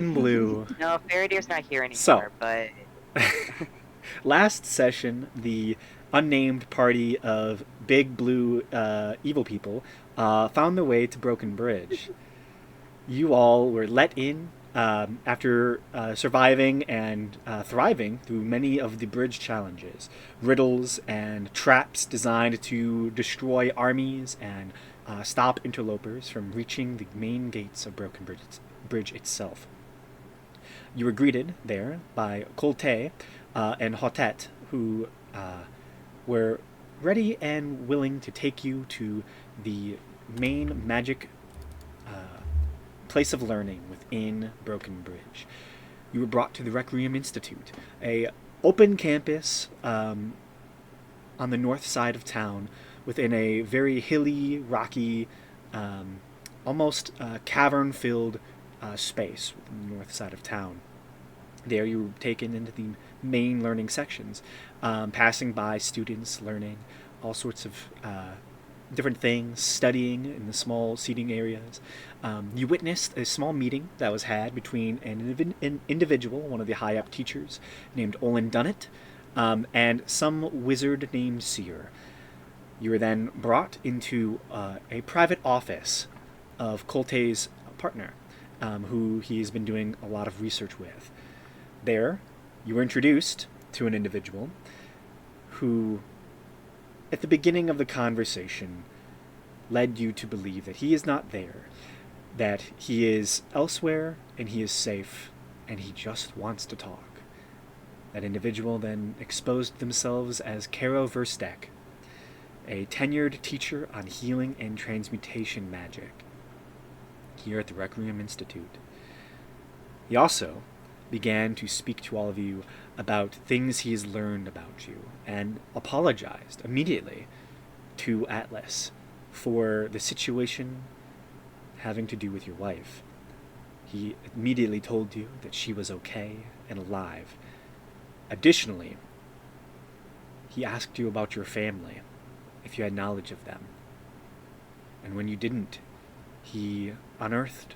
Blue. No, Faradir's not here So, anymore, but last session, the unnamed party of big blue evil people found their way to Broken Bridge. You all were let in after surviving and thriving through many of the bridge challenges, riddles and traps designed to destroy armies and stop interlopers from reaching the main gates of Broken Bridge itself. You were greeted there by Colte and Hotet, who were ready and willing to take you to the main magic place of learning within Broken Bridge. You were brought to the Requiem Institute, a open campus on the north side of town, within a very hilly, rocky, almost cavern-filled space within the north side of town. There, you were taken into the main learning sections, passing by students learning all sorts of different things, studying in the small seating areas. You witnessed a small meeting that was had between an individual, one of the high up teachers, named Olin Dunnett, and some wizard named Seer. You were then brought into a private office of Colte's partner, who he's been doing a lot of research with. There, you were introduced to an individual who, at the beginning of the conversation, led you to believe that he is not there, that he is elsewhere and he is safe, and he just wants to talk. That individual then exposed themselves as Karrow Verstek, a tenured teacher on healing and transmutation magic here at the Requiem Institute. He also began to speak to all of you about things he's learned about you, and apologized immediately to Atlas for the situation having to do with your wife. He immediately told you that she was okay and alive. Additionally, he asked you about your family, if you had knowledge of them. And when you didn't, he unearthed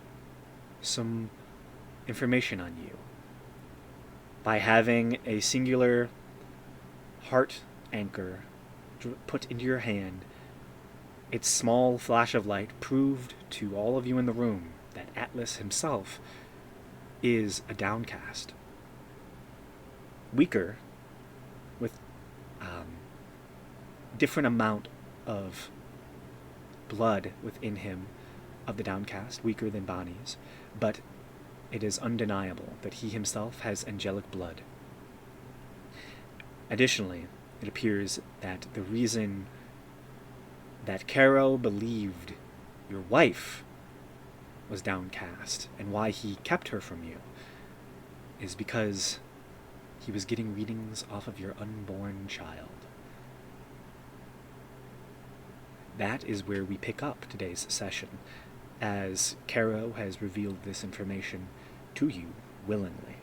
some information on you. By having a singular heart anchor put into your hand, its small flash of light proved to all of you in the room that Atlas himself is a downcast. Weaker, with different amount of blood within him of the downcast, weaker than Bonnie's, but it is undeniable that he himself has angelic blood. Additionally, it appears that the reason that Karrow believed your wife was downcast and why he kept her from you is because he was getting readings off of your unborn child. That is where we pick up today's session, as Karrow has revealed this information to you willingly,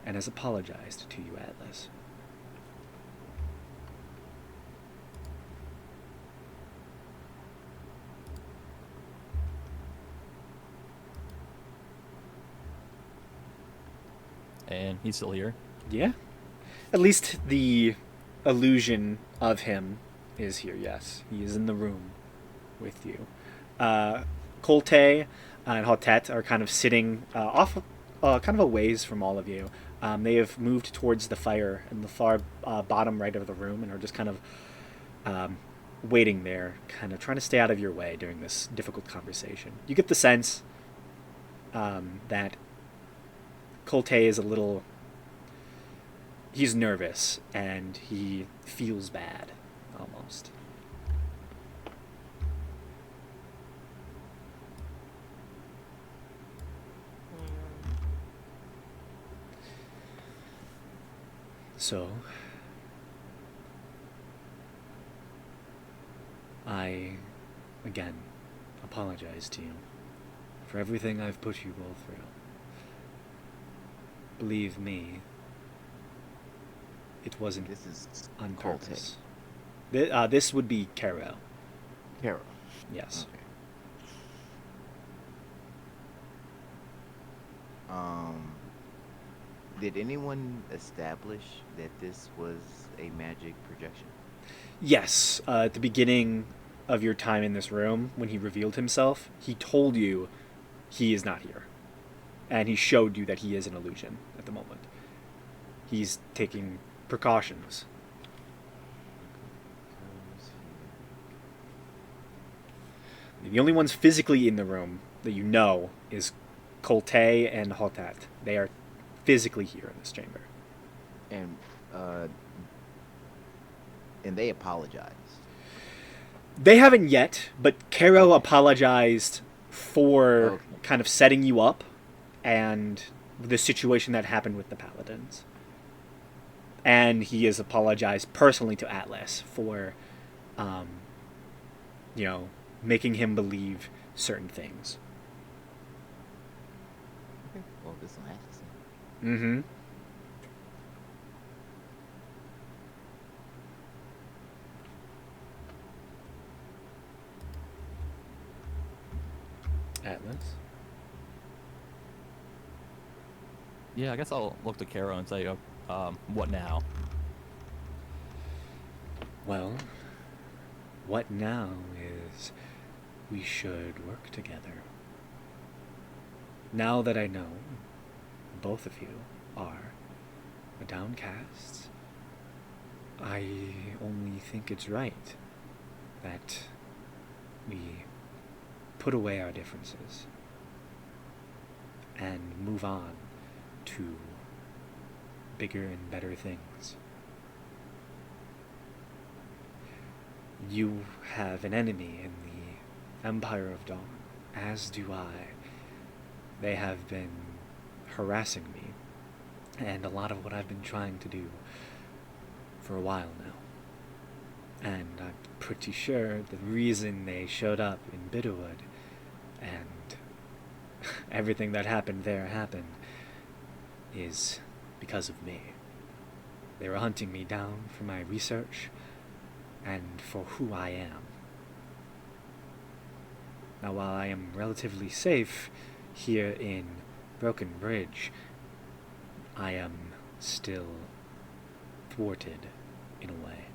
and has apologized to you, Atlas. And he's still here. Yeah? At least the illusion of him is here, yes. He is in the room with you. Colte and Hotet are kind of sitting off, kind of a ways from all of you. They have moved towards the fire in the far bottom right of the room and are just kind of waiting there, kind of trying to stay out of your way during this difficult conversation. You get the sense that Colte is a little... He's nervous and he feels bad, almost. So, I, again, apologize to you for everything I've put you all through. Believe me, it wasn't This is on Colte. purpose. This would be Karrow. Karrow. Yes. Okay. Um, did anyone establish that this was a magic projection? Yes, at the beginning of your time in this room, when he revealed himself, he told you he is not here. And he showed you that he is an illusion at the moment. He's taking precautions. Karrow's The only ones physically in the room that you know is Colte and Hotat. They are physically here in this chamber. here, uh, and they apologized. They haven't yet, but Karrow Okay. apologized for Okay. kind of setting you up and the situation that happened with the Paladins. And he has apologized personally to Atlas for, um, you know, making him believe certain things. Okay. Well, this will have to see. Mm-hmm. Atlas? Yeah, I guess I'll look to Karrow and say, what now? Well, what now is we should work together. Now that I know both of you are downcast, I only think it's right that we put away our differences and move on to bigger and better things. You have an enemy in the Empire of Dawn, as do I. They have been harassing me, and a lot of what I've been trying to do for a while now. And I'm pretty sure the reason they showed up in Bitterwood and everything that happened there happened is because of me. They were hunting me down for my research and for who I am. Now, while I am relatively safe here in Broken Bridge, I am still thwarted in a way.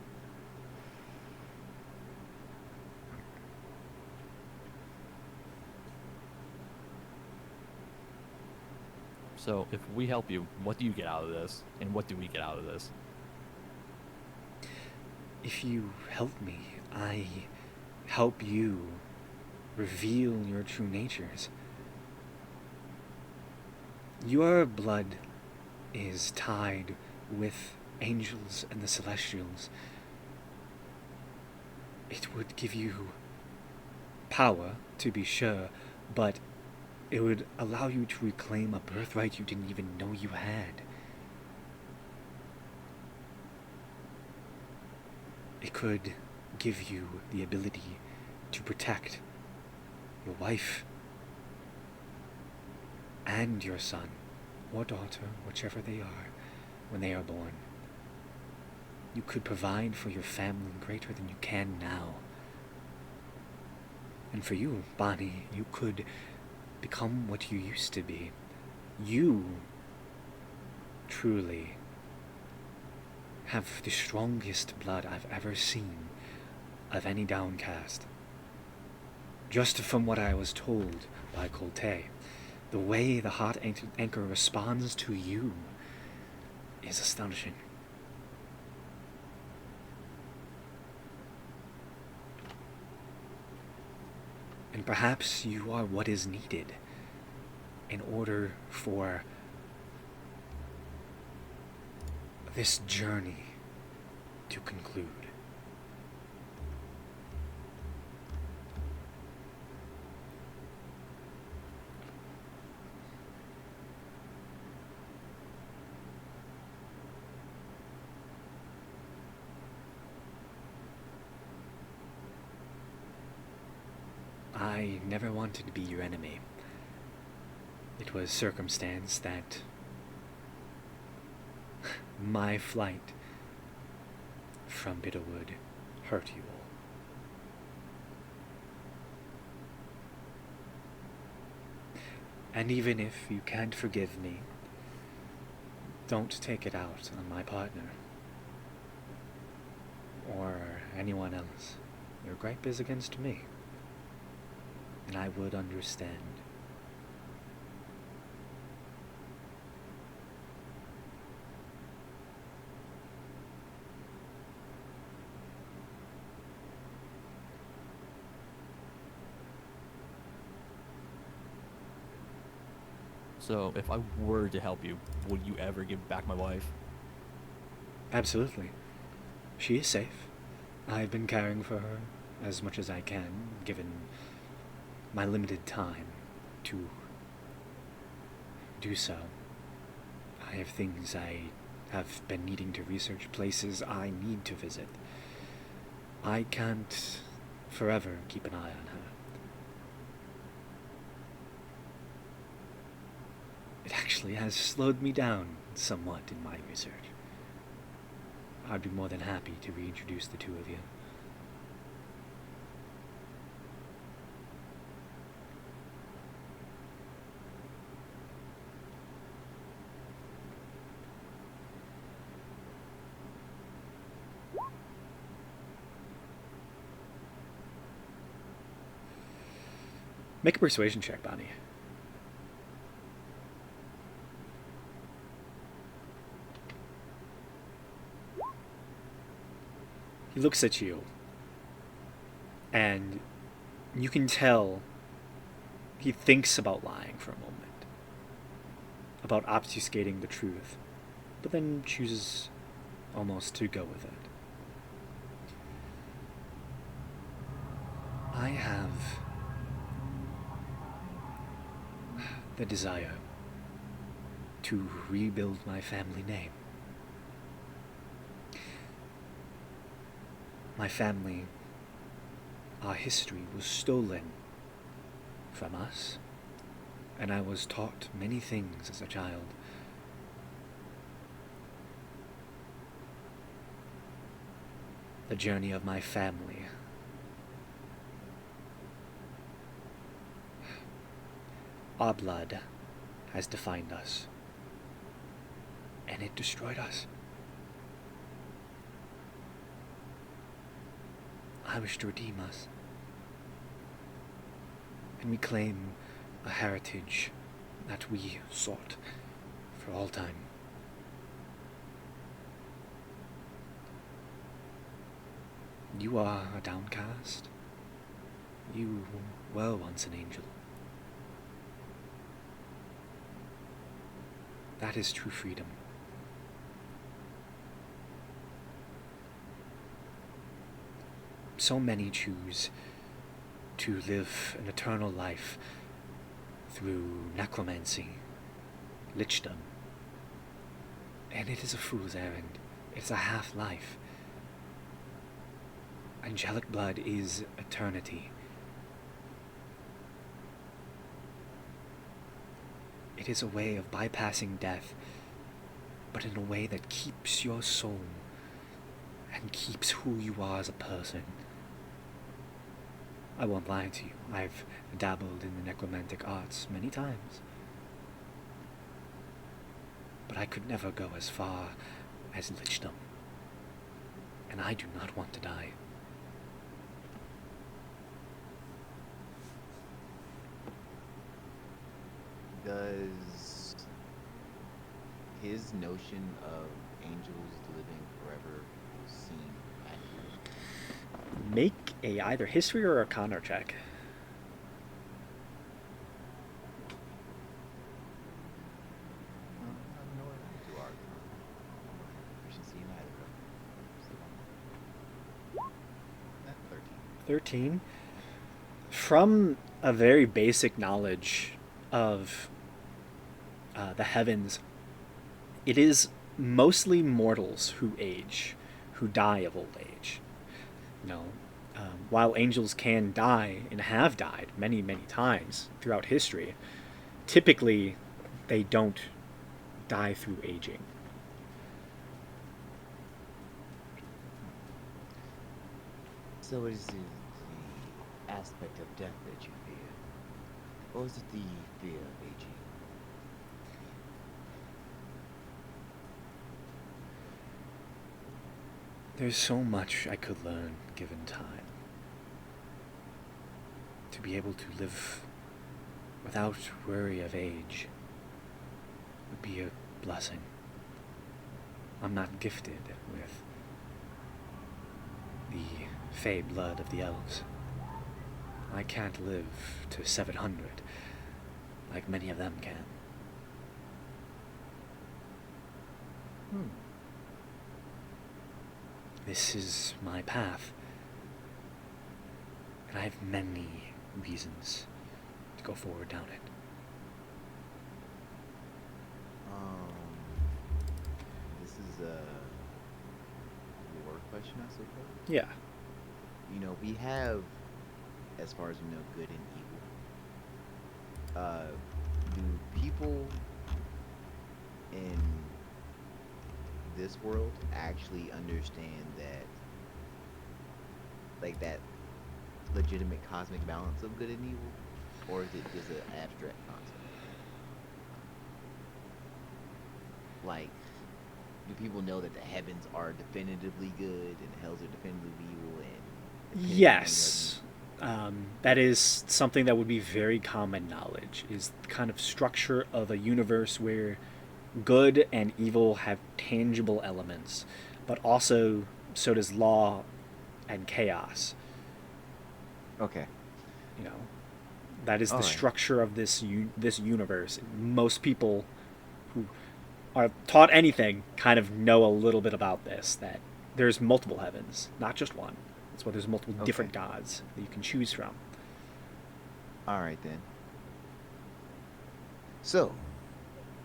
So if we help you, what do you get out of this? And what do we get out of this? If you help me, I help you reveal your true natures. Your blood is tied with angels and the celestials. It would give you power, to be sure, but it would allow you to reclaim a birthright you didn't even know you had. It could give you the ability to protect your wife and your son or daughter, whichever they are, when they are born. You could provide for your family greater than you can now. And for you, Bonnie, you could become what you used to be. You truly have the strongest blood I've ever seen of any downcast. Just from what I was told by Colte, the way the Heart Anchor responds to you is astonishing. And perhaps you are what is needed in order for this journey to conclude. I never wanted to be your enemy. It was circumstance that my flight from Bitterwood hurt you all. And even if you can't forgive me, don't take it out on my partner. Or anyone else. Your gripe is against me. And I would understand. So, if I were to help you, would you ever give back my wife? Absolutely. She is safe. I've been caring for her as much as I can, given my limited time to do so. I have things I have been needing to research, places I need to visit. I can't forever keep an eye on her. It actually has slowed me down somewhat in my research. I'd be more than happy to reintroduce the two of you. Make a persuasion check, Bonnie. He looks at you, and you can tell he thinks about lying for a moment, about obfuscating the truth, but then chooses almost to go with it. I have the desire to rebuild my family name. My family, our history was stolen from us, and I was taught many things as a child. The journey of my family. Our blood has defined us, and it destroyed us. I wish to redeem us and reclaim a heritage that we sought for all time. You are a downcast. You were once an angel. That is true freedom. So many choose to live an eternal life through necromancy, lichdom. And it is a fool's errand. It's a half-life. Angelic blood is eternity. It is a way of bypassing death, but in a way that keeps your soul and keeps who you are as a person. I won't lie to you. I've dabbled in the necromantic arts many times. But I could never go as far as lichdom. And I do not want to die. Does his notion of angels living forever seem accurate? Make a either history or arcana check. I have no idea to our proficiency in either of them. At 13. 13. From a very basic knowledge of the heavens, it is mostly mortals who age, who die of old age. You know, while angels can die and have died many, many times throughout history, typically they don't die through aging. So it is the aspect of death that you fear. Or is it the fear of aging? There's so much I could learn given time. To be able to live without worry of age would be a blessing. I'm not gifted with the fey blood of the elves. I can't live to 700 like many of them can. Hmm. This is my path, and I have many reasons to go forward down it. This is a lore question, I suppose. Yeah. We have, as far as we know, good and evil. Do people in this world actually understand that, like, that legitimate cosmic balance of good and evil, or is it just an abstract concept? Like, do people know that the heavens are definitively good and the hells are definitively evil, and depending on Yes. That is something that would be very common knowledge, is the kind of structure of a universe where good and evil have tangible elements, but also so does law and chaos. Okay. You know, that is All the right. structure of this universe. Most people who are taught anything kind of know a little bit about this. That there's multiple heavens, not just one. That's why there's multiple Okay. different gods that you can choose from. All right then. So,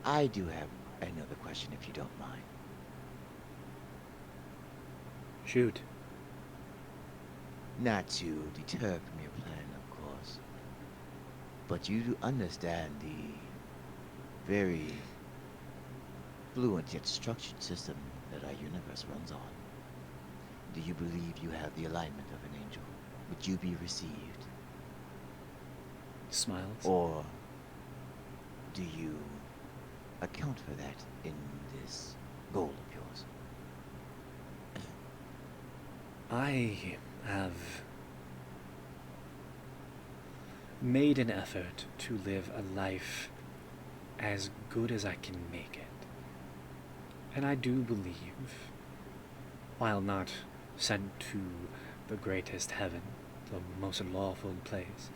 I do have another question, if you don't mind. Shoot. Not to deter from your plan, of course, but you do understand the very fluent yet structured system that our universe runs on. Do you believe you have the alignment of an angel? Would you be received? Smiles. Or do you account for that in this goal of yours? I have made an effort to live a life as good as I can make it. And I do believe, while not sent to the greatest heaven, the most lawful place,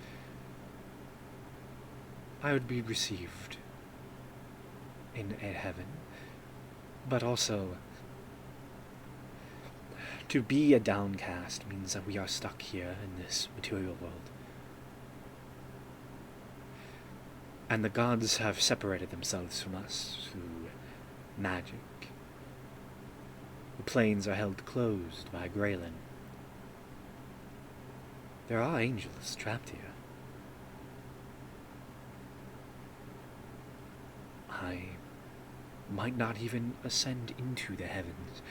I would be received in a heaven. But also, to be a downcast means that we are stuck here in this material world. And the gods have separated themselves from us through magic. The plains are held closed by Graylin. There are angels trapped here. I might not even ascend into the heavens.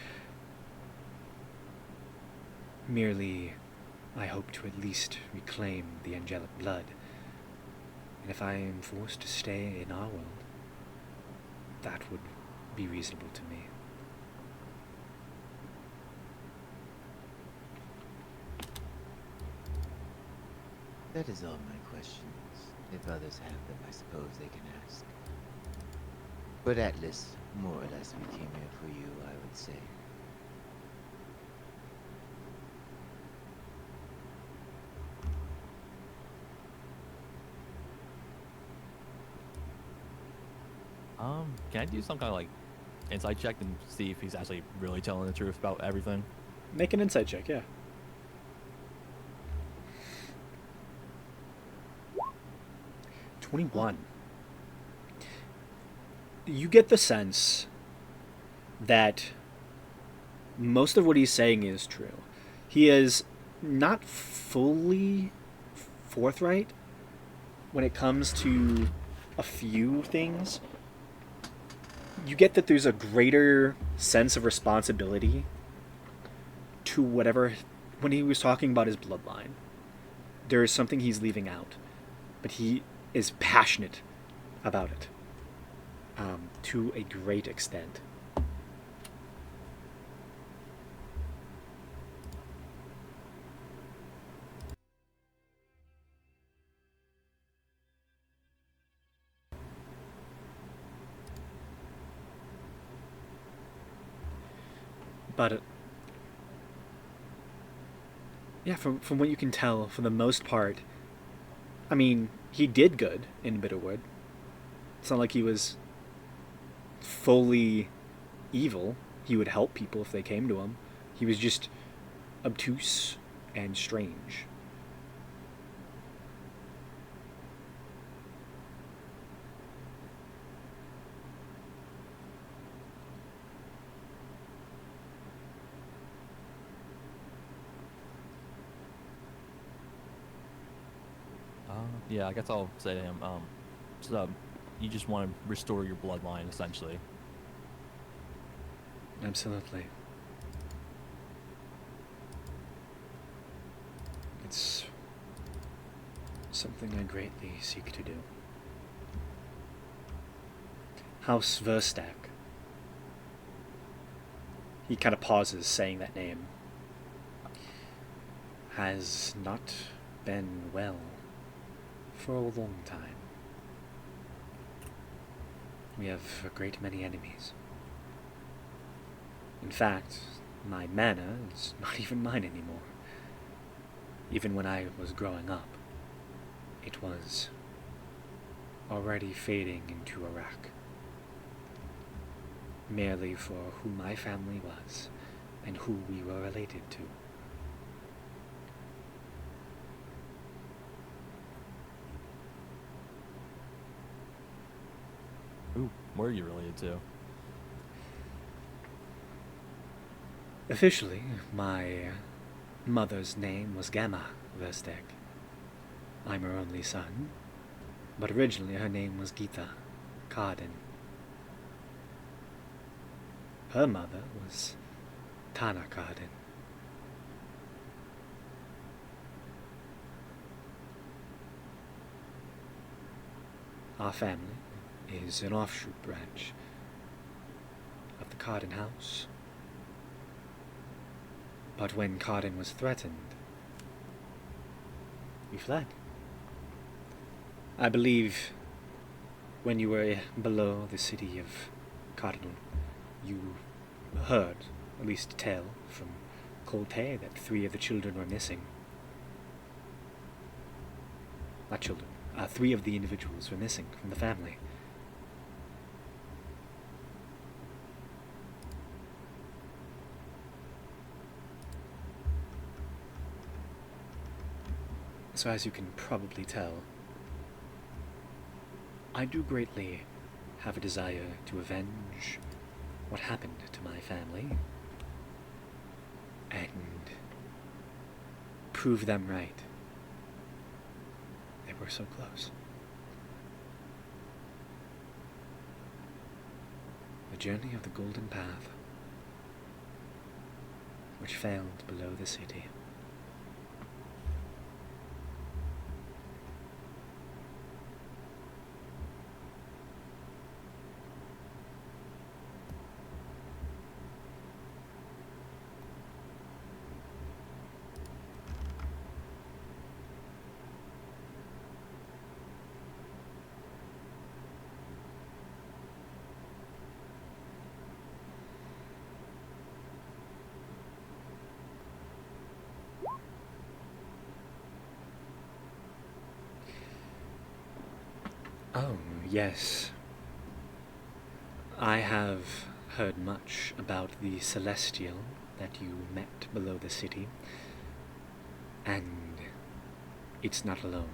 Merely, I hope to at least reclaim the angelic blood. And if I am forced to stay in our world, that would be reasonable to me. That is all my questions. If others have them, I suppose they can ask. But Atlas, more or less, we came here for you, I would say. Can I do some kind of like insight check and see if he's actually really telling the truth about everything? Make an insight check, yeah. 21. You get the sense that most of what he's saying is true. He is not fully forthright when it comes to a few things. You get that there's a greater sense of responsibility to whatever. When he was talking about his bloodline, there is something he's leaving out. But he is passionate about it, to a great extent. But yeah, from what you can tell, for the most part, I mean, he did good in Bitterwood. It's not like he was fully evil. He would help people if they came to him. He was just obtuse and strange. Yeah, I guess I'll say to him, so you just want to restore your bloodline, essentially. Absolutely. It's something I greatly seek to do. House Verstak. He kind of pauses saying that name. Has not been well for a long time. We have a great many enemies. In fact, my mana is not even mine anymore. Even when I was growing up, it was already fading into a wreck. Merely for who my family was and who we were related to. Who were you related to? Officially, my mother's name was Gamma Verstek. I'm her only son, but originally her name was Gita Cardin. Her mother was Tana Cardin. Our family is an offshoot branch of the Cardin house. But when Cardin was threatened, we fled. I believe when you were below the city of Cardinal, you heard, at least a tale from Colte, that 3 of the children were missing. Not children. 3 of the individuals were missing from the family. So as you can probably tell, I do greatly have a desire to avenge what happened to my family and prove them right. They were so close. The journey of the Golden Path, which failed below the city. Oh, yes. I have heard much about the Celestial that you met below the city, and it's not alone.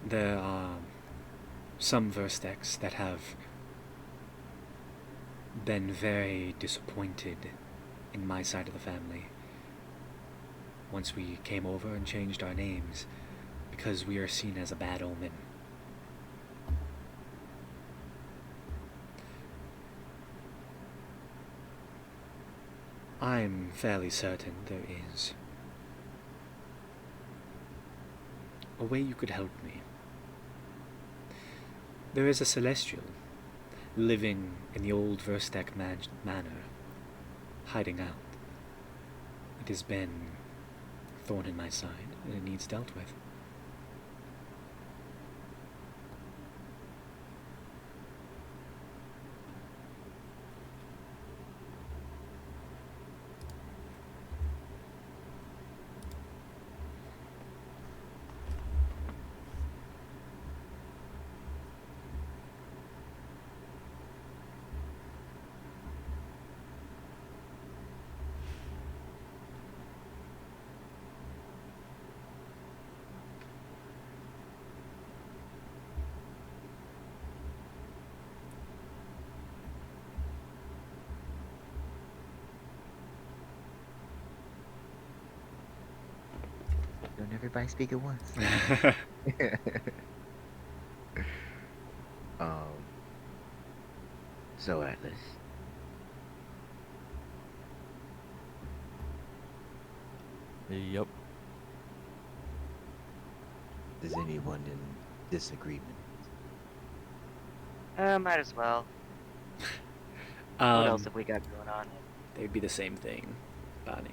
There are some Verstex that have been very disappointed in my side of the family once we came over and changed our names, because we are seen as a bad omen. I'm fairly certain there is a way you could help me. There is a celestial living in the old Verstek manor, hiding out. It has been a thorn in my side, and it needs dealt with. Don't everybody speak at once. um. So Atlas, Yep. is anyone in disagreement? Might as well. What else um, have we got going on? they'd be the same thing, Bonnie.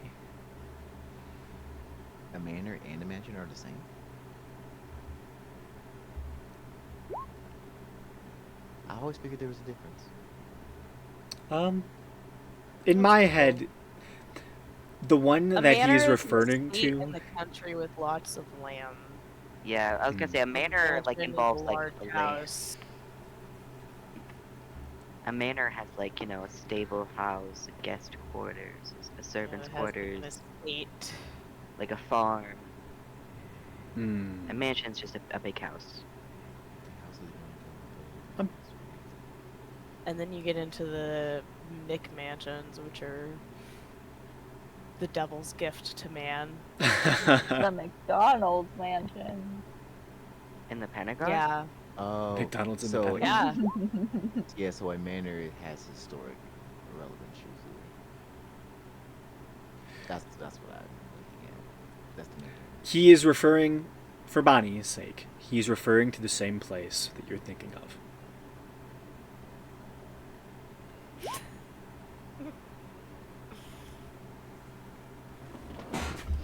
A manor and a mansion are the same. I always figured there was a difference. In my head, the one A that manor he's is an referring estate to. in the country with lots of land. Yeah, I was gonna say a manor like Mansion is a involves like large a land. house. A manor has like, a stable house, a guest quarters, a servant's It has like quarters, an estate. like a farm. Hmm. A mansion's just a big house. And then you get into the McMansions, which are the devil's gift to man. The McDonald's mansion. In the Pentagon? Yeah. Oh, McDonald's in the so Pentagon. Yeah. yeah, so a manor has historic relevance usually. That's what I'm looking at. That's the main. He is referring, for Bonnie's sake, he's referring to the same place that you're thinking of.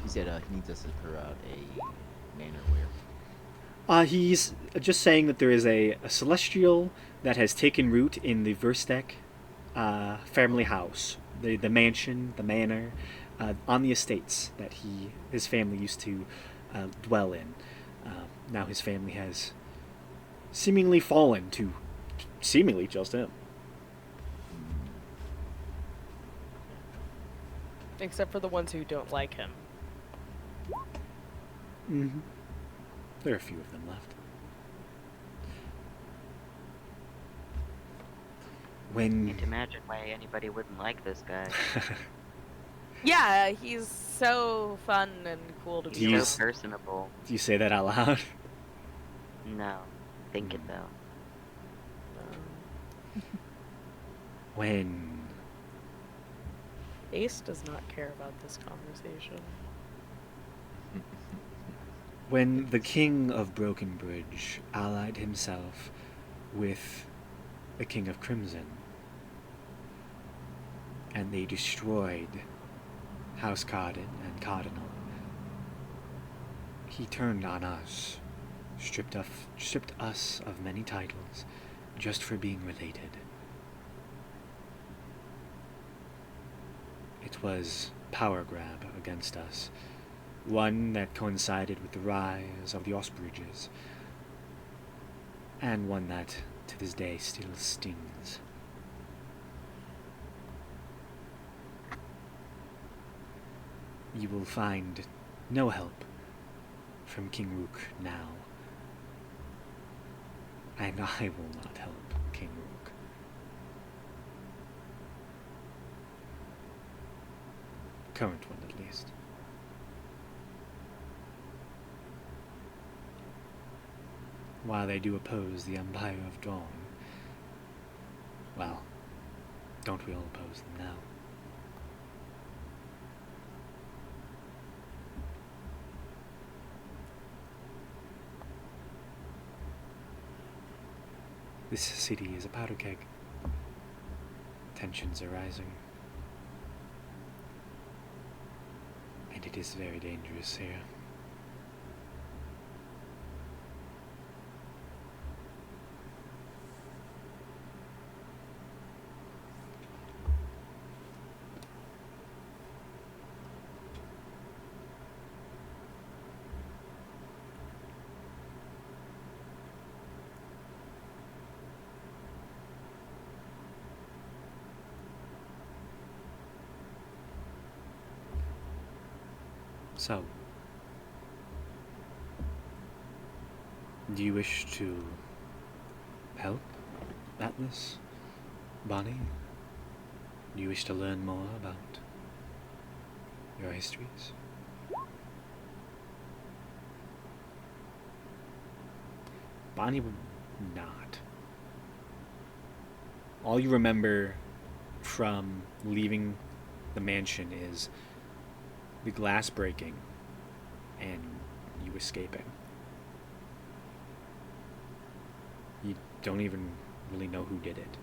He said he needs us to clear out a manor where. He's just saying that there is a celestial that has taken root in the Verstek family house, the mansion, the manor, on the estates that his family used to dwell in. Now his family has seemingly fallen to seemingly just him. Except for the ones who don't like him. Mm-hmm. There are a few of them left. When Can't imagine why anybody wouldn't like this guy. Yeah, he's so fun and cool to be He's He's- so personable. do you say that out loud? No. Think it though. When Ace does not care about this conversation. When the king of Broken Bridge allied himself with the king of Crimson, and they destroyed House Cardin and Cardinal, he turned on us, stripped us of many titles, just for being related. It was power grab against us, one that coincided with the rise of the Osbridges, and one that, to this day, still stings. You will find no help from King Rook now, and I will not help King Rook. Current one, at least. While they do oppose the Empire of Dawn, well, don't we all oppose them now? This city is a powder keg. Tensions are rising. And it is very dangerous here. So, do you wish to help Atlas, Bonnie? Do you wish to learn more about your histories? Bonnie would not. All you remember from leaving the mansion is the glass breaking and you escaping. You don't even really know who did it.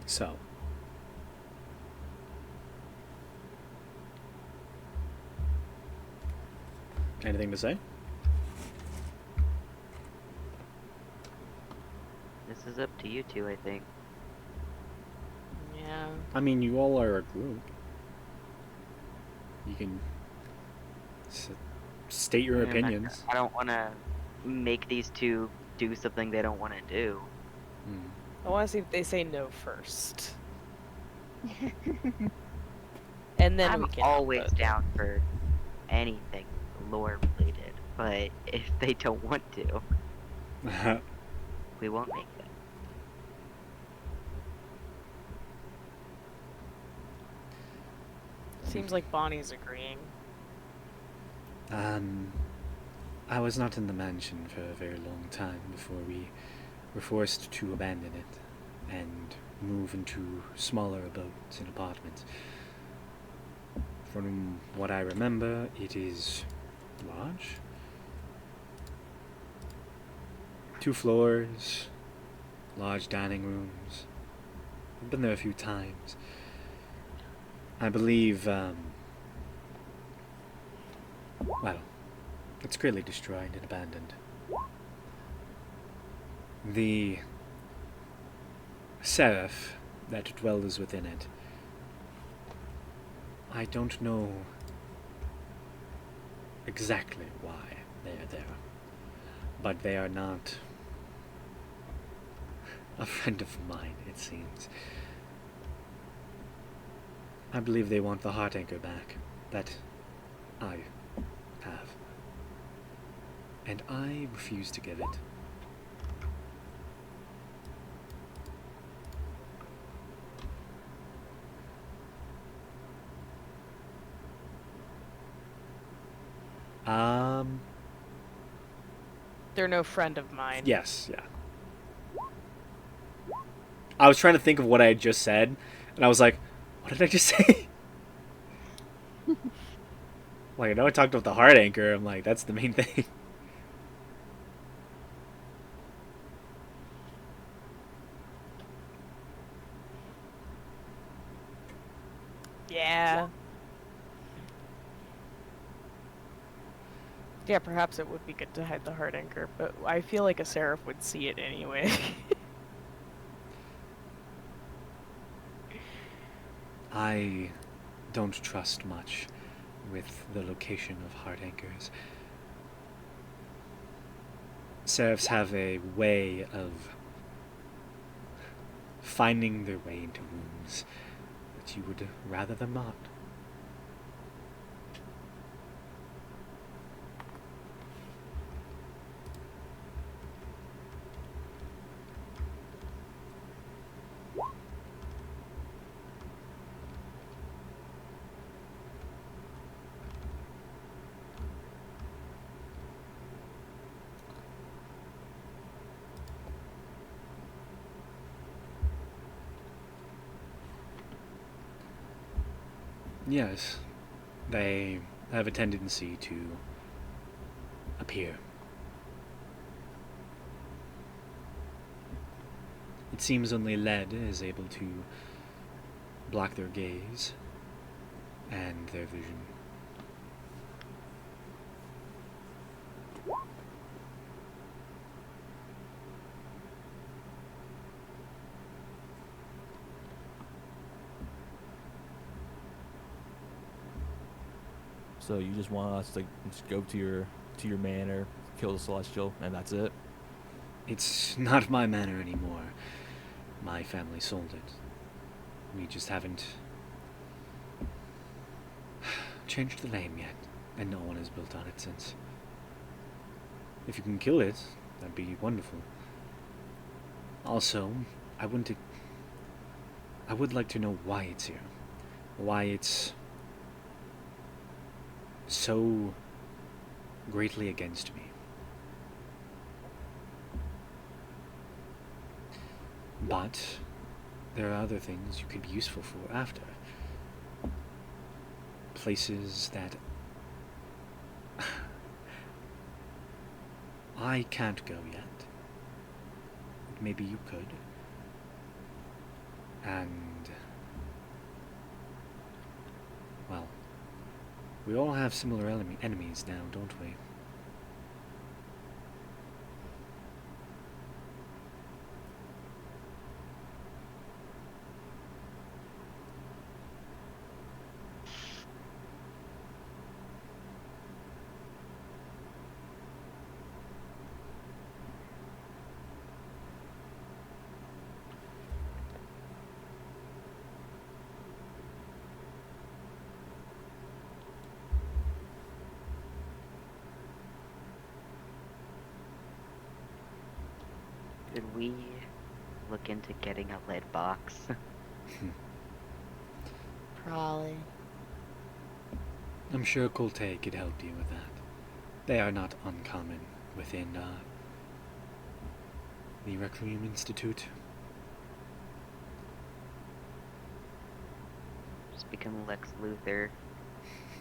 So, anything to say? This is up to you two, I think. Yeah. I mean, you all are a group. You can state your Yeah, opinions. I don't want to make these two do something they don't want to do. Hmm. I want to see if they say no first. And then I'm we can always outvote them. down for anything lore related, but if they don't want to, we won't make them. Seems like Bonnie's agreeing. I was not in the mansion for a very long time before we were forced to abandon it and move into smaller abodes and apartments. From what I remember, it is large. 2 floors, large dining rooms. I've been there a few times. I believe, well, it's greatly destroyed and abandoned. The seraph that dwells within it, I don't know exactly why they are there, but they are not a friend of mine, it seems. I believe they want the heart anchor back that I have, and I refuse to give it. They're no friend of mine. Yes, yeah. I was trying to think of what I had just said, and I was like, what did I just say? Like, I know I talked about the heart anchor. I'm like, that's the main thing. Yeah. Yeah, perhaps it would be good to hide the heart anchor, but I feel like a seraph would see it anyway. I don't trust much with the location of heart anchors. Seraphs have a way of finding their way into rooms that you would rather them not. Yes, they have a tendency to appear. It seems only lead is able to block their gaze and their vision. So you just want us to just go to your manor, kill the celestial, and that's it? It's not my manor anymore. My family sold it. We just haven't changed the name yet, and no one has built on it since. If you can kill it, that'd be wonderful. Also, I would like to know why it's here. Why it's so greatly against me. But there are other things you could be useful for after. Places that I can't go yet. Maybe you could. And, well, we all have similar enemies now, don't we? Could we look into getting a lead box? Probably. I'm sure Colte could help you with that. They are not uncommon within the Requiem Institute. Just become Lex Luthor.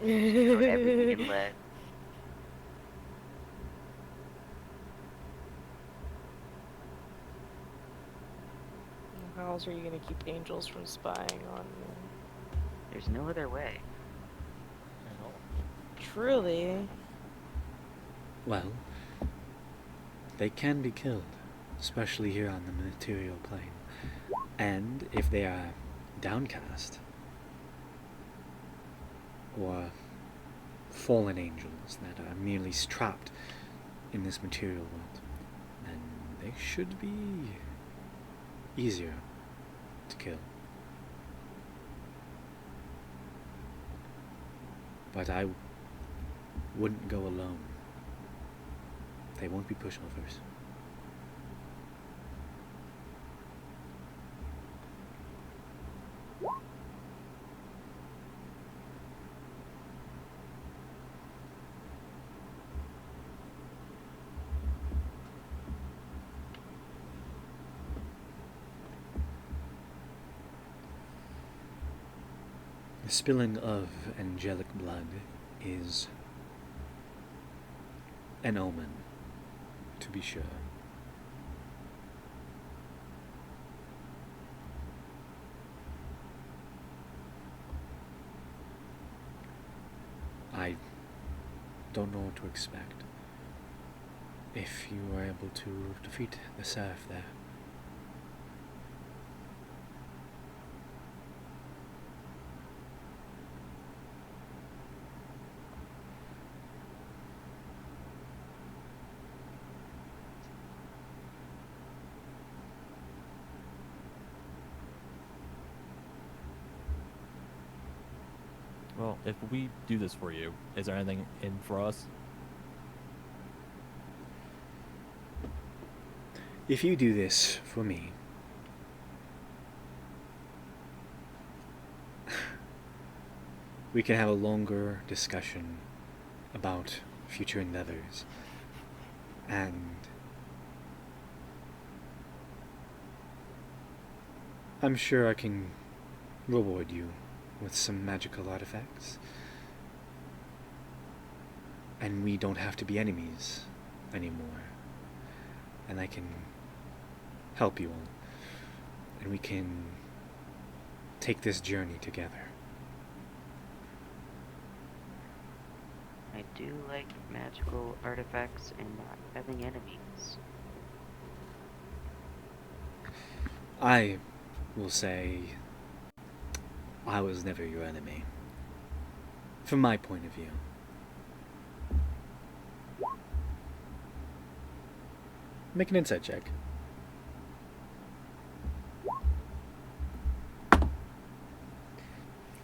Throw everything in lead. How else are you gonna keep angels from spying on you? There's no other way. Truly. Well, they can be killed, especially here on the material plane. And if they are downcast, or fallen angels that are merely trapped in this material world, then they should be easier to kill. But I wouldn't go alone. They won't be pushovers. The spilling of angelic blood is an omen, to be sure. I don't know what to expect if you are able to defeat the Seraph there. Well, if we do this for you, is there anything in for us? If you do this for me, we can have a longer discussion about future endeavors. And I'm sure I can reward you with some magical artifacts. And we don't have to be enemies anymore. And I can help you all. And we can take this journey together. I do like magical artifacts and not having enemies. I will say I was never your enemy. From my point of view. Make an insight check.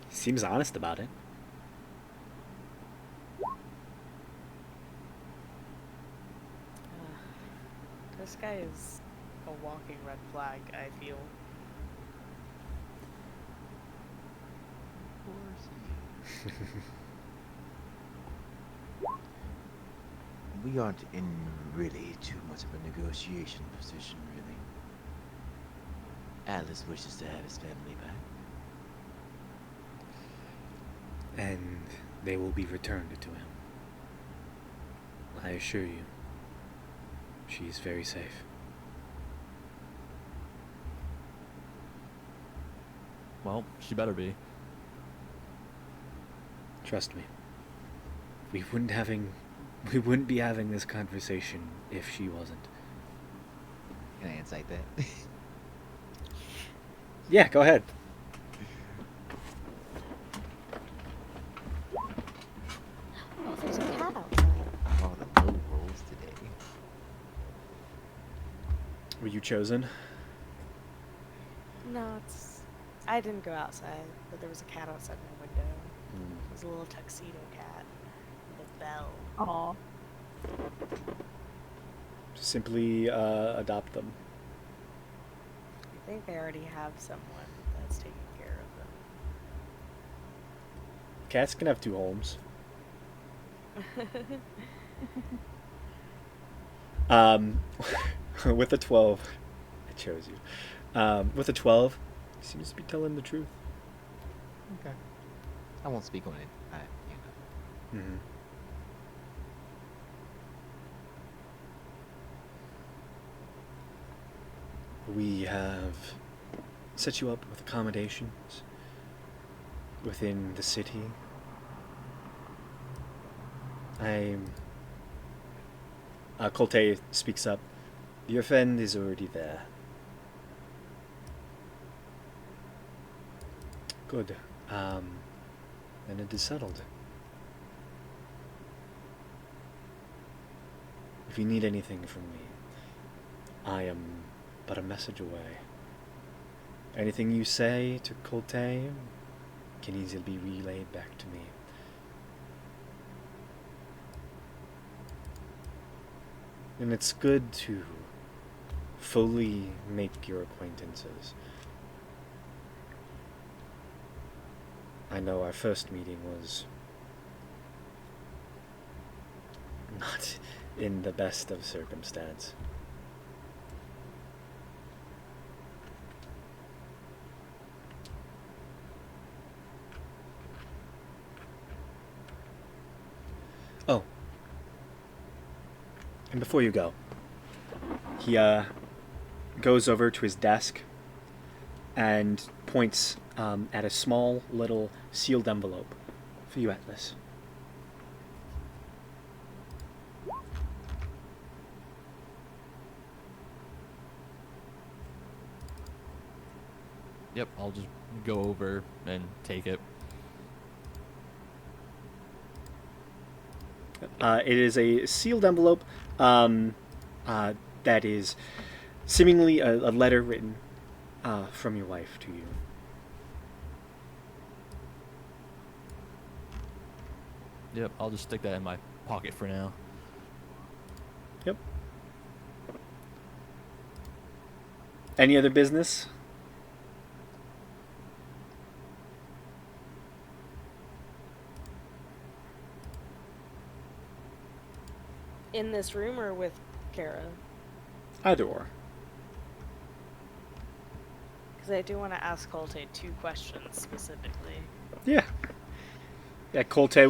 Seems honest about it. This guy is a walking red flag, I feel. We aren't in really too much of a negotiation position, really. Atlas wishes to have his family back. And they will be returned to him. I assure you, she is very safe. Well, she better be. Trust me. We wouldn't be having this conversation if she wasn't. Can I insight that? Yeah, go ahead. Oh, there's a cat outside. All the low rolls today. Were you chosen? No, it's... I didn't go outside, but there was a cat outside my window. It was a little tuxedo cat with a bell. Aw. Simply adopt them. I think they already have someone that's taking care of them. Cats can have two homes. With a 12, I chose you. With a 12, he seems to be telling the truth. Okay. I won't speak on it. Mm-hmm. We have set you up with accommodations within the city. Colte speaks up. Your friend is already there. Good. Then it is settled. If you need anything from me, I am but a message away. Anything you say to Colte can easily be relayed back to me. And it's good to fully make your acquaintances. I know our first meeting was not in the best of circumstance. Oh. And before you go, he goes over to his desk and points at a small little sealed envelope for you, Atlas. Yep, I'll just go over and take it. It is a sealed envelope that is seemingly a letter written from your wife to you. Yep, I'll just stick that in my pocket for now. Yep. Any other business? In this room or with Kara? Either or. Because I do want to ask Colte 2 questions specifically. Yeah. Yeah, Colte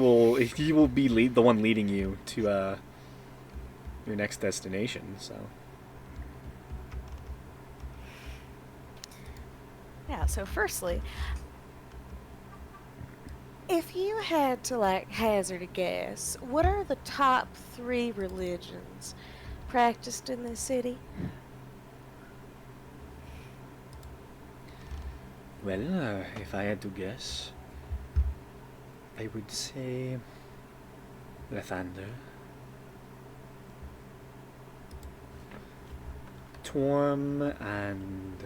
he will be the one leading you to your next destination, so. Yeah, so firstly, if you had to, like, hazard a guess, what are the top 3 religions practiced in this city? Well, if I had to guess, I would say Lathander, Torm, and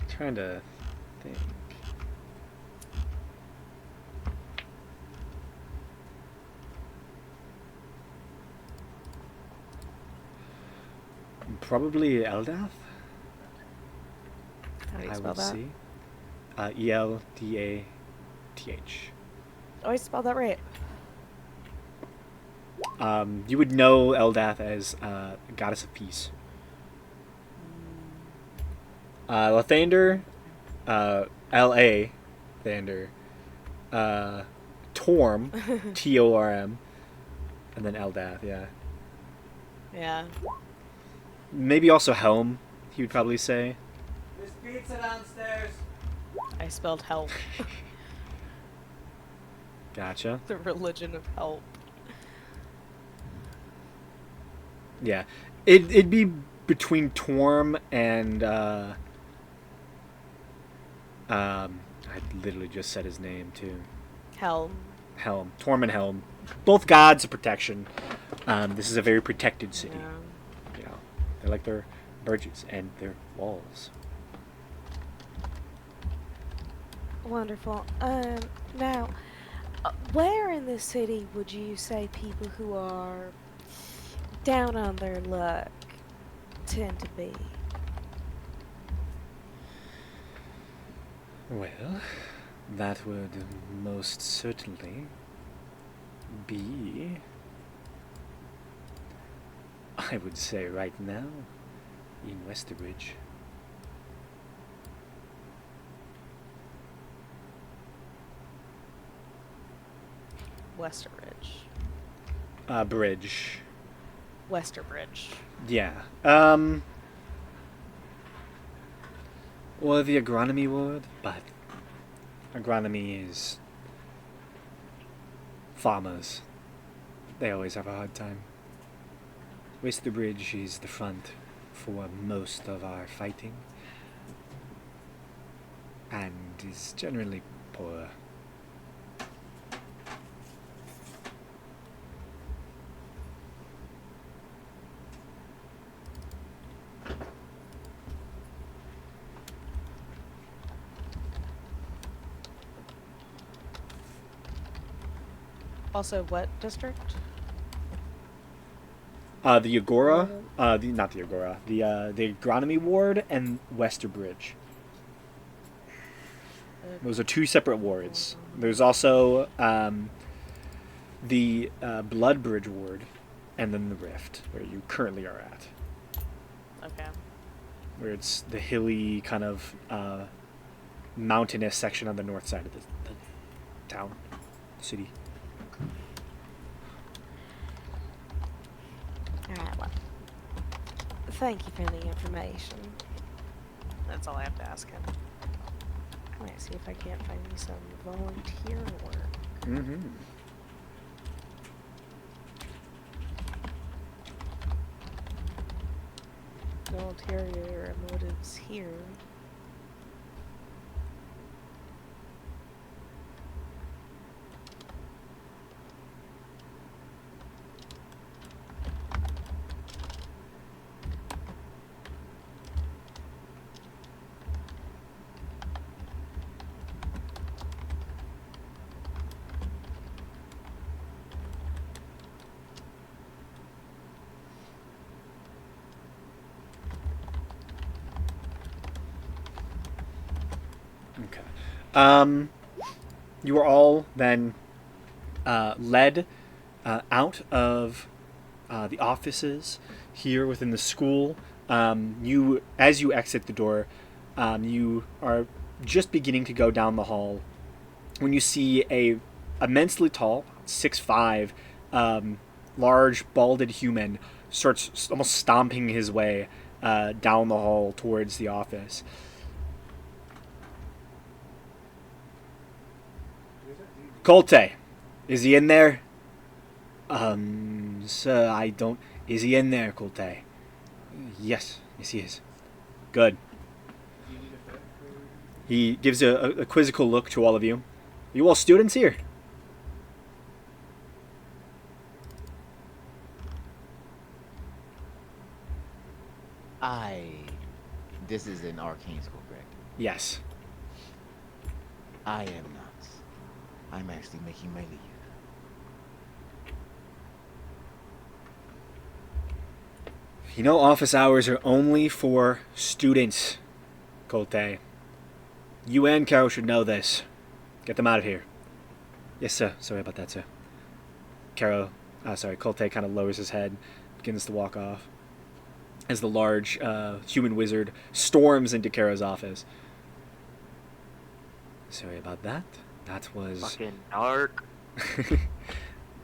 trying to think. Probably Eldath. How do you I spell would that? see. Eldath. Oh, I spelled that right. You would know Eldath as goddess of peace. Lathander, L.A. Thander, Torm, Torm, and then Eldath, yeah. Yeah. Maybe also Helm, he would probably say. There's pizza downstairs. I spelled help. Gotcha. The religion of help. Yeah. It'd be between Torm and, I literally just said his name, too. Helm. Helm. Torm and Helm. Both gods of protection. This is a very protected city. Yeah. You know, they like their bridges and their walls. Wonderful. Now, where in this city would you say people who are down on their luck tend to be? Well, that would most certainly be, I would say right now, in Westerbridge. Westerbridge. Bridge. Westerbridge. Yeah. Or the agronomy ward, but agronomy is farmers. They always have a hard time. Westerbridge is the front for most of our fighting, and is generally poor. Also, what district? The Agora, not the Agora, the agronomy ward and Westerbridge. Those are 2 separate wards. There's also the Bloodbridge ward, and then the Rift, where you currently are at, Okay. where it's the hilly kind of mountainous section on the north side of the town, city. Alright, well. Thank you for the information. That's all I have to ask him. I might see if I can't find me some volunteer work. Mm-hmm. Ulterior motives here. Okay. You are all then led out of the offices here within the school. As you exit the door, you are just beginning to go down the hall when you see a immensely tall, 6'5", large balded human starts almost stomping his way down the hall towards the office. Colte, is he in there? Sir, I don't. Is he in there, Colte? Yes, he is. Good. He gives a quizzical look to all of you. Are you all students here? This is an arcane school, correct? Yes. I am not. I'm actually making my leave. You know, office hours are only for students, Colte. You and Karrow should know this. Get them out of here. Yes, sir. Sorry about that, sir. Colte kind of lowers his head, begins to walk off as the large human wizard storms into Karrow's office. Sorry about that. That was... Fucking narc.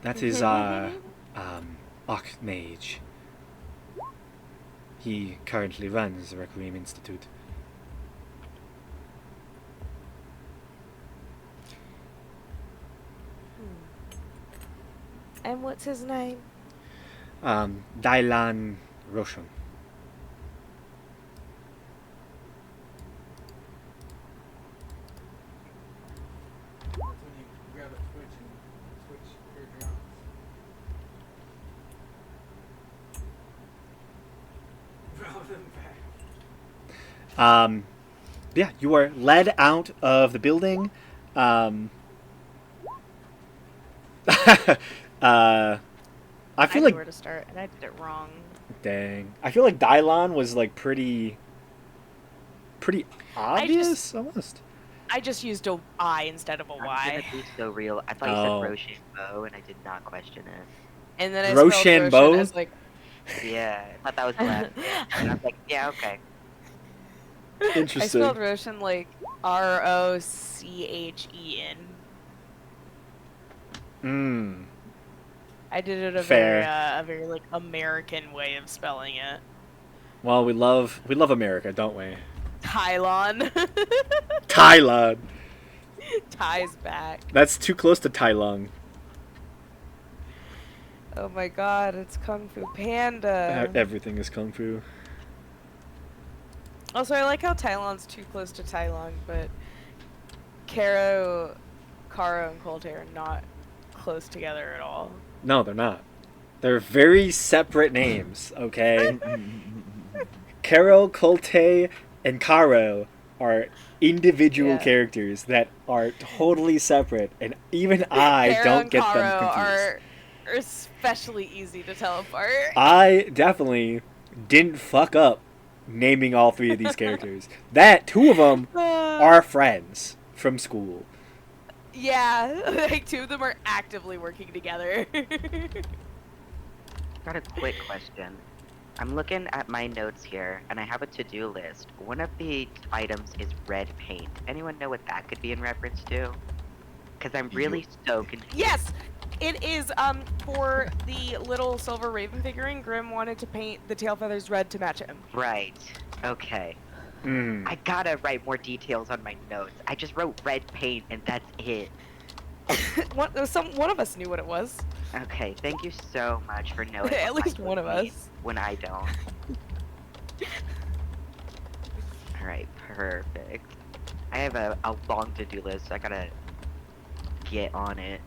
That is Archmage. He currently runs the Requiem Institute. And what's his name? Dylan Roshan. Yeah, you are led out of the building. I feel knew like where to start, and I did it wrong. dang. I feel like Dylan was like pretty obvious almost. I just used a I instead of a I'm Y. gonna be so real. I thought you Oh. said Rochambeau, and I did not question it. And then I Rochambeau? spelled Roshan as like Yeah, I thought that was black. And I was like, yeah, okay. I Interesting. spelled Roshan like Rochen. Mm. I did it Fair. a very like American way of spelling it. Well, we love America, don't we? Tylon. Thailand. Ty's back. That's too close to Tai Lung. Oh my god, it's Kung Fu Panda. Everything is kung fu. Also, I like how Tylon's too close to Tylon, but Karrow, and Colte are not close together at all. No, they're not. They're very separate names, okay? Karrow, Colte, and Karrow are individual Yeah. characters that are totally separate, and even I Karrow don't and get them Karrow confused. are especially easy to tell apart. I definitely didn't fuck up naming all three of these characters. Two of them are friends from school. Yeah, like two of them are actively working together. Got a quick question. I'm looking at my notes here, and I have a to-do list. One of the items is red paint. Anyone know what that could be in reference to? Because I'm really so confused. Yes, it is. For the little silver raven figurine, Grim wanted to paint the tail feathers red to match him. Right. Okay. Mm. I gotta write more details on my notes. I just wrote red paint, and that's it. One of us knew what it was. Okay, thank you so much for knowing. At what least my one of notes mean us. When I don't. Alright, perfect. I have a long to-do list. I gotta get on it.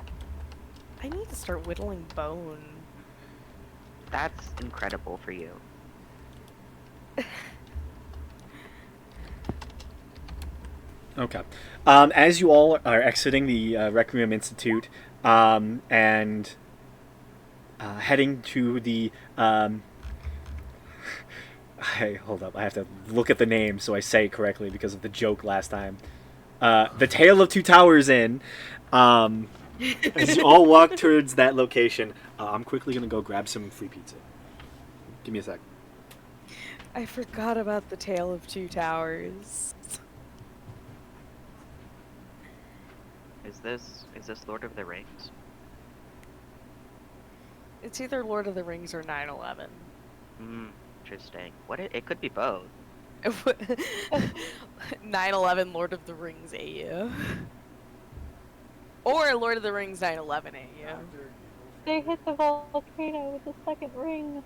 I need to start whittling bone. That's incredible for you. Okay. As you all are exiting the Requiem Institute and heading to the... Hey, hold up. I have to look at the name so I say it correctly because of the joke last time. The Tale of Two Towers Inn. As you all walk towards that location, I'm quickly gonna go grab some free pizza. Give me a sec. I forgot about the Tale of Two Towers. Is this Lord of the Rings? It's either Lord of the Rings or 9/11. Hmm. Interesting. It could be both. 9/11 Lord of the Rings AU. Or Lord of the Rings 9/11 AU. They hit the volcano with the second ring.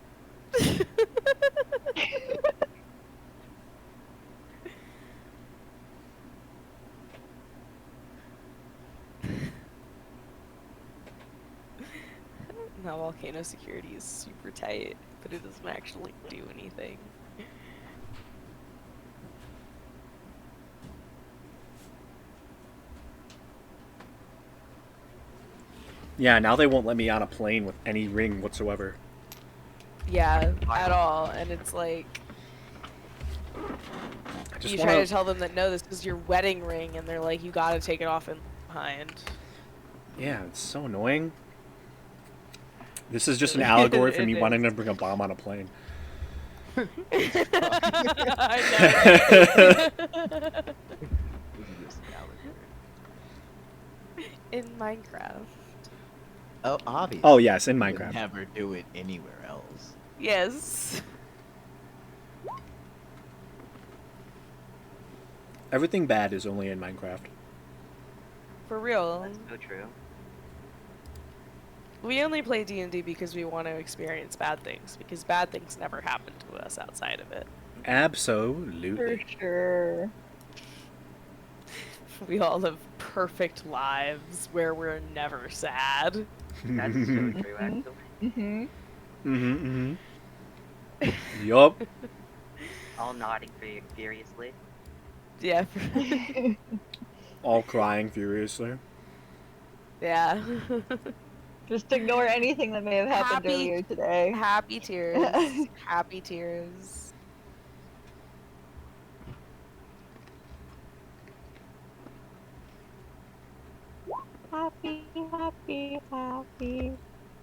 Now volcano security is super tight, but it doesn't actually do anything. Yeah, now they won't let me on a plane with any ring whatsoever. Yeah, at all. And it's like I just you wanna... try to tell them that no, this is your wedding ring, and they're like, you gotta take it off and behind. Yeah, it's so annoying. This is just an allegory for me It wanting is. to bring a bomb on a plane. I know. In Minecraft. Oh, obviously. Oh yes, in You would Minecraft. never do it anywhere else. Yes. Everything bad is only in Minecraft. For real. That's so true. We only play D&D because we want to experience bad things, because bad things never happen to us outside of it. For Absolutely. sure. We all live perfect lives where we're never sad. That's so true, actually. Mm-hmm. Mm-hmm. Yup. All nodding furiously. Yeah. All crying furiously. Yeah. Just ignore anything that may have happened Happy- earlier today. Happy tears. Happy tears. Happy, happy, happy.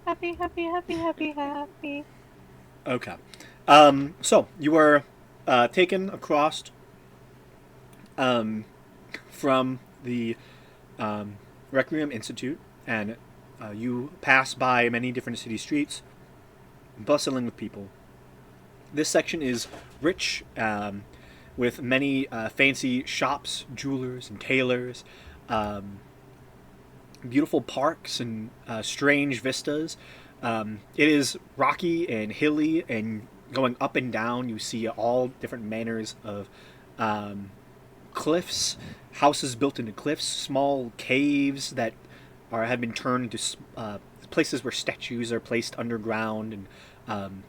Happy, happy, happy, happy, happy. Okay. So you were taken across from the Requiem Institute, and you pass by many different city streets, bustling with people. This section is rich, with many fancy shops, jewelers, and tailors, beautiful parks, and strange vistas. It is rocky and hilly, and going up and down, you see all different manners of cliffs, houses built into cliffs, small caves that have been turned into places where statues are placed underground, and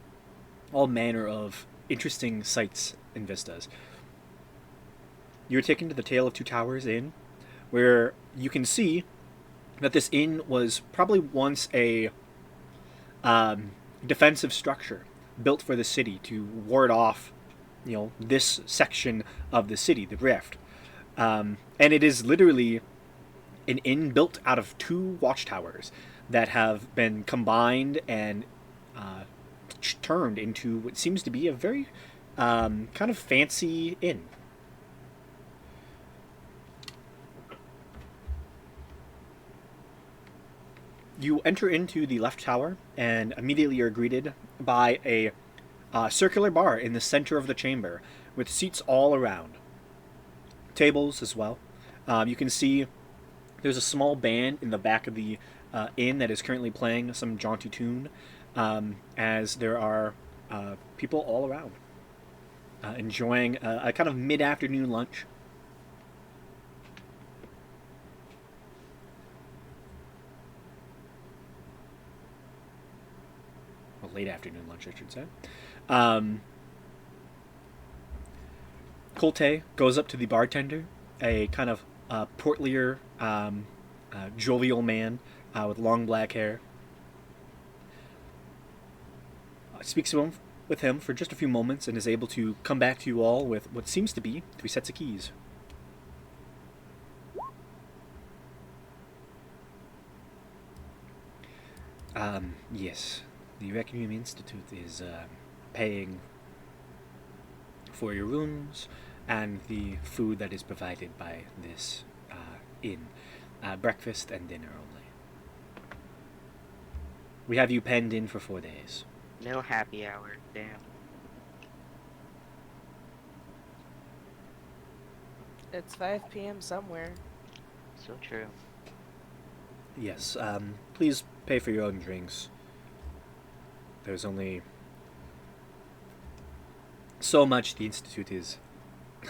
all manner of interesting sights and vistas. You are taken to the Tale of Two Towers Inn, where you can see that this inn was probably once a defensive structure built for the city to ward off, this section of the city, the Rift. And it is literally an inn built out of two watchtowers that have been combined and turned into what seems to be a very kind of fancy inn. You enter into the left tower, and immediately you're greeted by a circular bar in the center of the chamber, with seats all around. Tables as well. You can see there's a small band in the back of the inn that is currently playing some jaunty tune, as there are people all around enjoying a kind of mid-afternoon lunch. Well, late afternoon lunch, I should say. Colte goes up to the bartender, a kind of portlier, jovial man with long black hair. Speaks with him for just a few moments and is able to come back to you all with what seems to be 3 sets of keys. Yes, the Requiem Institute is paying for your rooms and the food that is provided by this inn. Breakfast and dinner only. We have you penned in for 4 days. No happy hour. Damn. It's 5 p.m. somewhere. So true. Yes, please pay for your own drinks. There's only so much the Institute is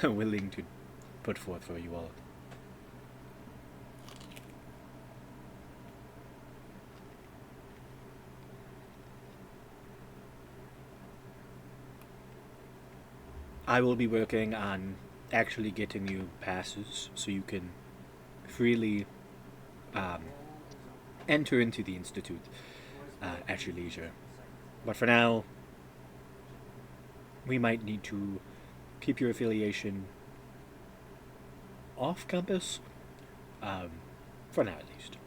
willing to put forth for you all. I will be working on actually getting you passes so you can freely um, enter into the Institute at your leisure. But for now, we might need to keep your affiliation off campus, um, for now at least.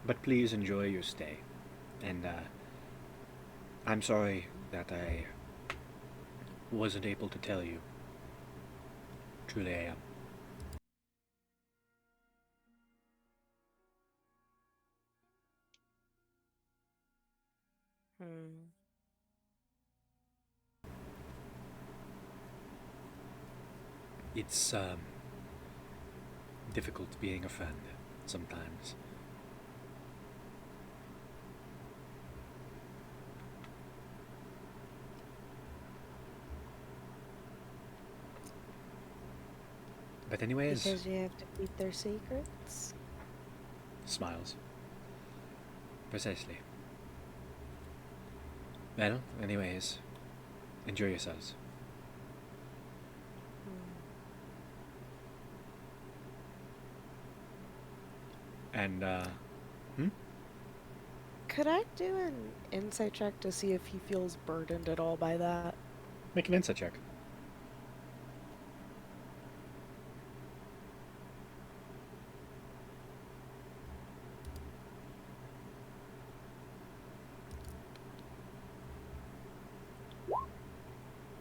But please enjoy your stay. And I'm sorry that I wasn't able to tell you. Truly, I am. Hmm. It's difficult being a friend sometimes. But anyways, Because you have to keep their secrets? smiles. Precisely. Well, anyways, enjoy yourselves. And hmm? Could I do an insight check to see if he feels burdened at all by that? Make an insight check.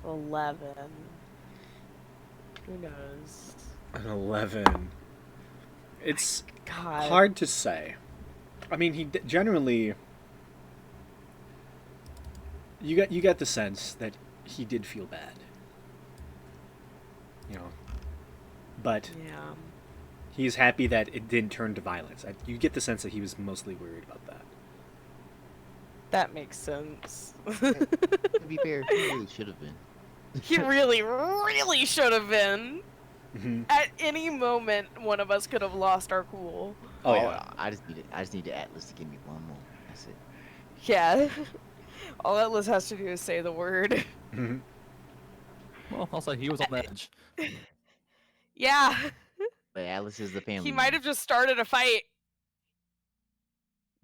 $11. Who knows? An 11. It's God. hard to say. I mean, generally, you get the sense that he did feel bad. You know, but Yeah. he's happy that it didn't turn to violence. You get the sense that he was mostly worried about that. That makes sense. To be fair, he really should have been. He really, really should have been. Mm-hmm. At any moment, one of us could have lost our cool. Oh yeah. I just need the Atlas to give me one more. That's it. Yeah. All Atlas has to do is say the word. Mm-hmm. Well, also he was on edge. Yeah. But Atlas is the family. He might have just started a fight.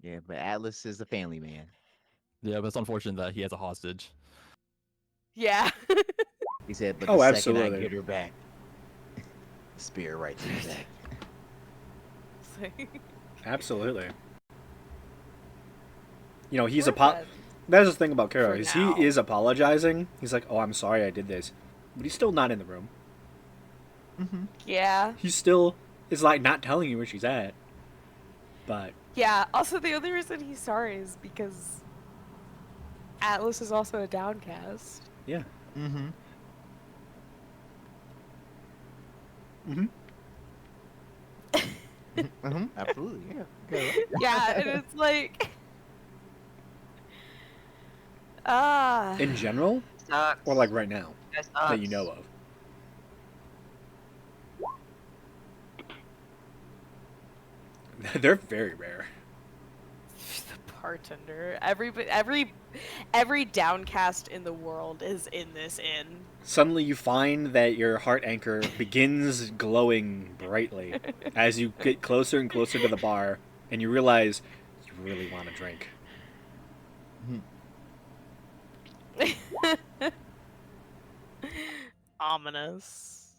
Yeah, but Atlas is the family man. Yeah, but it's unfortunate that he has a hostage. Yeah. He said, but Oh, the second I absolutely. get her back, the spear right through his back. Absolutely. You know, he's We're dead. That's the thing about Karrow, For is now. he is apologizing. He's like, "Oh, I'm sorry I did this," but he's still not in the room. Mm-hmm. Yeah. He still is like not telling you where she's at. But Yeah. Also, the only reason he's sorry is because Atlas is also a downcast. yeah. Mm-hmm. Mm-hmm. Mm-hmm. Absolutely, yeah. Okay. Yeah, and it's like. In general, Sucks. or like right now That that you sucks. know of. They're very rare. The bartender. Every downcast in the world is in this inn. Suddenly, you find that your heart anchor begins glowing brightly as you get closer and closer to the bar, and you realize you really want to drink. Ominous.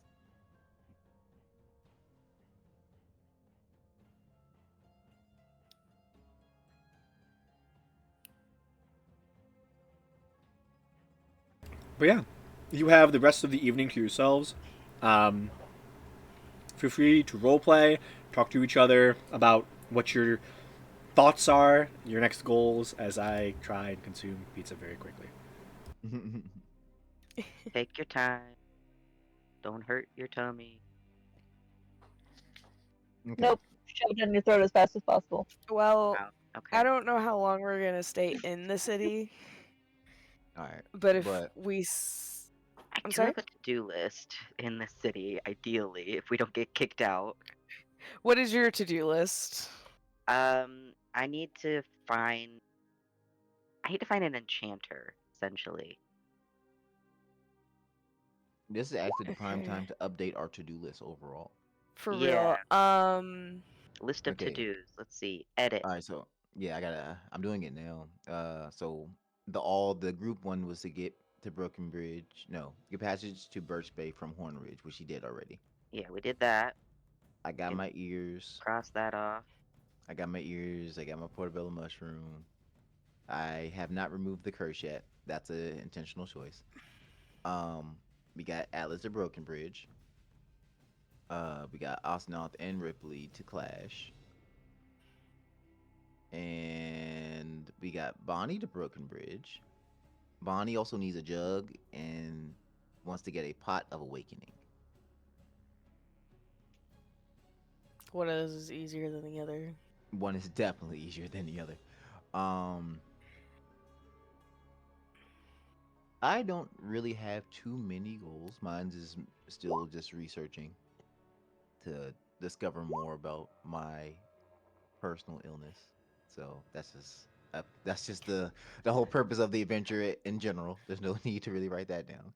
But yeah, you have the rest of the evening to yourselves. Um, feel free to roleplay, talk to each other about what your thoughts are, your next goals, as I try and consume pizza very quickly. Take your time. Don't hurt your tummy. Okay. Nope. Shove it in your throat as fast as possible. Well, Oh, I okay. don't know how long we're gonna stay in the city, All right. but if But we, I I'm do sorry. have a to-do list in the city, ideally, if we don't get kicked out. What is your to-do list? I need to find. I need to find an enchanter, essentially. this is actually the prime time Okay, to update our to-do list overall. for real. Yeah. List of Okay. to-dos. Let's see. Edit. All right. So yeah, I'm doing it now. So the group one was to get to Broken Bridge. No, get passage to Birch Bay from Horn Ridge, which he did already. Yeah, we did that. I got Can my ears. cross that off. I got my ears. I got my portobello mushroom. I have not removed the curse yet. That's an intentional choice. Um, we got Atlas to Broken Bridge. We got Osnoth and Ripley to clash, and we got Bonnie to Broken Bridge. Bonnie also needs a jug and wants to get a pot of awakening. One of those is easier than the other. One is definitely easier than the other. Um, I don't really have too many goals. Mine's is still just researching to discover more about my personal illness. So that's just the whole purpose of the adventure in general. There's no need to really write that down.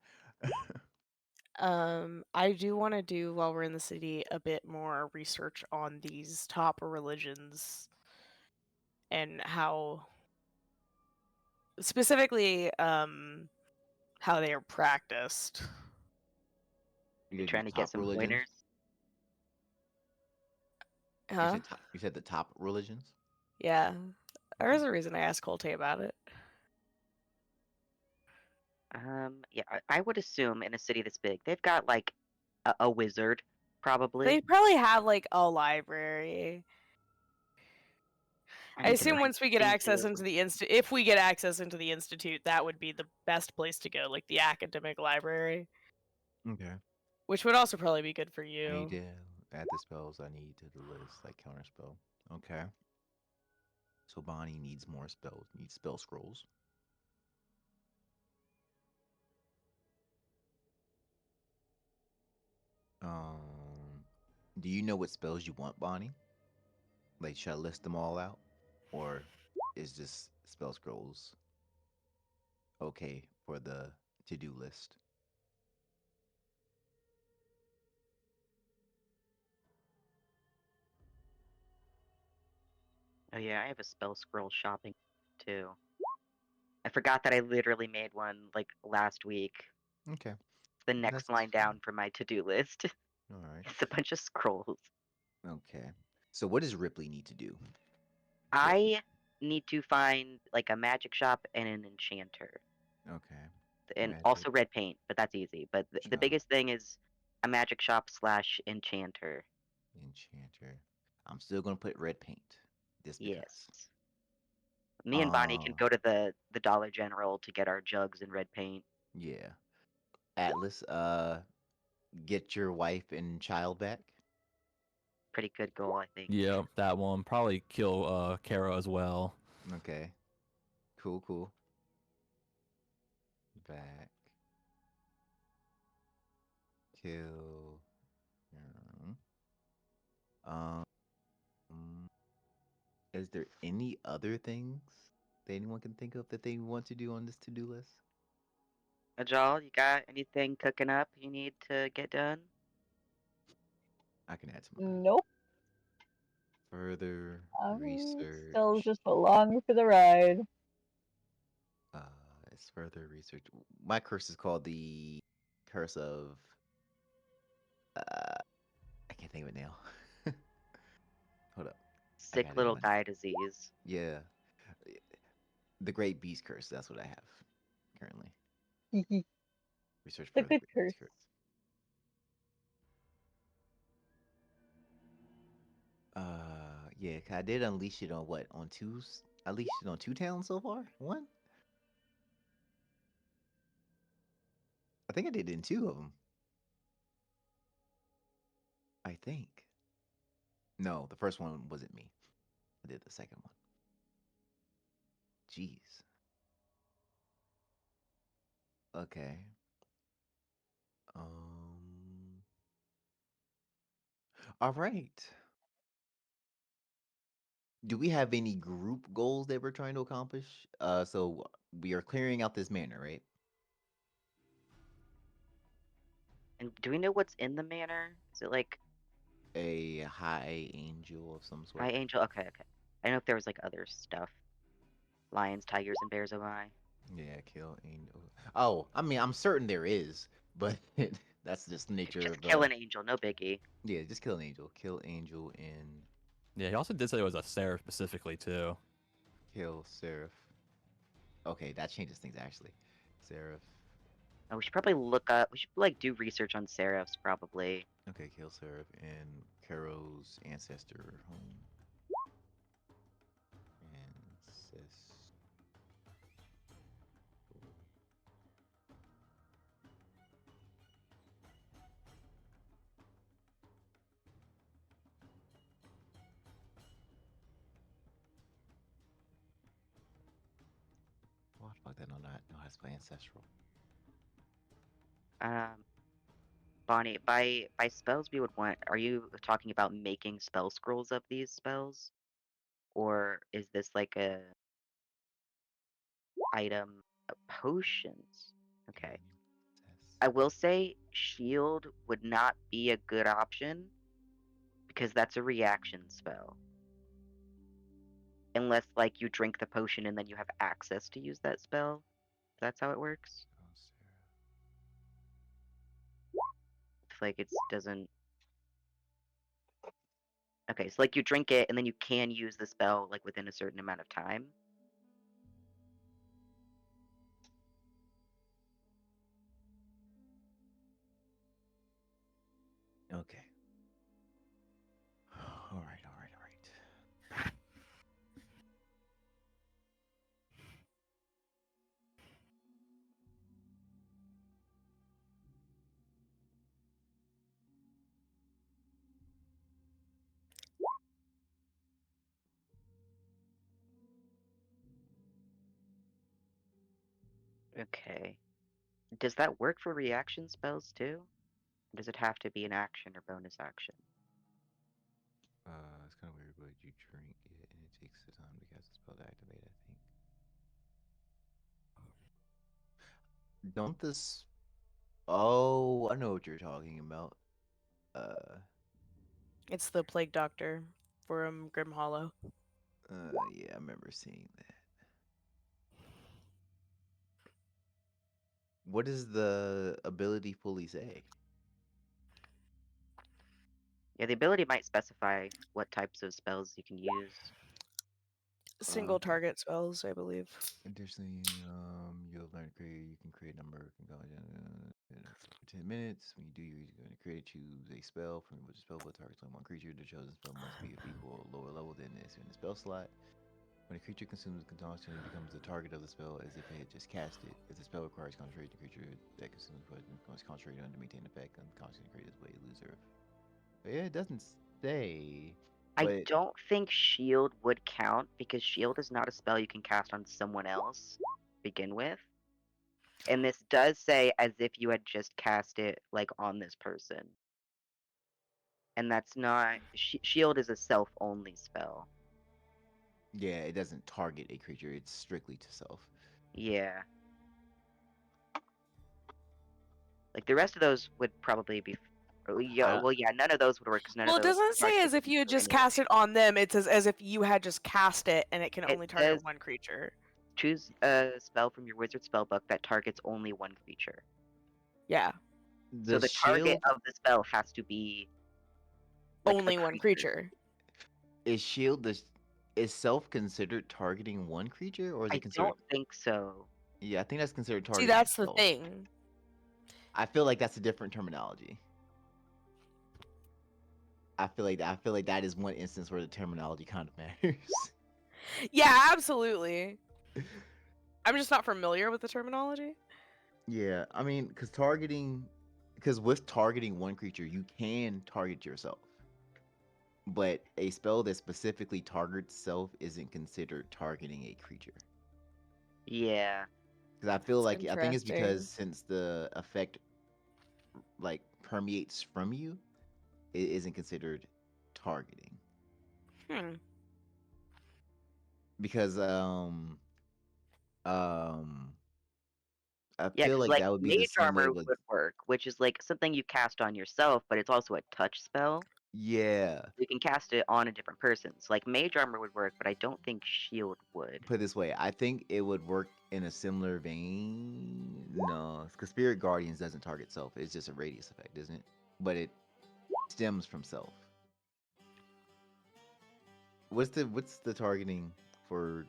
I do want to do while we're in the city a bit more research on these top religions and how specifically how they are practiced. You You the trying to get top some religions. pointers? Huh? You said the top religions. Yeah. Okay. There's a reason I asked Colte about it. Yeah, I would assume in a city this big, they've got like a wizard, They probably. probably have like a library. I I need to assume find once we get access pages. into the if we get access into the institute, that would be the best place to go, like the academic library, Okay. which would also probably be good for I need you. to add the spells I need to the list, like counterspell. Okay. So Bonnie needs more spells. Needs spell scrolls. Um, do you know what spells you want, Bonnie? Like, should I list them all out, or is just spell scrolls okay for the to-do list? Oh yeah, I have a spell scroll shopping too. I forgot that I literally made one like last week. Okay, The next that's line fine. down from my to-do list. All right. It's a bunch of scrolls. Okay. So what does Ripley need to do? For I need to find like a magic shop and an enchanter. okay, And magic also red paint, but that's easy. But the shop biggest thing is a magic shop slash enchanter. enchanter. I'm still gonna put red paint, just Yes. because. Me and Bonnie can Uh, go to the Dollar General to get our jugs and red paint. yeah. Atlas, get your wife and child back. Pretty good goal, I think. Yeah, that one. Probably kill Karrow as well. Okay. Cool, cool. Back. Kill. Yeah. Um, is there any other things that anyone can think of that they want to do on this to-do list? Ajal, you got anything cooking up you need to get done? I can add to mine. Nope. Further I'm still research. just along for the ride. Uh, it's further research. My curse is called the curse of. Uh, I can't think of it now. Hold up, I Sick got it in little my guy disease. yeah. The Great Beast Curse. That's what I have currently. Research The further. good curse. Yeah, 'cause I did unleash it on what? On two? I unleashed it on two towns so far? One? I think I did it in two of them. I think. No, the first one wasn't me. I did the second one. Jeez. Okay. Um. All right. Do we have any group goals that we're trying to accomplish? So we are clearing out this manor, right? And do we know what's in the manor? Is it like A high angel of some High sort. Angel? Okay, okay. I don't know if there was like other stuff. Lions, tigers, and bears. Oh my. Yeah, kill angel. Oh, I mean, I'm certain there is, but that's just the nature Just of kill an angel, no biggie. yeah, just kill an angel. Kill angel and Yeah, he also did say it was a seraph specifically too. kill seraph. Okay, that changes things actually. Seraph. Oh, we should probably look up. We should like do research on seraphs, probably. Okay, kill seraph and Karrow's ancestor home. Ancestor. What the fuck? That know how to spell ancestral. Um, Bonnie, by spells we would want. Are you talking about making spell scrolls of these spells, or is this like a item potions? Okay. I will say shield would not be a good option because that's a reaction spell. Unless like you drink the potion and then you have access to use that spell. That's how it works. Oh, seraph. It's like it doesn't. Okay, so like you drink it and then you can use the spell like within a certain amount of time. Okay. All right, all right, all right. Okay. Does that work for reaction spells too? Or does it have to be an action or bonus action? It's kind of weird, but you drink it and it takes the time to cast the spell to activate, I think. Don't this. Oh, I know what you're talking about. Uh, It's the Plague Doctor from Grim Hollow. yeah, I remember seeing that. What does the ability fully say? Yeah, the ability might specify what types of spells you can use. Single target spells, I believe. Additionally, you'll learn to create. You can create a number for 10 minutes. When you do, you're going to create. Choose a spell from which spell book targets only one creature. The chosen spell must be of equal or lower level than this in the spell slot. When a creature consumes concoction, it becomes the target of the spell as if it had just cast it. If the spell requires concentration, the creature that consumes poison must concentrate on to maintain effect. Concentrate this way, loser. But yeah, it doesn't say. I But don't think shield would count because shield is not a spell you can cast on someone else to begin with. And this does say as if you had just cast it like on this person. And that's not shield is a self-only spell. yeah, it doesn't target a creature. It's strictly to self. Yeah. Like the rest of those would probably be yeah, I, well yeah, none of those would work because none of Well, it those doesn't say target as a if you had creature just anyway. cast it on them. It says as if you had just cast it and it can It only target says one creature. choose a spell from your wizard spellbook that targets only one creature. Yeah, So the the target shield of the spell has to be like a only one creature. is shield the is self considered targeting one creature, or is it I considered? don't think so. Yeah, I think that's considered See, targeting that's the self. thing. I feel like that's a different terminology. I feel like that is one instance where the terminology kind of matters. Yeah, absolutely. I'm just not familiar with the terminology. Yeah, I mean, because with targeting one creature, you can target yourself, but a spell that specifically targets self isn't considered targeting a creature. Yeah. Because I feel That's like I think it's because interesting. since the effect like permeates from you, it isn't considered targeting. Hmm. Because um I Yeah, feel because like like that would be the mage same way armor with would work, which is like something you cast on yourself, but it's also a touch spell. yeah. You can cast it on a different person. So like mage armor would work, but I don't think shield would. Put it this way, I think it would work in a similar vein. No, because Spirit Guardians doesn't target self. It's just a radius effect, isn't it? But it stems from self. What's the targeting for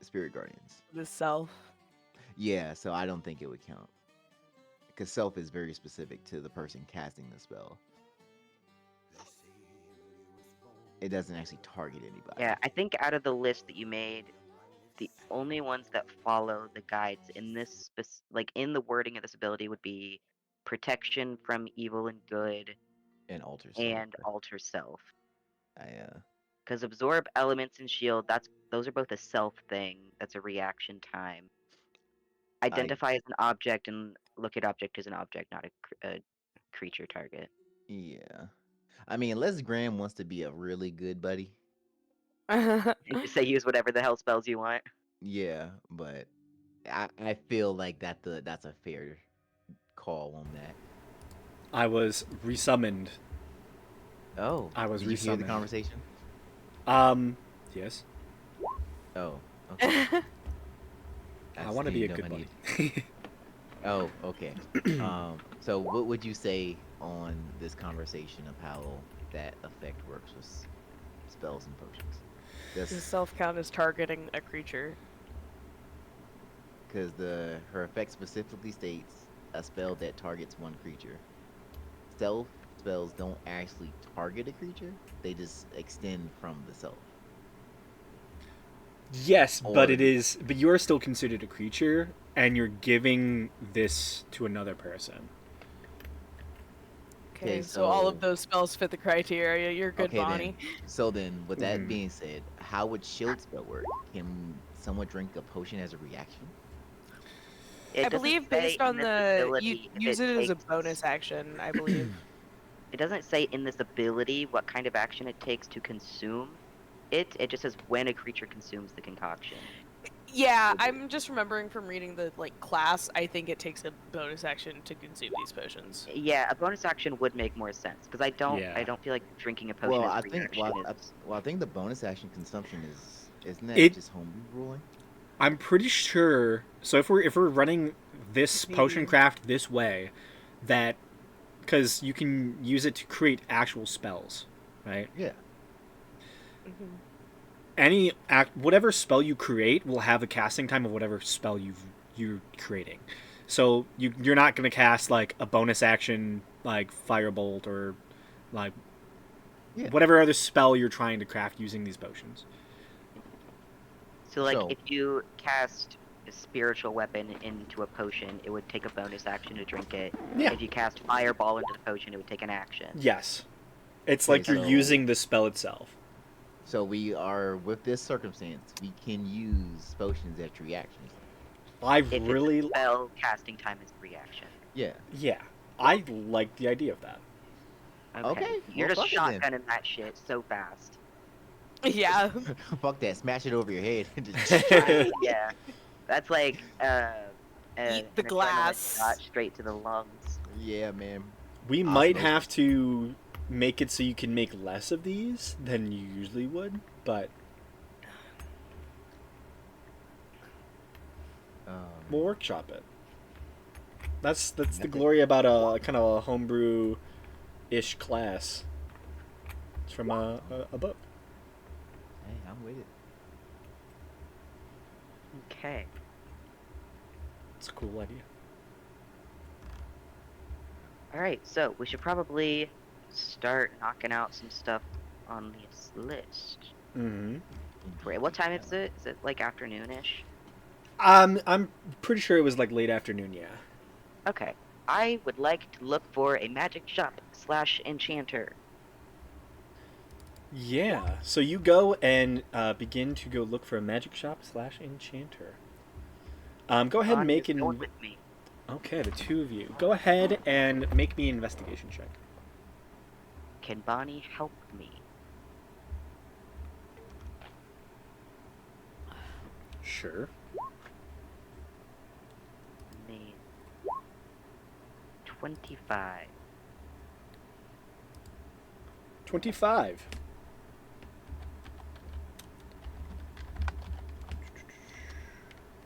Spirit Guardians? The self. Yeah, so I don't think it would count because self is very specific to the person casting the spell. It doesn't actually target Yeah, anybody. I think out of the list that you made, the only ones that follow the guides in this like in the wording of this ability would be protection from evil and good And alter self. and alter self. I Because absorb elements and shield, those are both a self thing. That's a reaction time. I Identify as an object and look at object as an object, not a creature target. yeah. I mean, unless Graham wants to be a really good buddy. And just say use whatever the hell spells you want. Yeah, but I feel like that's a fair call on that. I was resummoned. Oh, I was did you hear the resummoned. conversation? Um, yes. Oh, okay. I That's want to then be you a know if good I need. buddy. Oh, okay. So what would you say on this conversation of how that effect works with spells and potions? Does This self count as targeting a creature? because the her effect specifically states a spell that targets one creature. Self spells don't actually target a creature; they just extend from the self. Yes, but Or it is. But you are still considered a creature, and you're giving this to another person. okay, Okay, so all of so those spells fit the criteria. You're good, okay then. Bonnie. So then, with that Mhm. being said, how would shield spell work? Can someone drink a potion as a reaction? I It doesn't believe say based in on this you ability if use it it as a takes. bonus action, I believe. It doesn't say in this ability what kind of action it takes to consume it. It just says when a creature consumes the concoction. Yeah, I'm just remembering from reading the class. I think it takes a bonus action to consume these potions. Yeah, a bonus action would make more sense because I Yeah. don't feel like drinking a Well, potion as a reaction is. I think the bonus action consumption isn't that It. just homebrew ruling? I'm pretty sure. So if we're running this potion Maybe. craft this way, that because you can use it to create actual spells, right? Yeah. Hmm. Whatever spell you create will have a casting time of whatever spell you're creating. So you're not going to cast like a bonus action like firebolt or like Yeah. whatever other spell you're trying to craft using these potions. So like So if you cast a spiritual weapon into a potion, it would take a bonus action to drink it. Yeah. If you cast fireball into the potion, it would take an action. Yes. It's okay, like you're so using the spell itself. we are with this circumstance, we can use potions as reactions. I If it's a really, spell, casting time is reaction. Yeah. yeah, I like the idea of that. Okay, Okay. you're Well, just fuck it then. shotgunning that shit so fast. Yeah. Fuck that. Smash it over your head. Yeah, that's like Eat the an adrenaline glass. shot straight to the lungs. Yeah, man. We might have Osmosis. to make it so you can make less of these than you usually would, but we'll Um, workshop it. That's the that's it. glory about a kind of a homebrew ish class. It's from a book. Hey, I'm with it. Okay. It's a cool idea. Alright, so we should probably start knocking out some stuff on this list. Mm-hmm. Great. What time is it? Is it like afternoonish? I'm pretty sure it was like late afternoon. Yeah. Okay. I would like to look for a magic shop slash enchanter. Yeah. So you go and begin to go look for a magic shop slash enchanter. Go ahead and Bonnie make is going an. with me. Okay, the two of you. Go ahead and make me an investigation check. Can Bonnie help me? Sure. Me. 25. 25.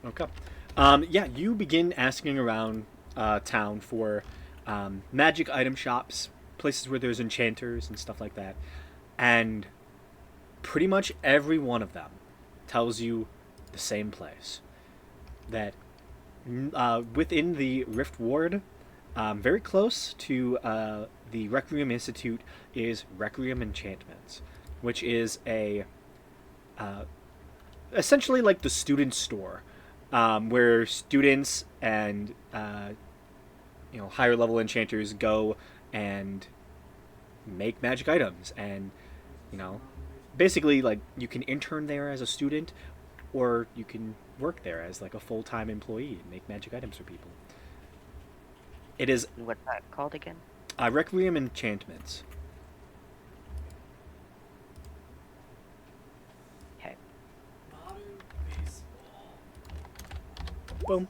Okay. Yeah, you begin asking around town for magic item shops, places where there's enchanters and stuff like that. And pretty much every one of them tells you the same place. That within the Rift Ward, very close to the Requiem Institute, is Requiem Enchantments, which is a essentially like the student store, where students and higher level enchanters go and make magic items, and basically like you can intern there as a student, or you can work there as like a full time employee and make magic items for people. It is What's that called again? Requiem Enchantments. Okay. Boom.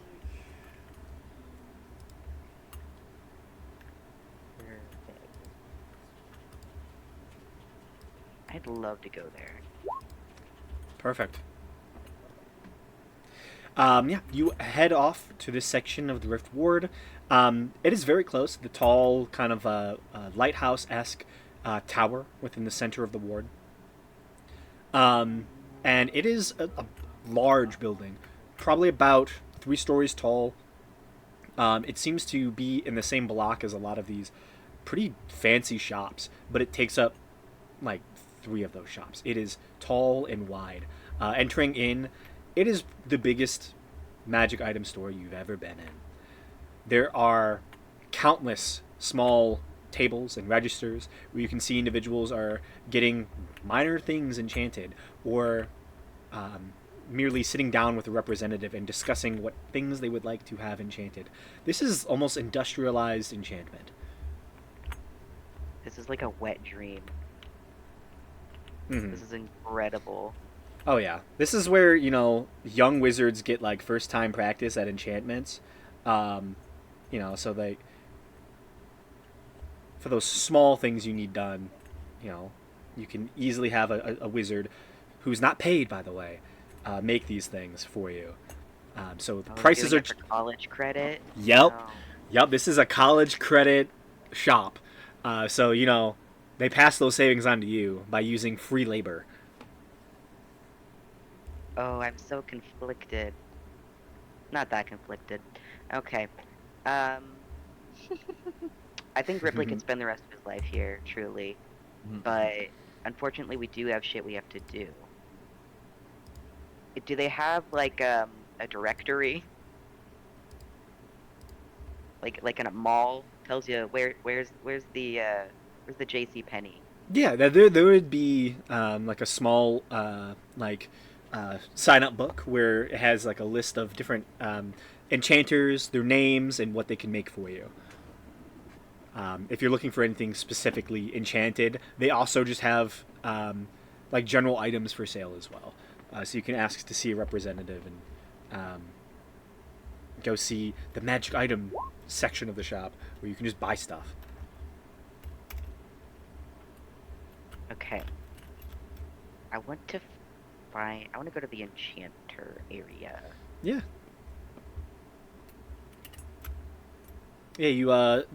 I'd love to go there. Perfect. Yeah, you head off to this section of the Rift Ward. It is very close. The tall, kind of lighthouse-esque tower within the center of the ward. And it is a large building, probably about 3 stories tall. It seems to be in the same block as a lot of these pretty fancy shops, but it takes up like 3 of those shops. It is tall and wide. Entering in, it is the biggest magic item store you've ever been in. There are countless small tables and registers where you can see individuals are getting minor things enchanted, or merely sitting down with a representative and discussing what things they would like to have enchanted. This is almost industrialized enchantment. This is like a wet dream. Mhm. This is incredible. Oh yeah, this is where young wizards get like first time practice at enchantments. So they, for those small things you need done, you can easily have a wizard who's not paid, by the way, make these things for you. So the Oh, prices doing are. it for college credit. Yep, Oh. yep. This is a college credit shop, so they pass those savings on to you by using free labor. Oh, I'm so conflicted. Not that conflicted. Okay. Um, I think Ripley could spend the rest of his life here, truly. Mhm. But unfortunately, we do have shit we have to do. Do they have like a directory? Like in a mall tells you where's the JC Penney? Yeah, there would be like a small sign up book where it has like a list of different enchanters, their names, and what they can make for you. If you're looking for anything specifically enchanted, they also just have like general items for sale as well. So you can ask to see a representative and go see the magic item section of the shop where you can just buy stuff. Okay. I want to go to the enchanter area. Yeah. Yeah, you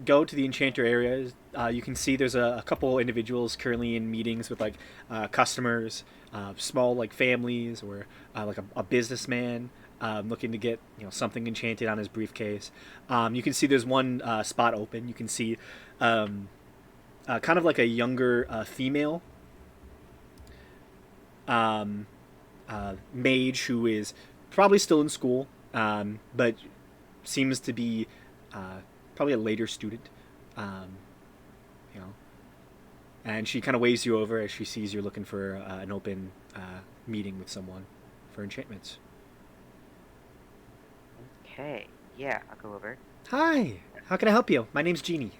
go to the enchanter area. You can see there's a couple individuals currently in meetings with like customers, small like families, or like a businessman looking to get something enchanted on his briefcase. You can see there's one spot open. You can see kind of like a younger female mage who is probably still in school, but seems to be probably a later student. Um, you know, and she kind of waves you over as she sees you're looking for an open meeting with someone for enchantments. Okay, yeah, I'll go over. Hi, how can I help you? My name's Jeannie.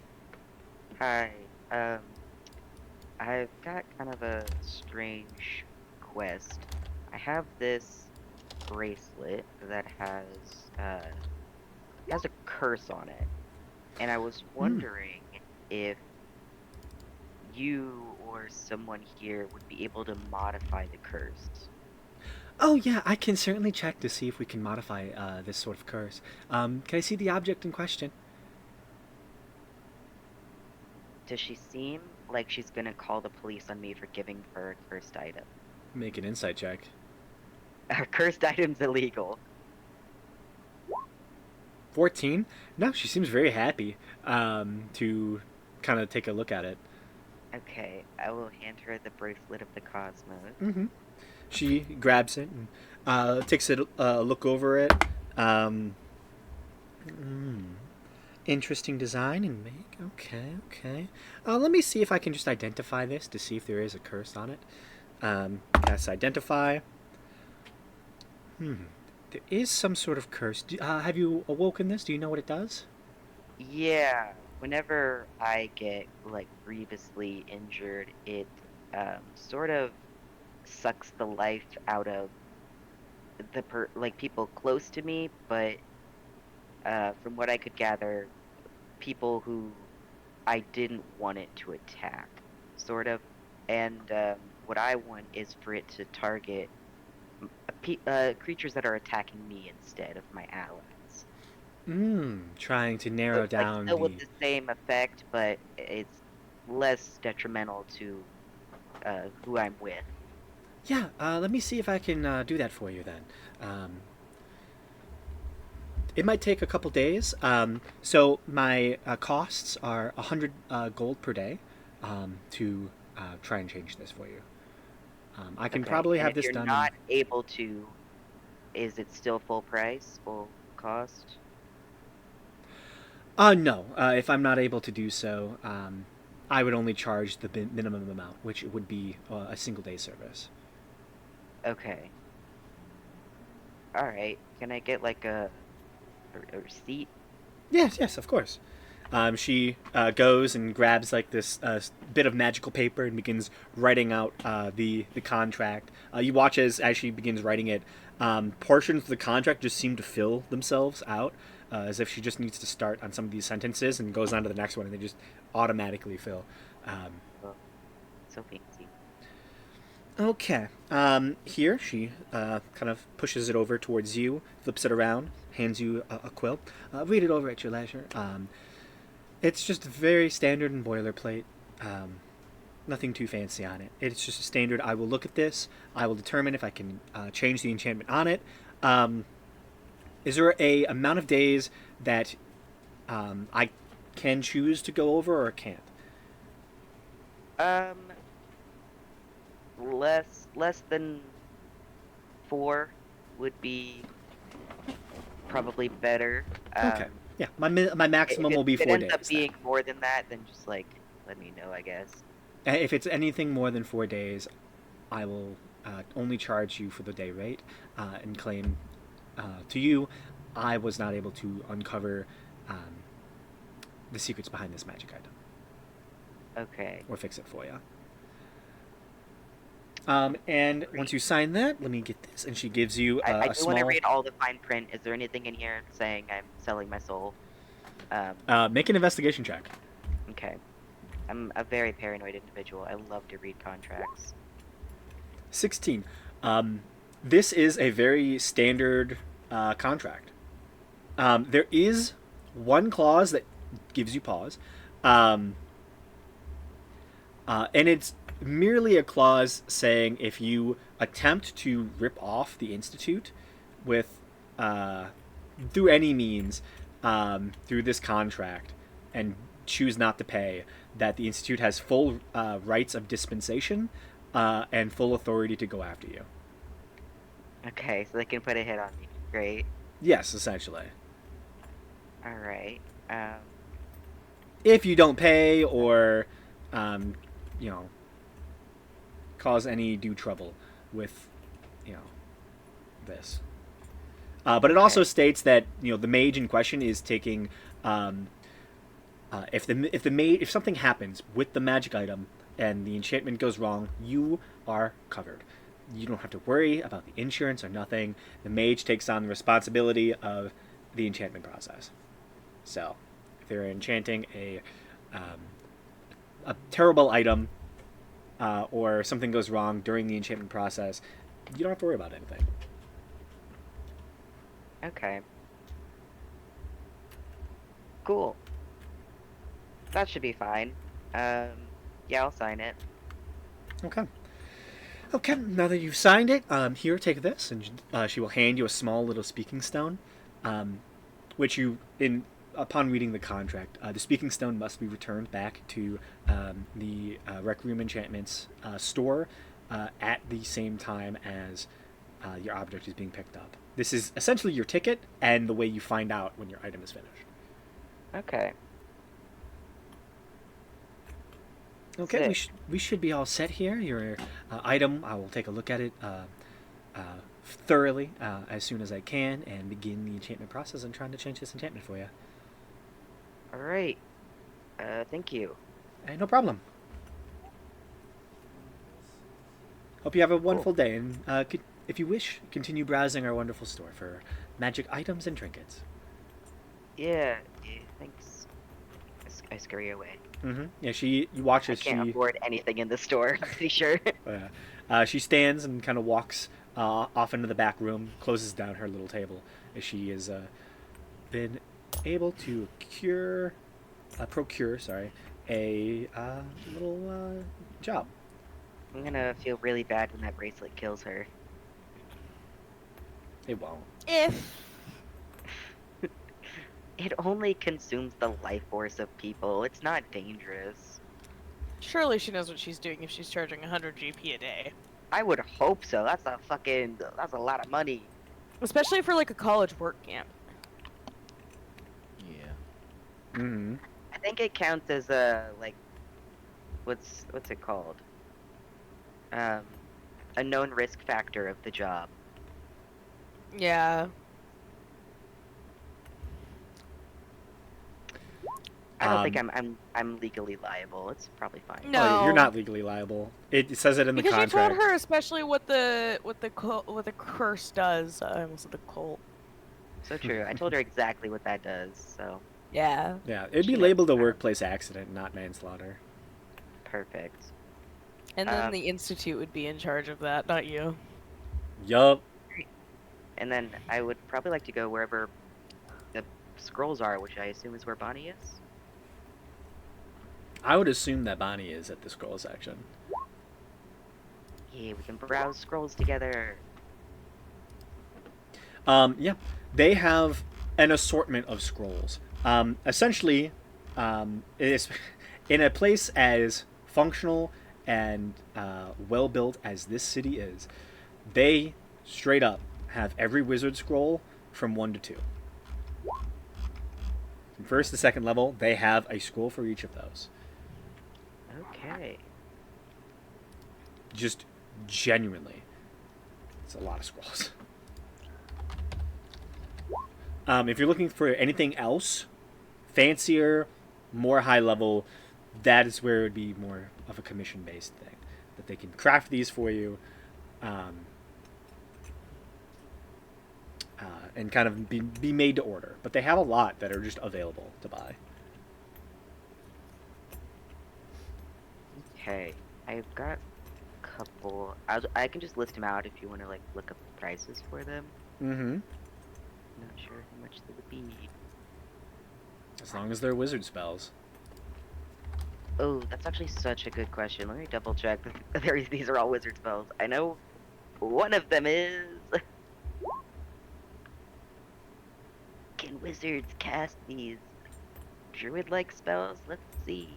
Hi, um, I've got kind of a strange quest. I have this bracelet that has a curse on it, and I was wondering if you or someone here would be able to modify the curse. Oh yeah, I can certainly check to see if we can modify this sort of curse. Can I see the object in question? Does she seem like she's gonna call the police on me for giving her a cursed item? Make an insight check. A cursed item's illegal. 14? No, she seems very happy to kind of take a look at it. Okay, I will hand her the bracelet of the cosmos. Mm-hmm. She grabs it and takes a look over it. Um, Interesting design and make. Okay, okay. Let me see if I can just identify this to see if there is a curse on it. Cast identify. There is some sort of curse. Have you awoken this? Do you know what it does? Yeah, whenever I get like grievously injured, it sort of sucks the life out of like people close to me, but from what I could gather, people who I didn't want it to attack, sort of. And what I want is for it to target creatures that are attacking me instead of my allies. Trying to So narrow it's like down still the. with the same effect, but it's less detrimental to who I'm with. Yeah, let me see if I can do that for you then. It might take a couple days. So my costs are 100 gold per day to try and change this for you. I can Okay, probably and have if this you're done. not able to, is it still full price, full cost? No. If I'm not able to do so, I would only charge the minimum amount, which would be a single day service. Okay. All right. Can I get like a receipt? Yes, yes, of course. She goes and grabs like this bit of magical paper and begins writing out the contract. You watch as she begins writing it. Portions of the contract just seem to fill themselves out, as if she just needs to start on some of these sentences and goes on to the next one, and they just automatically fill. Um, Oh, so fancy. okay. Here she kind of pushes it over towards you, flips it around, hands you a quill. Read it over at your leisure. It's just very standard and boilerplate. Nothing too fancy on it. It's just a standard. I will look at this. I will determine if I can change the enchantment on it. Is there a amount of days that I can choose to go over or can't? Um, less than 4 would be probably better. Okay. Yeah, my maximum will be If it 4 ends days. up then. being more than that, then just like let me know, I guess. If it's anything more than 4 days, I will only charge you for the day rate and claim to you I was not able to uncover the secrets behind this magic item Okay. or fix it for you. And once you sign that, let me get this. And she gives you I a do want to small. read all the fine print. Is there anything in here saying I'm selling my soul? Make an investigation check. Okay. I'm a very paranoid individual. I love to read contracts. 16. This is a very standard contract. There is one clause that gives you pause, and it's merely a clause saying if you attempt to rip off the Institute with through any means, through this contract, and choose not to pay, that the Institute has full rights of dispensation and full authority to go after you. Okay, so they can put a hit on me. Great. Yes, essentially. Alright. If you don't pay or, you know, cause any due trouble with, you know, this. But it also Okay. states that the mage in question is taking, if something happens with the magic item and the enchantment goes wrong, you are covered. You don't have to worry about the insurance or nothing. The mage takes on the responsibility of the enchantment process. So, if they're enchanting a terrible item or something goes wrong during the enchantment process, you don't have to worry about anything. Okay. Cool. That should be fine. Yeah, I'll sign it. Okay. Okay, now that you've signed it, here, take this, and she will hand you a small little speaking stone, which upon reading the contract, the speaking stone must be returned back to the Rec Room Enchantments store at the same time as your object is being picked up. This is essentially your ticket and the way you find out when your item is finished. Okay. Okay, Sick. we should be all set here. Your item, I will take a look at it thoroughly as soon as I can and begin the enchantment process and trying to change this enchantment for you. Alright. Thank you. No problem. Hope you have a Cool. wonderful day, and if you wish, continue browsing our wonderful store for magic items and trinkets. Yeah, thanks. I scurry away. Yeah, you watch I as can't she afford anything in the store, I'm pretty sure. she stands and kind of walks off into the back room, closes down her little table as she has been able to procure, a little job. I'm gonna feel really bad when that bracelet kills her. It won't. If It only consumes the life force of people. It's not dangerous. surely she knows what she's doing if she's charging 100 GP a day, I would hope so. That's a lot of money. especially for like a college work camp. Yeah. Mm-hmm. I think it counts as a what's it called? A known risk factor of the job. Yeah. I don't think I'm legally liable. It's probably fine. No. You're not legally liable. It says it in Because the you told contract. her especially what the curse does. I almost said the cult. So true. I told her exactly what that does. So Yeah. Yeah, it'd be She labeled a knows. workplace accident, not manslaughter. perfect. And then the institute would be in charge of that, not you. Yup. And then I would probably like to go wherever the scrolls are, which I assume is where Bonnie is. I would assume that Bonnie is at the scroll section. Yeah, we can browse scrolls together. Yeah, they have an assortment of scrolls. Essentially, it is in a place as functional and well built as this city is. They straight up have every wizard scroll from 1 to 2. From first to second level, they have a scroll for each of those. Okay. Just genuinely, it's a lot of scrolls. If you're looking for anything else, fancier, more high level, that is where it would be more of a commission based thing. That they can craft these for you and kind of be made to order. But they have a lot that are just available to buy. Okay. I've got a couple. I can just list them out if you want to look up the prices for them. Mm-hmm. Not sure how much they would be. As long as they're wizard spells. Oh, that's actually such a good question. Let me double check. These are all wizard spells. I know one of them is. wizards cast these druid-like spells? Let's see.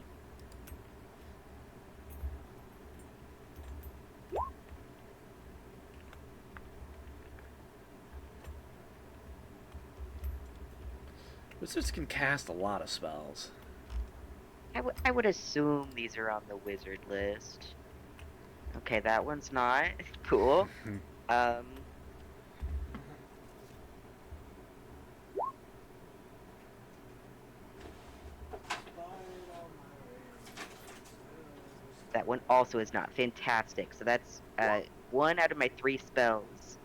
Wizards can cast a lot of spells. I would assume these are on the wizard list. Okay, that one's not. Cool. Um, that one also is not. Fantastic. So that's one out of my 3 spells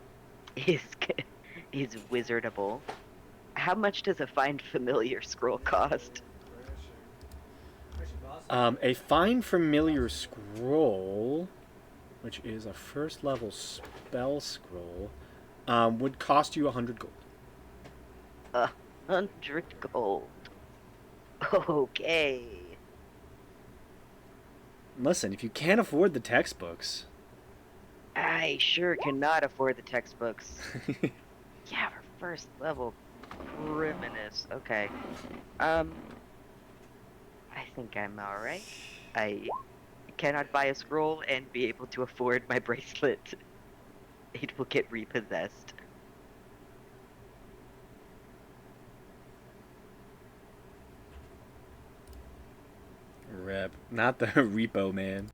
is is wizardable. How much does a find familiar scroll cost? A find familiar scroll, which is a first level spell scroll, would cost you 100 gold. 100 gold. Okay. Listen, if you can't afford the textbooks, I sure cannot afford the textbooks. Yeah, for first level criminus. Okay. I think I'm alright. I cannot buy a scroll and be able to afford my bracelet. It will get repossessed. rep, not the repo man.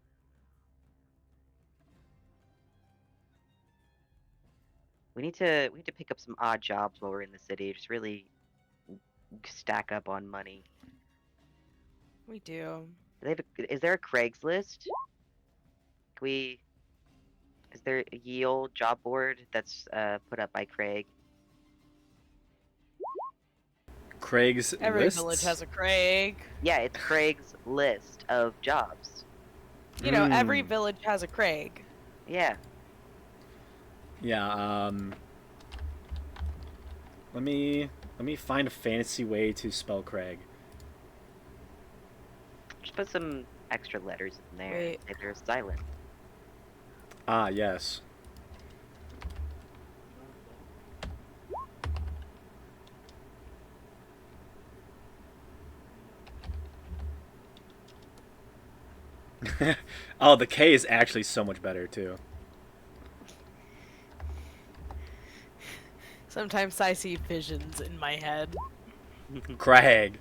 We need to pick up some odd jobs while we're in the city. Just really stack up on money. We do. Do they have is there a Craigslist? Can we? Is there a ye old job board that's put up by Craig? Craig's Every lists. village has a Craig. Yeah, it's Craig's list of jobs. You know, every Mm. village has a Craig. Yeah. Yeah. Let me find a fancy way to spell Craig. Just put some extra letters in there. Wait. If they're silent. Ah, yes. Oh, the K is actually so much better too. Sometimes I see visions in my head. Craig.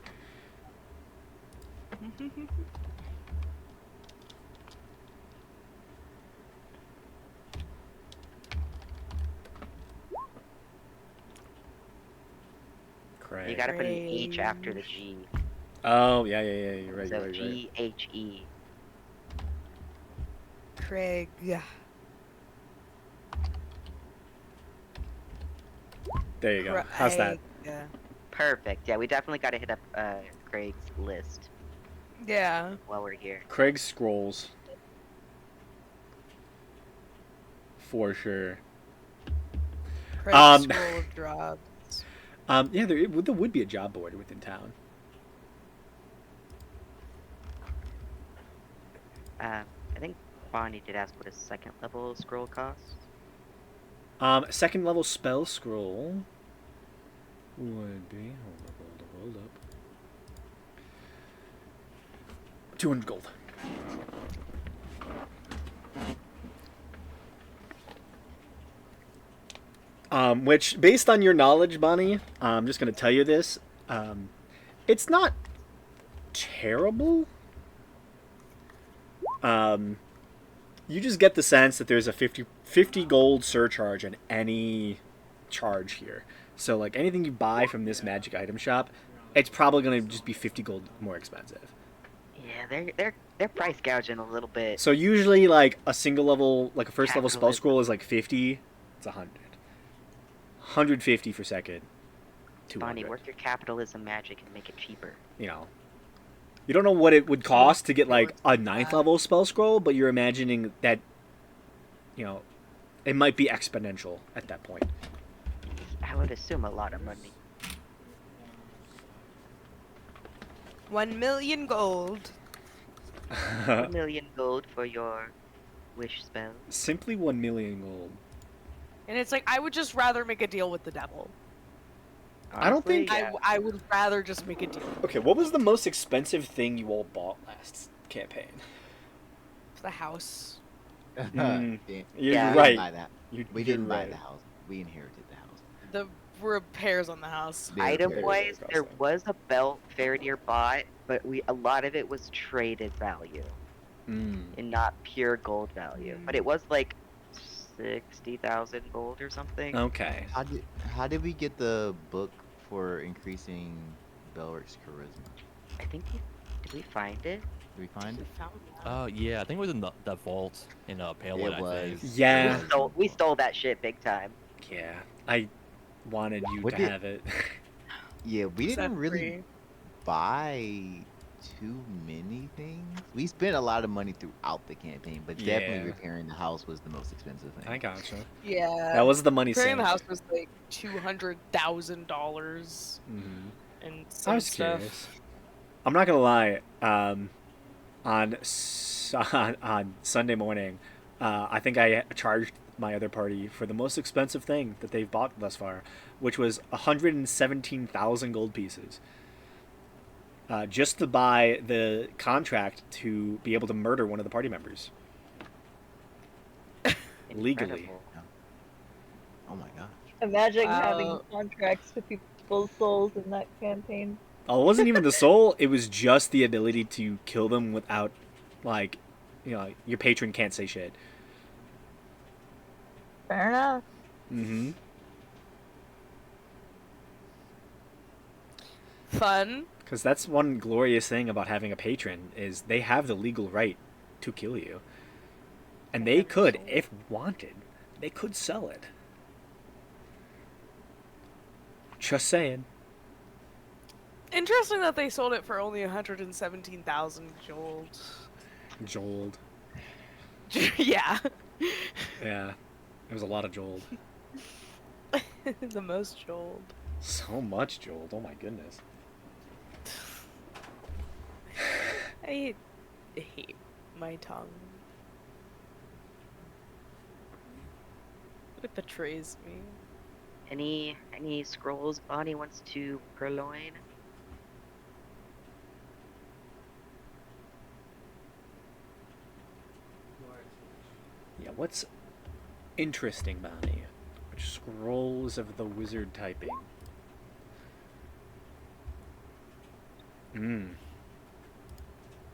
Craig. You gotta put an H after the G. Oh, yeah. You're right. So You're right. You're right. G-H-E. Craig. Yeah. There you go. How's that? Yeah. Perfect. Yeah, we definitely gotta hit up Craig's list Yeah. while we're here. Craig scrolls. For sure. Craig's scroll of jobs. Yeah, there would be a job board within town. I think Bonnie did ask what a second level scroll costs. Second level spell scroll would be hold up. 200 gold. Which, based on your knowledge, Bonnie, I'm just gonna tell you this. It's not terrible. You just get the sense that there's a 50 gold surcharge on any charge here. So, like, anything you buy from this magic item shop, it's probably going to just be 50 gold more expensive. Yeah, they're price gouging a little bit. So, usually, like, a single level, like a first level spell Capitalism. scroll is like 50. It's 100. 150 for second. 200. Bonnie, work your capitalism magic and make it cheaper. You know. You don't know what it would cost to get, like, a 9th level spell scroll, but you're imagining that, you know, it might be exponential at that point. I would assume a lot of money. 1 million gold. 1 million gold for your wish spell. Simply 1 million gold. And it's like, I would just rather make a deal with the devil. I don't think- Honestly, yeah. I would rather just make a deal. Okay, what was the most expensive thing you all bought last campaign? The house. Mm, Yeah, You're Yeah. we didn't right. buy that. You're Didn't buy right. the house. We inherited the house. The repairs on the house. They repaired it. Item-wise, across there them. was a belt Faradir bought, but a lot of it was traded value Mm. and not pure gold value. But it Mm. was like 60,000 gold or something. Okay. How did we get the book for increasing Belric's charisma? I think did we find it? Did we find We it? found that. Yeah, I think it was in the vault in Palewood, It I think. was. Yeah. it was. We stole that shit big time. Yeah. I wanted you What to did- have it. Yeah, we Is that didn't really free? buy too many things. We spent a lot of money throughout the campaign, but definitely Yeah. repairing the house was the most expensive thing. I gotcha. Yeah. That was the money Repairing sink. the house was like $200,000 Mhm. and I some was stuff. curious. I'm not gonna lie. On Sunday morning, I think I charged my other party for the most expensive thing that they've bought thus far, which was 117,000 gold pieces. Just to buy the contract to be able to murder one of the party members legally. Incredible. Oh my gosh. Imagine Wow. having contracts with people's souls in that campaign. Oh, it wasn't even the soul. It was just the ability to kill them without, like, your patron can't say shit. Fair enough. Mm-hmm. Fun. Because that's one glorious thing about having a patron is they have the legal right to kill you. And they could, if wanted, they could sell it. Just saying. Interesting that they sold it for only 117,000 gold. Jold. Yeah. Yeah. It was a lot of Jold. The most gold. So much Jold. Oh my goodness. I hate my tongue. It betrays me. Any scrolls Bonnie wants to purloin? Yeah, what's interesting, Bonnie? Which scrolls of the wizard typing?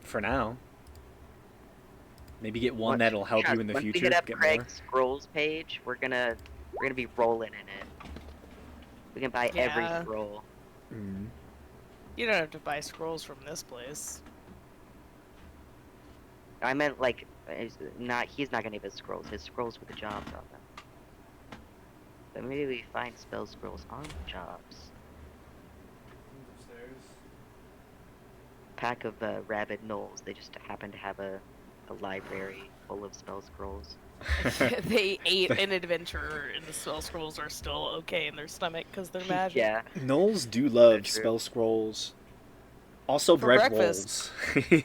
For now. Maybe get one that'll help you in the Once future we hit up get Craig's scrolls page, we're gonna be rolling in it. We can buy every Yeah. scroll. more. Mm. You don't have to buy scrolls from this place. I meant like, he's not gonna give us scrolls. His scrolls with the jobs on them. But maybe we find spell scrolls on the jobs. Pack of rabid gnolls. They just happen to have a library full of spell scrolls. They ate an adventurer, and the spell scrolls are still okay in their stomach because they're magic. Yeah. Gnolls do love True. spell scrolls. Also For bread breakfast. wolves.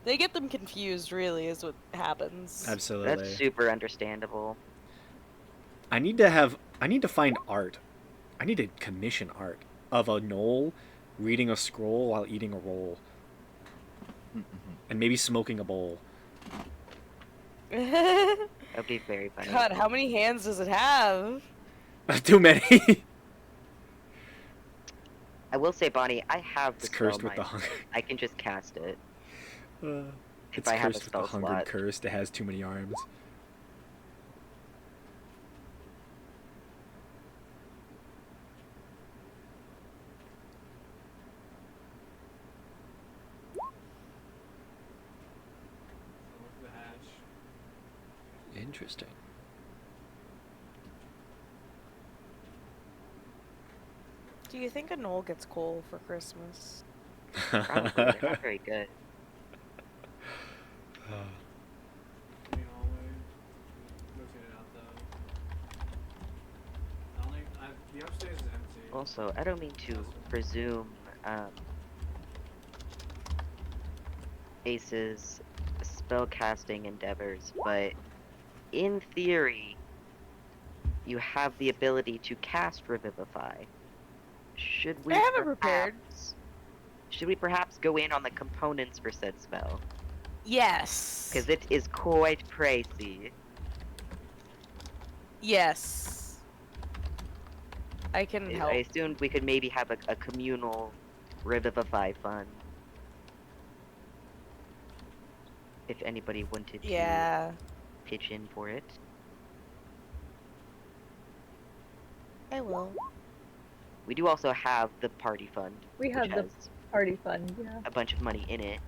They get them confused, really, is what happens. Absolutely. That's super understandable. I need to find art. I need to commission art of a gnoll reading a scroll while eating a roll. And maybe smoking a bowl. That would be very funny. God, how many hands does it have? Too many. I will say, Bonnie, I have the It's cursed spell with the mind. hunger. I can just cast it. It's I have a cursed with the spell hunger slot. cursed. It has too many arms. Interesting. Do you think a gnoll gets coal for Christmas? Probably. They're not very good. Also, I don't mean to presume Ace's spellcasting endeavors, but in theory, you have the ability to cast Revivify. Should we I have it prepared. Should we perhaps go in on the components for said spell? Yes. Because it is quite pricey. Yes. I can help. I assumed we could maybe have a communal Revivify fund. If anybody wanted to Yeah. pitch in for it. I will. We do also have the party fund, We which have the has party fund, yeah. a bunch of money in it.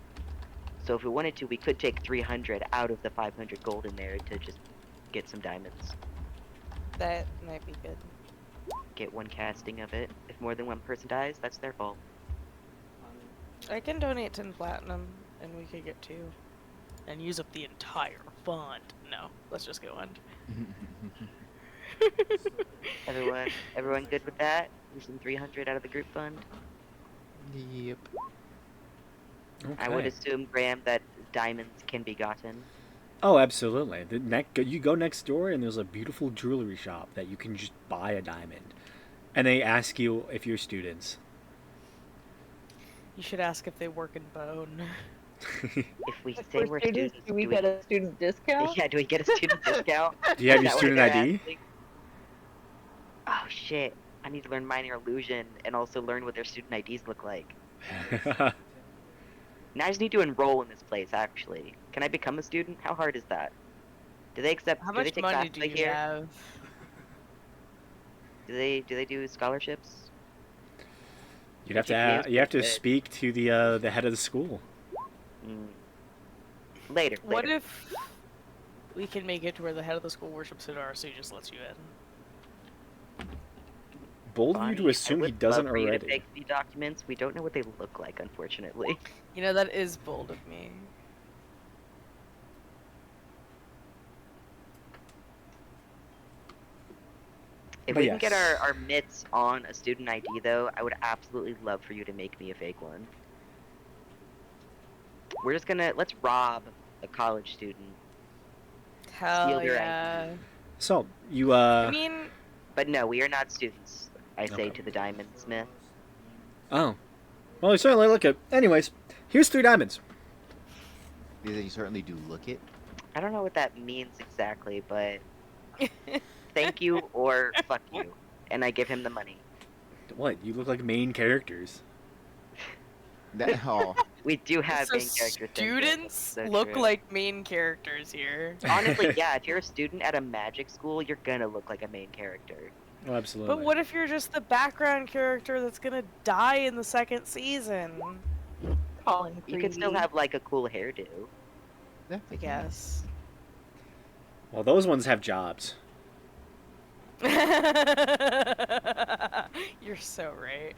So if we wanted to, we could take 300 out of the 500 gold in there to just get some diamonds. That might be good. Get one casting of it. If more than one person dies, that's their fault. I can donate 10 platinum, and we could get 2. And use up the entire fund. No, let's just go on. Everyone good with that? Using 300 out of the group fund? Yep. I would Okay. assume, Graham, that diamonds can be gotten. Oh, absolutely. You go next door and there's a beautiful jewelry shop that you can just buy a diamond. And they ask you if you're students. You should ask if they work in bone. If we If say we're we're students, students, do we get a student discount? Yeah, do we get a student discount? Do you have Is your that what student they're ID? asking? Oh shit! I need to learn minor illusion and also learn what their student IDs look like. Now I just need to enroll in this place. Actually, can I become a student? How hard is that? Do they accept? How do they much take money FAFSA do you here? have? Do they do scholarships? You'd have GPA to is you have to pretty good. speak to the head of the school. Mm. Later. What later. if we can make it to where the head of the school worships Sidar, so he just lets you in? Bold of you Bonnie, to assume I he would doesn't love for you to already. take the documents. We don't know what they look like, unfortunately. You know, that is bold of me. If But we can get yes. our mitts on a student ID, though, I would absolutely love for you to make me a fake one. We're just gonna let's rob a college student. Hell their yeah. So you I mean, But no, we are not students. I say Okay. to the diamond smith. oh, well, you certainly look it. Anyways, here's 3 diamonds. You certainly do look it. I don't know what that means exactly, but thank you or fuck you, and I give him the money. What? You look like main characters. That oh, We do have so main character students so look true. like main characters here. Honestly, yeah. If you're a student at a magic school, you're gonna look like a main character. Oh, absolutely. But what if you're just the background character that's gonna die in the 2nd season? Calling You can still creepy. have like a cool hairdo. I guess. Well, those ones have jobs. You're so right.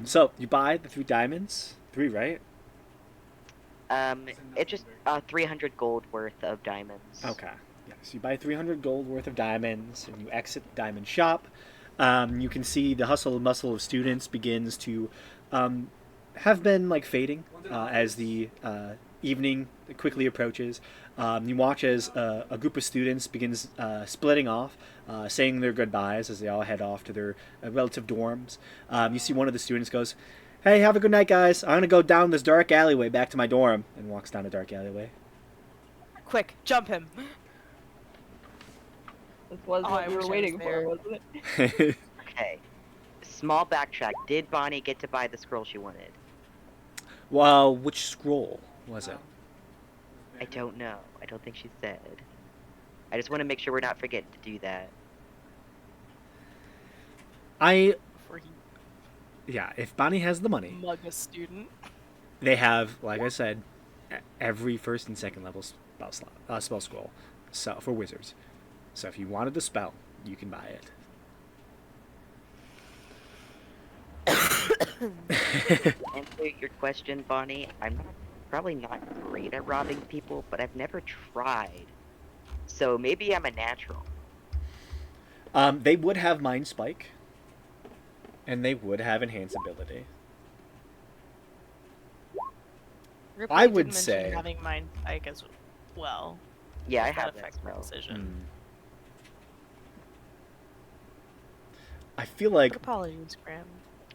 So you buy the 3 diamonds. 3, right? It's just 300 gold worth of diamonds. Okay. Yes, you buy 300 gold worth of diamonds, and you exit the diamond shop. You can see the hustle and bustle of students begins to have been like fading as the evening quickly approaches. You watch as a group of students begins splitting off, saying their goodbyes as they all head off to their relative dorms. You see one of the students goes, "Hey, have a good night, guys. I'm gonna go down this dark alleyway back to my dorm," and walks down a dark alleyway. Quick, jump him. This was Oh, I what we wish I were was waiting there. for, wasn't it? Okay. Small backtrack. Did Bonnie get to buy the scroll she wanted? Well, which scroll was it? I don't know. I don't think she said. I just want to make sure we're not forgetting to do that. Before he Yeah, if Bonnie has the money, mug a student. they have, like I said, every 1st and 2nd level spell scroll. So for wizards. So if you wanted the spell, you can buy it. To answer your question, Bonnie, I'm probably not great at robbing people, but I've never tried. So maybe I'm a natural. They would have Mind Spike, and they would have Enhance ability. Ripley I did would mention say- having mind spike as well. Yeah, I Does that have that affect spell. precision? Hmm. I feel like Apologies, Graham.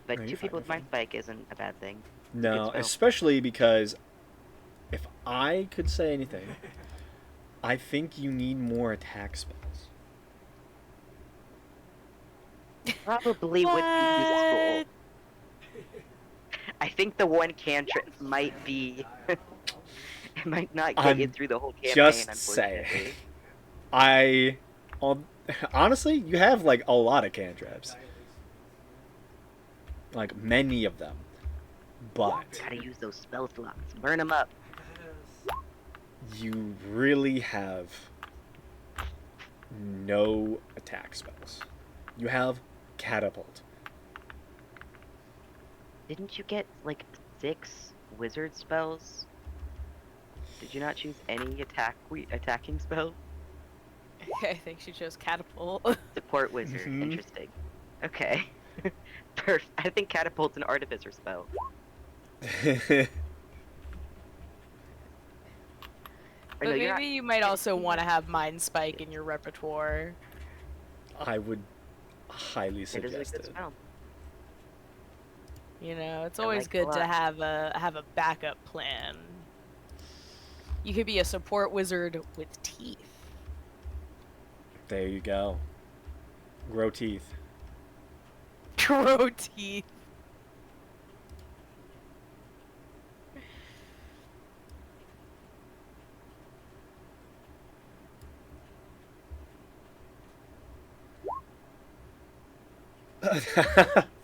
But No, two you're fine, people with you're mind fine. spike isn't a bad thing. no, spell. especially because if I could say anything, I think you need more attack spells. Probably would be useful. What? I think the one cantrip might be. It might not get you I'm through the whole campaign, just saying. unfortunately. I, honestly, you have like a lot of cantrips, like many of them, but Gotta use those spell slots. Burn them up. you really have no attack spells. You have catapult. Didn't you get like 6 wizard spells? Did you not choose any attacking spell? I think she chose catapult. Support wizard. Mhm. Interesting. Okay. Perfect. I think catapult's an artificer spell. Or But no, you're maybe you might also want to have mind spike in your repertoire. I would highly It is suggest a good it. spell. You know, it's I always like it a good to lot. have a backup plan. You could be a support wizard with teeth. There you go. Grow teeth. Grow teeth.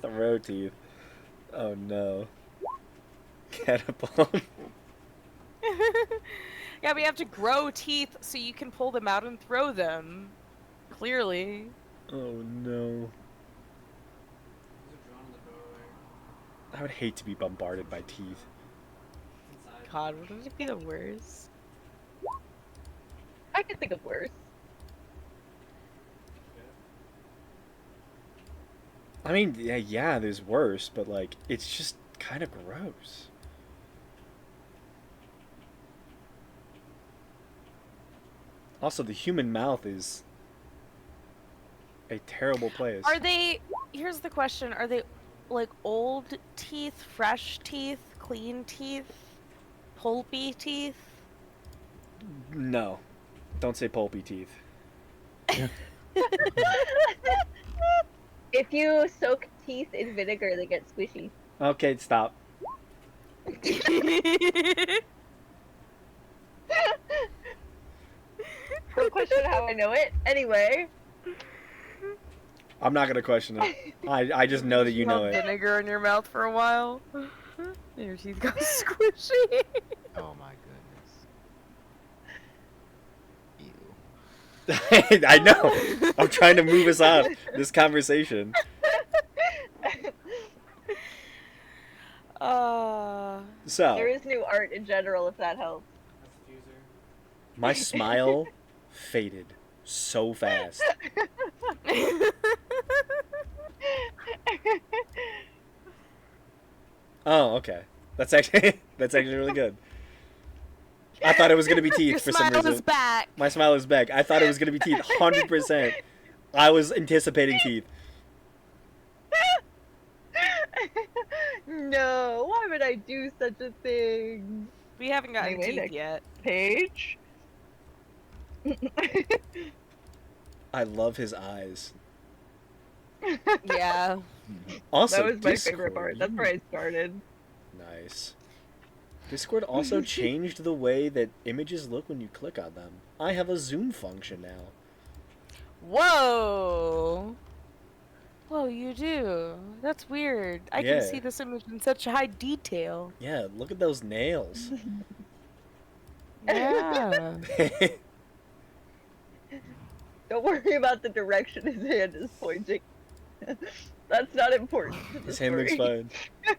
Throw teeth. Oh no. Catapult. Yeah, we have to grow teeth so you can pull them out and throw them. Clearly. Oh no. I would hate to be bombarded by teeth. God, wouldn't it be the worst? I can think of worse. I mean, yeah, there's worse, but like, it's just kind of gross. Also, the human mouth is a terrible place. Are they... Here's the question. Are they, like, old teeth, fresh teeth, clean teeth, pulpy teeth? No. Don't say pulpy teeth. If you soak teeth in vinegar, they get squishy. Okay, stop. Don't question how I know it. Anyway. I'm not gonna question it. I just know that you know have it. vinegar in your mouth for a while. Your teeth got squishy. Oh my goodness. Ew. I know. I'm trying to move us off this conversation. There So, is new art in general, if that helps. my smile faded so fast. Oh, okay. That's actually really good. I thought it was gonna be teeth Your for some smile reason. is back. My smile is back. I thought it was gonna be teeth, 100%. I was anticipating teeth. No, why would I do such a thing? We haven't gotten Anyway, teeth next. yet. Paige? I love his eyes. Yeah. Also, That was my Discord, favorite part. That's where I started. Nice. Discord also changed the way that images look when you click on them. I have a zoom function now. Whoa. Whoa, you do. That's weird. I Yeah. can see this image in such high detail. Yeah, look at those nails. Yeah. Don't worry about the direction his hand is pointing. That's not important. to the His hand looks story. fine.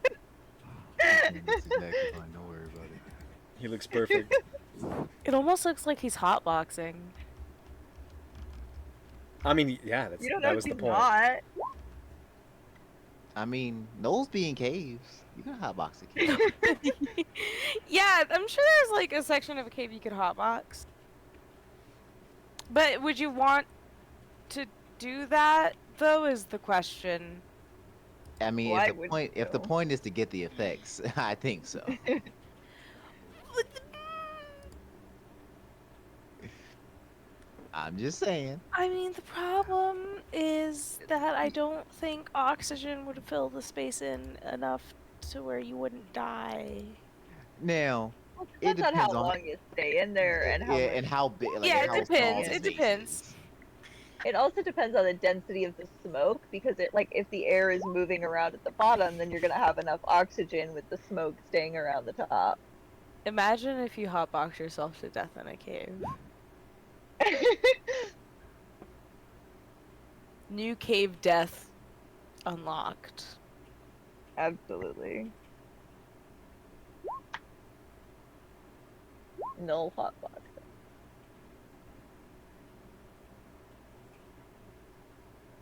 That's exactly fine. Don't worry about it. He looks perfect. It almost looks like he's hotboxing. I mean, yeah, You don't know that if was the he's point. not. I mean, Knowles be in caves. You can hotbox a cave. Yeah, I'm sure there's like a section of a cave you could hotbox. But would you want to do that though, is the question. I mean, Why wouldn't if the you? point is to get the effects, I think so. I'm just saying. I mean, the problem is that I don't think oxygen would fill the space in enough to where you wouldn't die. Now, Well, it it depends on how depends on long you stay in there and how yeah, much and how big, like, and Yeah, it how air is small getting depends. the It in. space depends. is. It also depends on the density of the smoke because it like if the air is moving around at the bottom, then you're gonna have enough oxygen with the smoke staying around the top. Imagine if you hotbox yourself to death in a cave. New cave death unlocked. Absolutely. Null hotbox.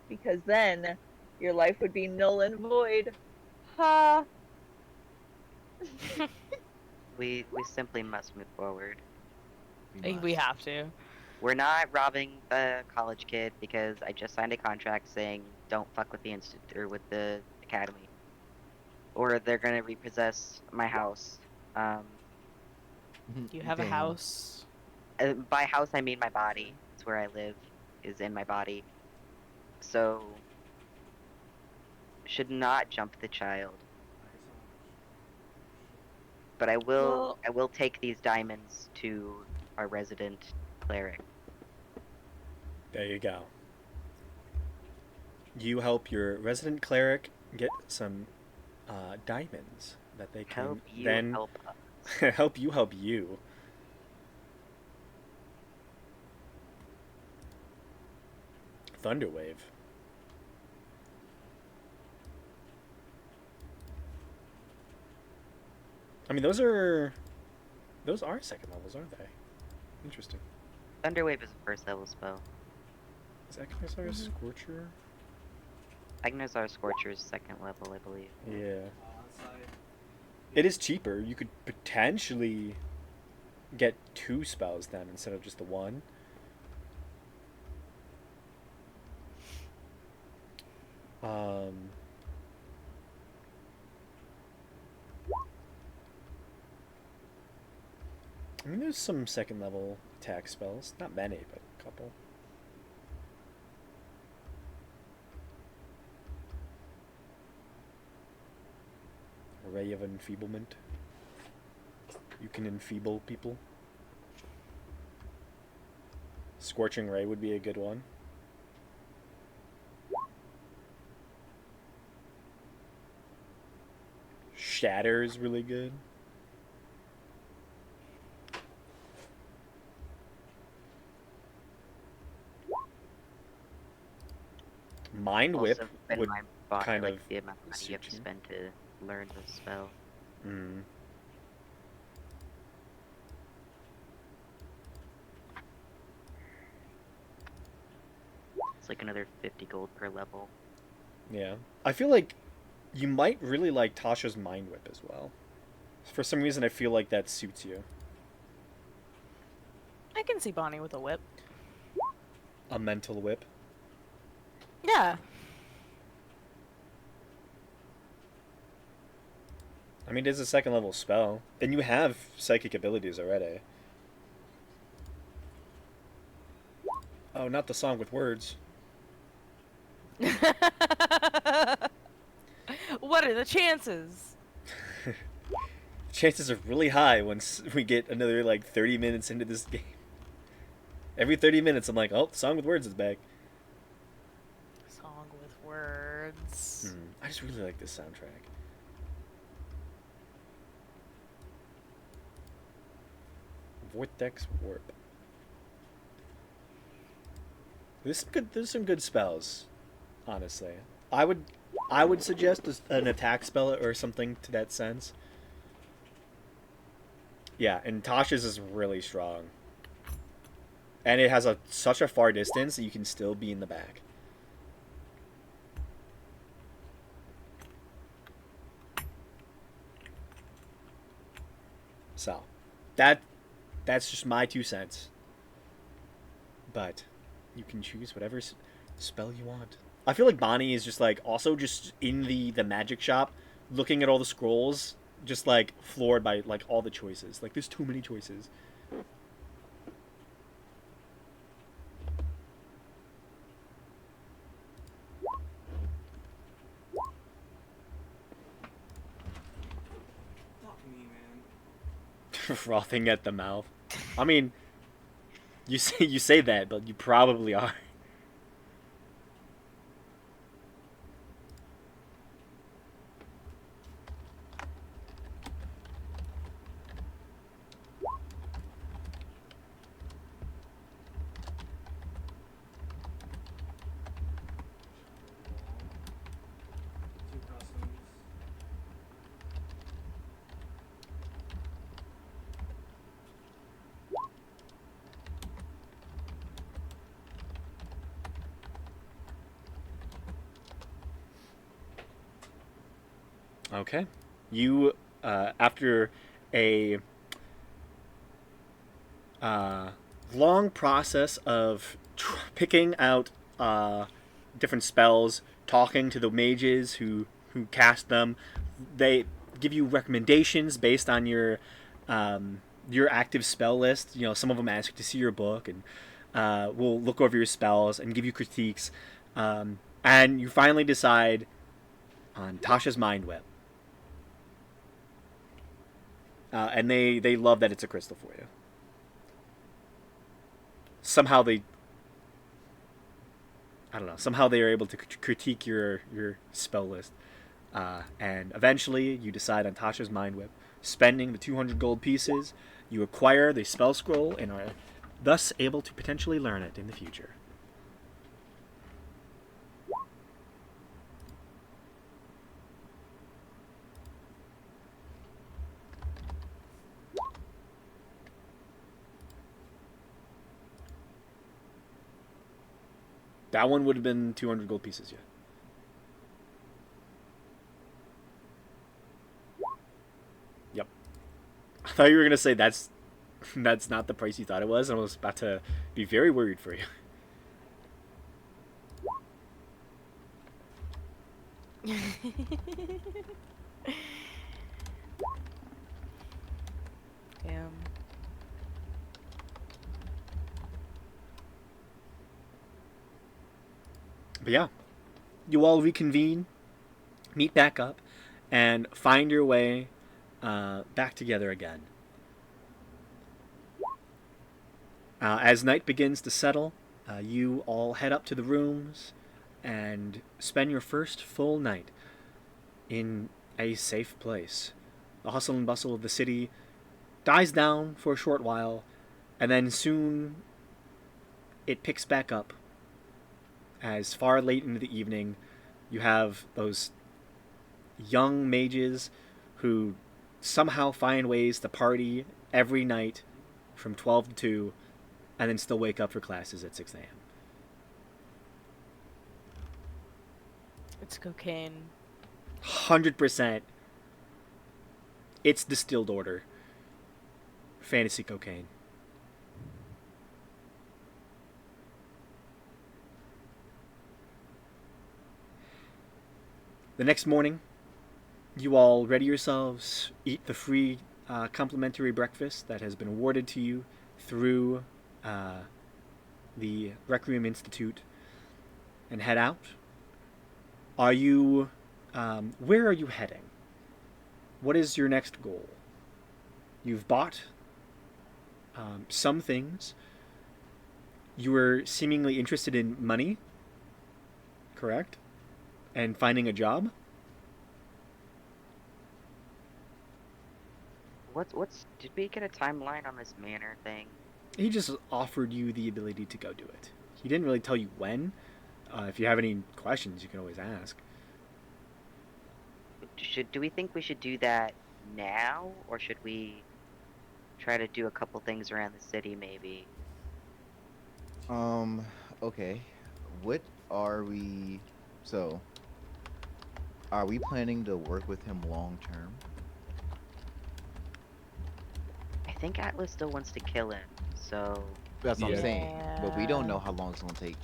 Because then your life would be null and void. Ha! We simply must move forward. We We must. have to. We're not robbing the college kid because I just signed a contract saying don't fuck with the institute or with the academy, or they're gonna repossess my house. Um, You have a Damn. house. by house I mean my body. It's where I live, is in my body. So should not jump the child. But Well, I will take these diamonds to our resident cleric. There you go. You help your resident cleric get some diamonds that they can Help you then help us. help you help you. Thunderwave. I mean, those are second levels, aren't they? Interesting. Thunderwave is a first level spell. Is Eknazar a Scorcher? Agnazar Scorcher is second level, I believe. Yeah. It is cheaper. You could potentially get 2 spells then instead of just the 1. Um, I mean, there's some second level attack spells. Not many, but a couple. Ray of Enfeeblement. You can enfeeble people. Scorching Ray would be a good one. Shatter is really good. Mind Whip Also, in would my body, kind like of the amount of money you have to suit you. spend to learn the spell. Mm. It's like another 50 gold per level. Yeah. I feel like you might really like Tasha's Mind Whip as well. For some reason, I feel like that suits you. I can see Bonnie with a whip. A mental whip. Yeah. I mean, it is a second level spell. And you have psychic abilities already. Oh, not the song with words. What are the chances? Chances are really high once we get another, like, 30 minutes into this game. Every 30 minutes, I'm like, oh, the song with words is back. Song with words. I just really like this soundtrack. Vortex Warp. There's some good spells, honestly. I would suggest an attack spell or something to that sense. Yeah, and Tasha's is really strong. And it has such a far distance that you can still be in the back. So, that's just my 2 cents. But you can choose whatever spell you want. I feel like Bonnie is just like also just in the magic shop, looking at all the scrolls, just like floored by like all the choices. Like there's too many choices. Fuck me, man. Frothing at the mouth. I mean, you say that, but you probably are. Two customs. Okay. You, after a long process of picking out different spells, talking to the mages who cast them, they give you recommendations based on your active spell list. You know, some of them ask you to see your book, and will look over your spells and give you critiques. And you finally decide on Tasha's Mind Web. And they love that it's a crystal for you. Somehow they, I don't know. Somehow they are able to critique your spell list, and eventually you decide on Tasha's Mind Whip. Spending the 200 gold pieces, you acquire the spell scroll and are thus able to potentially learn it in the future. That one would have been 200 gold pieces, yeah. Yep. I thought you were gonna say that's not the price you thought it was. I was about to be very worried for you. Damn. But yeah, you all reconvene, meet back up, and find your way back together again. As night begins to settle, you all head up to the rooms and spend your first full night in a safe place. The hustle and bustle of the city dies down for a short while, and then soon it picks back up. As far late into the evening, you have those young mages who somehow find ways to party every night from 12 to 2 and then still wake up for classes at 6 a.m. It's cocaine. 100%. It's distilled order. Fantasy cocaine. The next morning, you all ready yourselves, eat the free complimentary breakfast that has been awarded to you through the Requiem Institute, and head out. Are you, where are you heading? What is your next goal? You've bought some things. You were seemingly interested in money, correct? And finding a job? What's did we get a timeline on this manor thing? He just offered you the ability to go do it. He didn't really tell you when. If you have any questions, you can always ask. Do we think we should do that now, or should we try to do a couple things around the city maybe? Okay. What are we... So, are we planning to work with him long term? I think Atlas still wants to kill him, so That's what I'm Yeah. saying. But we don't know how long it's gonna take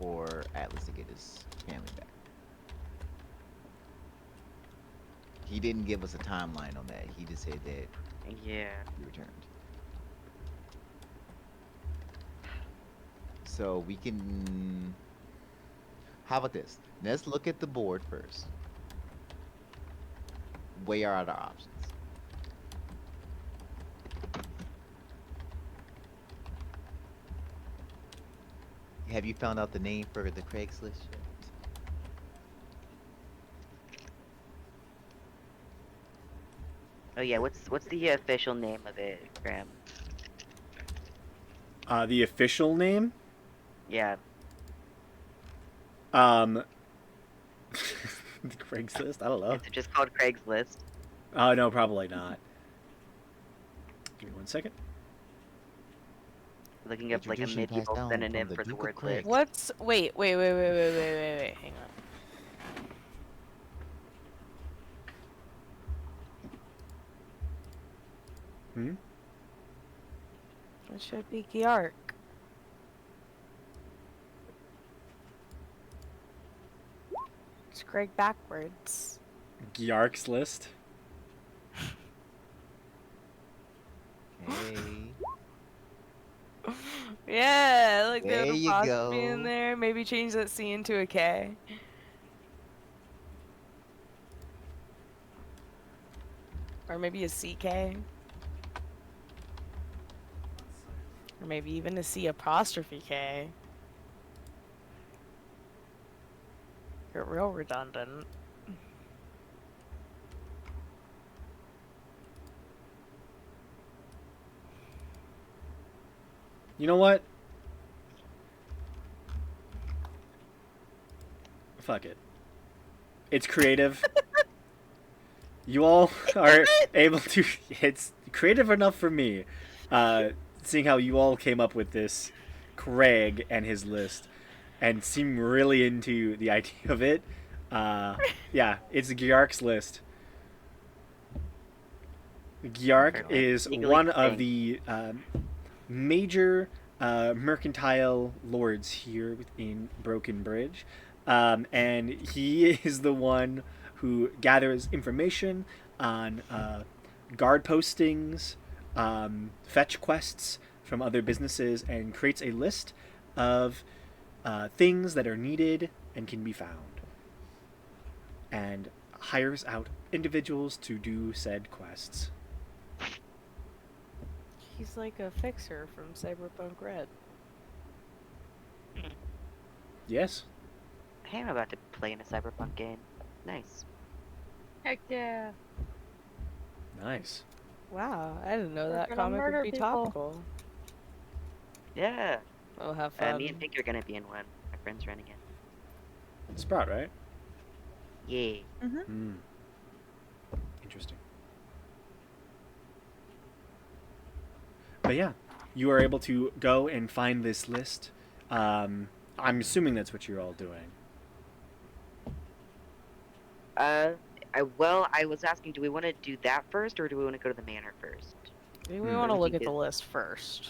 for Atlas to get his family back. He didn't give us a timeline on that. He just said that Yeah. he returned. So we can. How about this? Let's look at the board first. Weigh our other options. Have you found out the name for the Craigslist yet? Oh yeah, what's the official name of it, Graham? The official name? Yeah. The Craigslist? I don't know. Is it just called Craigslist? Oh, no, probably not. Give me 1 second. Looking up like a tradition passed medieval down synonym from the for the Duke of word Craig. list. What's wait, hang on. Hmm? It should be Gyark. It's Greg backwards. Gyark's list. Hey. Yeah, like There the you apostrophe in go. there. Maybe change that C into a K. Or maybe a CK. Or maybe even a C apostrophe K. You're real redundant. You know what? Fuck it. It's creative. You all are able to. It's creative enough for me. Seeing how you all came up with this Craig and his list and seem really into the idea of it. Yeah, it's Gyark's list. Gyark Perfect. is Legally one of distinct. the major mercantile lords here within Broken Bridge. And he is the one who gathers information on guard postings, fetch quests from other businesses, and creates a list of things that are needed and can be found. And hires out individuals to do said quests. He's like a fixer from Cyberpunk Red. Yes. Hey, I'm about to play in a cyberpunk game. Nice. Heck yeah. Nice. Wow, I didn't know We're that gonna comic would murder be people. topical. Yeah. We'll have fun. Me and Pink are gonna be in one. My friend's running it. Sprout, right? Yeah. Hmm. Interesting. But yeah, you are able to go and find this list. I'm assuming that's what you're all doing. I was asking, do we want to do that first, or do we want to go to the manor first? Maybe we Hmm. want to What do you look think at the is- list first.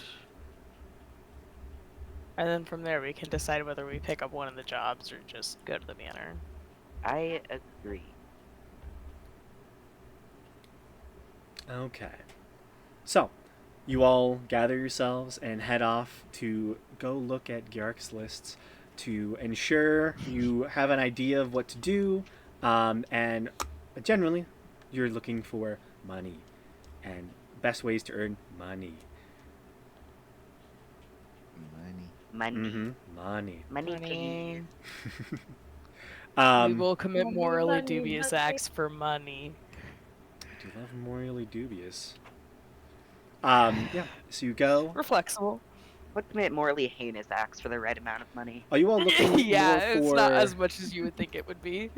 And then from there we can decide whether we pick up one of the jobs or just go to the manor. I agree. Okay. So, you all gather yourselves and head off to go look at Gyark's lists to ensure you have an idea of what to do, and generally, you're looking for money and best ways to earn money. Money. Money. Money. Money, Money. please. We will commit Money, morally money, dubious money. acts for money. I do love morally dubious. Yeah. So you go. We're flexible. Would commit morally heinous acts for the right amount of money. Are you all looking Yeah, more it's for? not as much as you would think it would be.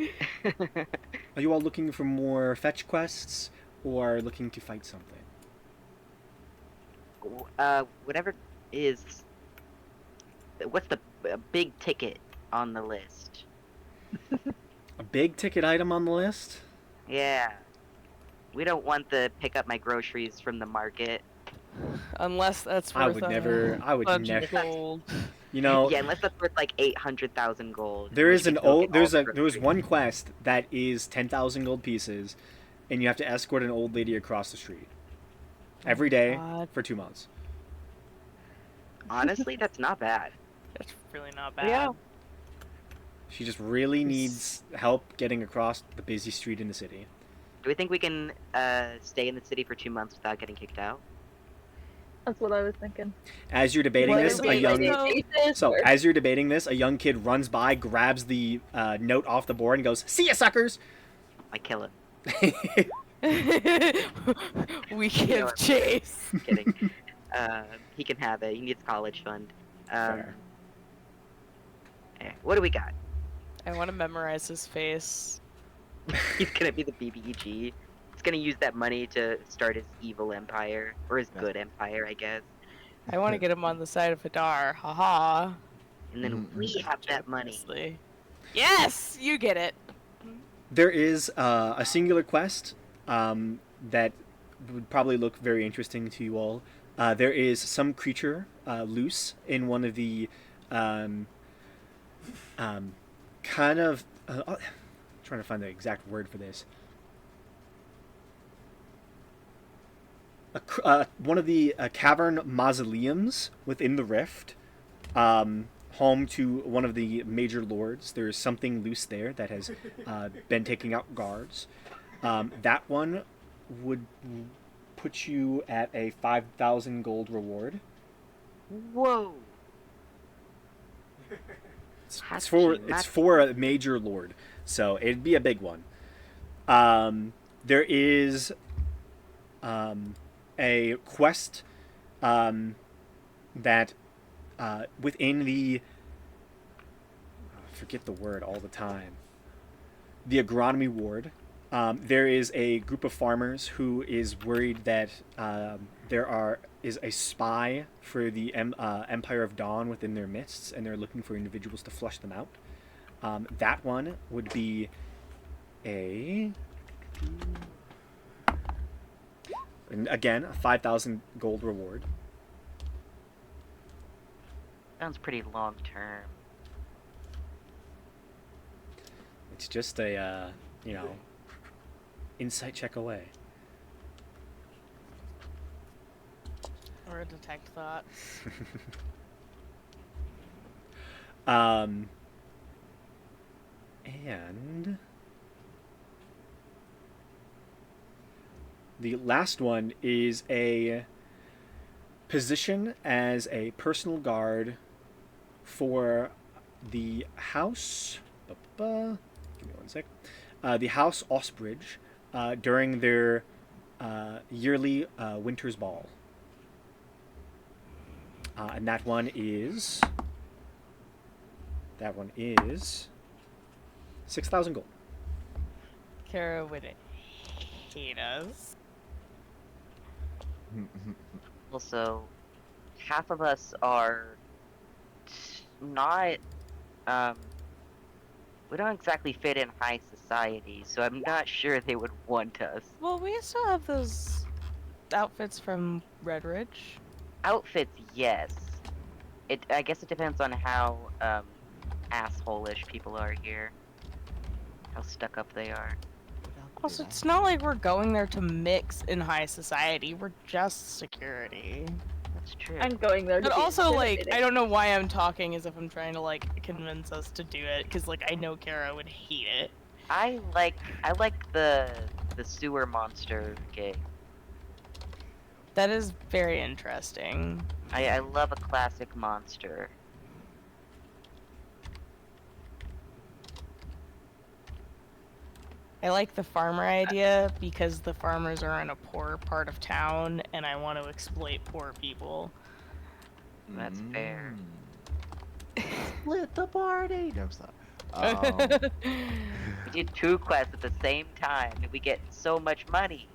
Are you all looking for more fetch quests, or looking to fight something? Whatever is. What's the big ticket on the list? A big ticket item on the list? Yeah. We don't want the pick up my groceries from the market. Unless that's worth I would never. I would bunch never. of gold. You know, Yeah, unless that's worth like 800,000 gold. there in is which an case we'll old get all the there was groceries. one quest that is 10,000 gold pieces, and you have to escort an old lady across the street every day God, for 2 months. Honestly, that's not bad. that's really not bad. Yeah. She just really needs help getting across the busy street in the city. Do we think we can stay in the city for 2 months without getting kicked out? That's what I was thinking. As you're debating Whether this, we a like young adjacent so or- as you're debating this, a young kid runs by, grabs the note off the board, and goes, "See ya, suckers!" I kill him. We You know give I'm chase. kidding. He can have it. He needs college fund. Fair. What do we got? I want to memorize his face. He's gonna be the BBEG. He's gonna use that money to start his evil empire, or his good empire, I guess. I want to get him on the side of Hadar. Haha. And then we have that money. Obviously. Yes, you get it. There is a singular quest that would probably look very interesting to you all. There is some creature loose in one of the kind of trying to find the exact word for this. One of the cavern mausoleums within the rift, home to one of the major lords. There is something loose there that has been taking out guards. That one would put you at a 5,000 gold reward. Whoa! It's for a major lord, so it'd be a big one. There is a quest that within the I forget the word all the time. The agronomy ward. There is a group of farmers who is worried that there is a spy for the Empire of Dawn within their midst, and they're looking for individuals to flush them out. That one would be a again a 5,000 gold reward. Sounds pretty long term. It's just a insight check away. Or a detect thought. And the last one is a position as a personal guard for the house. Give me one sec. The House Osbridge during their yearly Winter's Ball. And that one is 6,000 gold. Karrow would hate us. Also, half of us are not, we don't exactly fit in high society, so I'm not sure they would want us. Well, we still have those outfits from Red Ridge. Outfits, yes. I guess it depends on how, asshole-ish people are here. How stuck up they are. Also, it's not like we're going there to mix in high society. We're just security. That's true. I'm going there. To But be also, like, intimidating. I don't know why I'm talking as if I'm trying to, like, convince us to do it, because, like, I know Karrow would hate it. I like the sewer monster gig. That is very interesting. I love a classic monster. I like the farmer idea because the farmers are in a poor part of town, and I want to exploit poor people. That's fair. Split the party. No, stop. We did 2 quests at the same time, and we get so much money.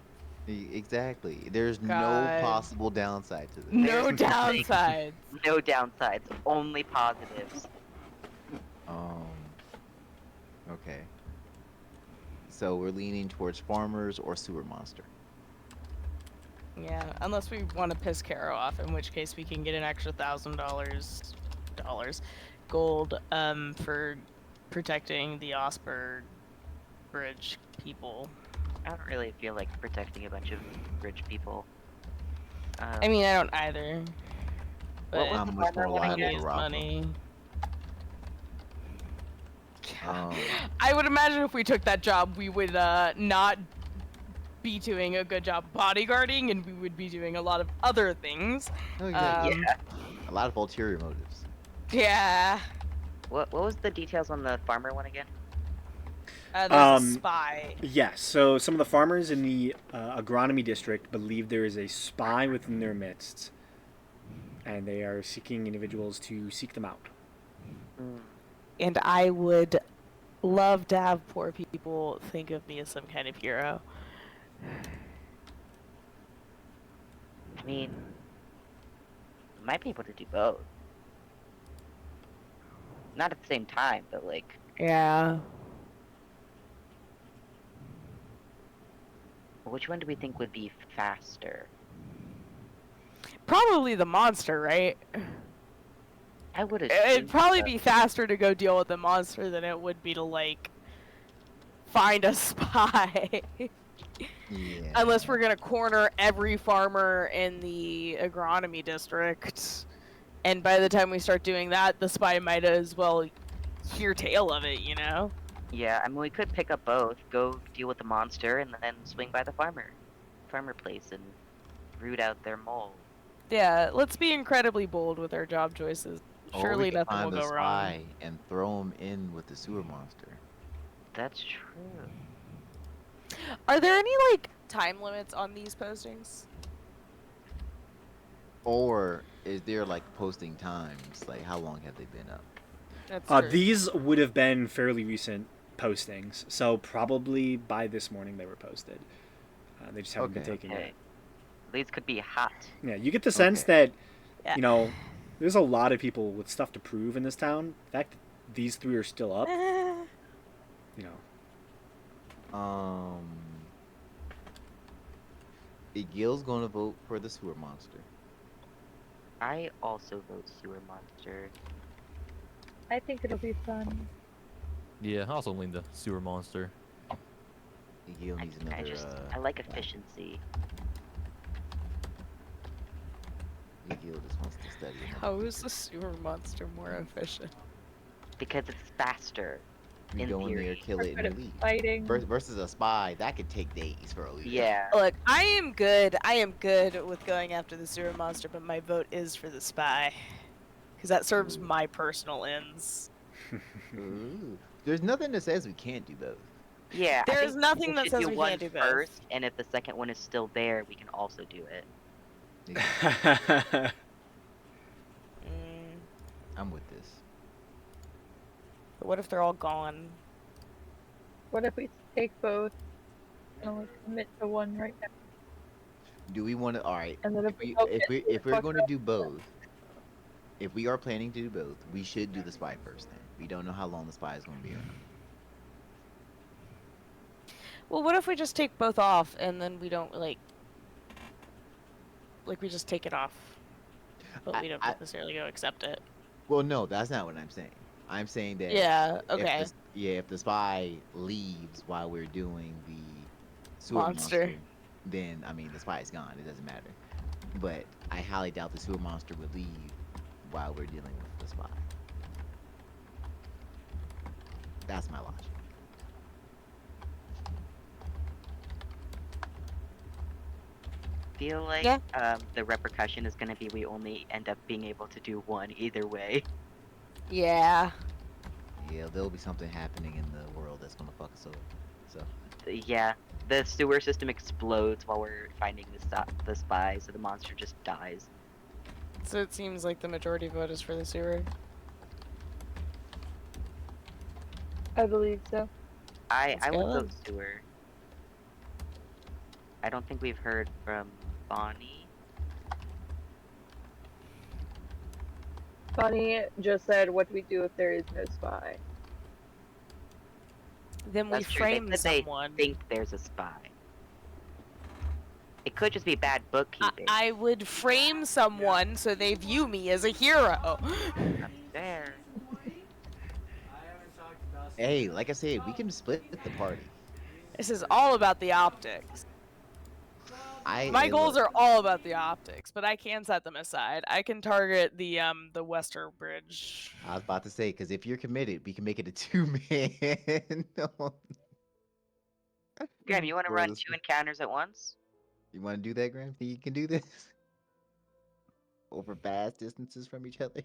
Exactly. There's no God. possible downside to this. No There's nothing. downsides. No downsides, only positives. Okay. So we're leaning towards farmers or sewer monster. Yeah, unless we want to piss Karrow off, in which case we can get an extra $1,000 dollars gold for protecting the Osberg Bridge people. I don't really feel like protecting a bunch of rich people. I mean, I don't either. What But was I'm the much farmer more one liable again? to is rob them. money. Um, I would imagine if we took that job, we would not be doing a good job bodyguarding, and we would be doing a lot of other things. Oh, yeah. Yeah. A lot of ulterior motives. Yeah. What was the details on the farmer one again? There's a spy. Yes, so some of the farmers in the agronomy district believe there is a spy within their midst, and they are seeking individuals to seek them out. And I would love to have poor people think of me as some kind of hero. I mean, we might be able to do both. Not at the same time, but like, Yeah. which one do we think would be faster? Probably the monster, right? I would It'd assume probably so. be faster to go deal with the monster than it would be to, like, find a spy. Yeah. Unless we're gonna corner every farmer in the agronomy district. And by the time we start doing that, the spy might as well hear tale of it, you know? Yeah, I mean, we could pick up both, go deal with the monster, and then swing by the farmer place and root out their mole. Yeah, let's be incredibly bold with our job choices. Or Surely we can nothing will find the go wrong. spy and throw him in with the sewer monster. That's true. Are there any, like, time limits on these postings? Or is there like posting times? Like how long have they been up? That's true. These would have been fairly recent postings, so probably by this morning they were posted. They just haven't been Okay. taken Okay. yet. These could be hot. Yeah, you get the sense Okay. that, Yeah. you know, there's a lot of people with stuff to prove in this town. The fact that these three are still up, you know. Gil's gonna vote for the sewer monster. I also vote sewer monster. I think it'll be fun. Yeah, I also lean the sewer monster. Gil needs another. I like efficiency. Gil just wants to study. How is the sewer monster more efficient? Because it's faster. You in go in there, theory. kill it, Good and at leave. fighting. Versus a spy, that could take days for a leader. Yeah. Look, I am good with going after the sewer monster, but my vote is for the spy. Because that serves Ooh. my personal ends. Ooh. There's nothing that says we can't do both. Yeah. I There think is nothing we that should says do we one can't do both. first, and if the second one is still there, we can also do it. Yeah, Mm, I'm with this. but what if they're all gone? What if we take both and only commit to one right now? Do we want to? All right. And then If we both if get we to the if we're fuck going to up, do both, if we are planning to do both, we should do the spy first. Then we don't know how long the spy is going to be around. Well, what if we just take both off and then we don't, like we just take it off, but we don't I- necessarily go accept it? Well, no, that's not what I'm saying. I'm saying that. Yeah, if okay. if the spy leaves while we're doing the sewer Monster. then I mean the spy is gone. It doesn't matter. But I highly doubt the sewer monster would leave while we're dealing with the spy. That's my logic. Feel like Yeah. the repercussion is gonna be we only end up being able to do one either way. Yeah. Yeah, there'll be something happening in the world that's gonna fuck us over. So Yeah, the sewer system explodes while we're finding the spy, so the monster just dies. So it seems like the majority vote is for the sewer. I believe so. I Let's would go. vote sewer. I don't think we've heard from Bonnie. Bonnie just said, "What do we do if there is no spy?" Then we That's true. They frame said they someone. think there's a spy. It could just be bad bookkeeping. I would frame someone so they view me as a hero. there. Hey, like I said, we can split the party. This is all about the optics. My Hey, goals look, are all about the optics, but I can set them aside. I can target the Western Bridge. I was about to say, because if you're committed, we can make it a 2-man. Graham, you want to For run the 2 encounters at once? You want to do that, Graham? Think you can do this? Over vast distances from each other?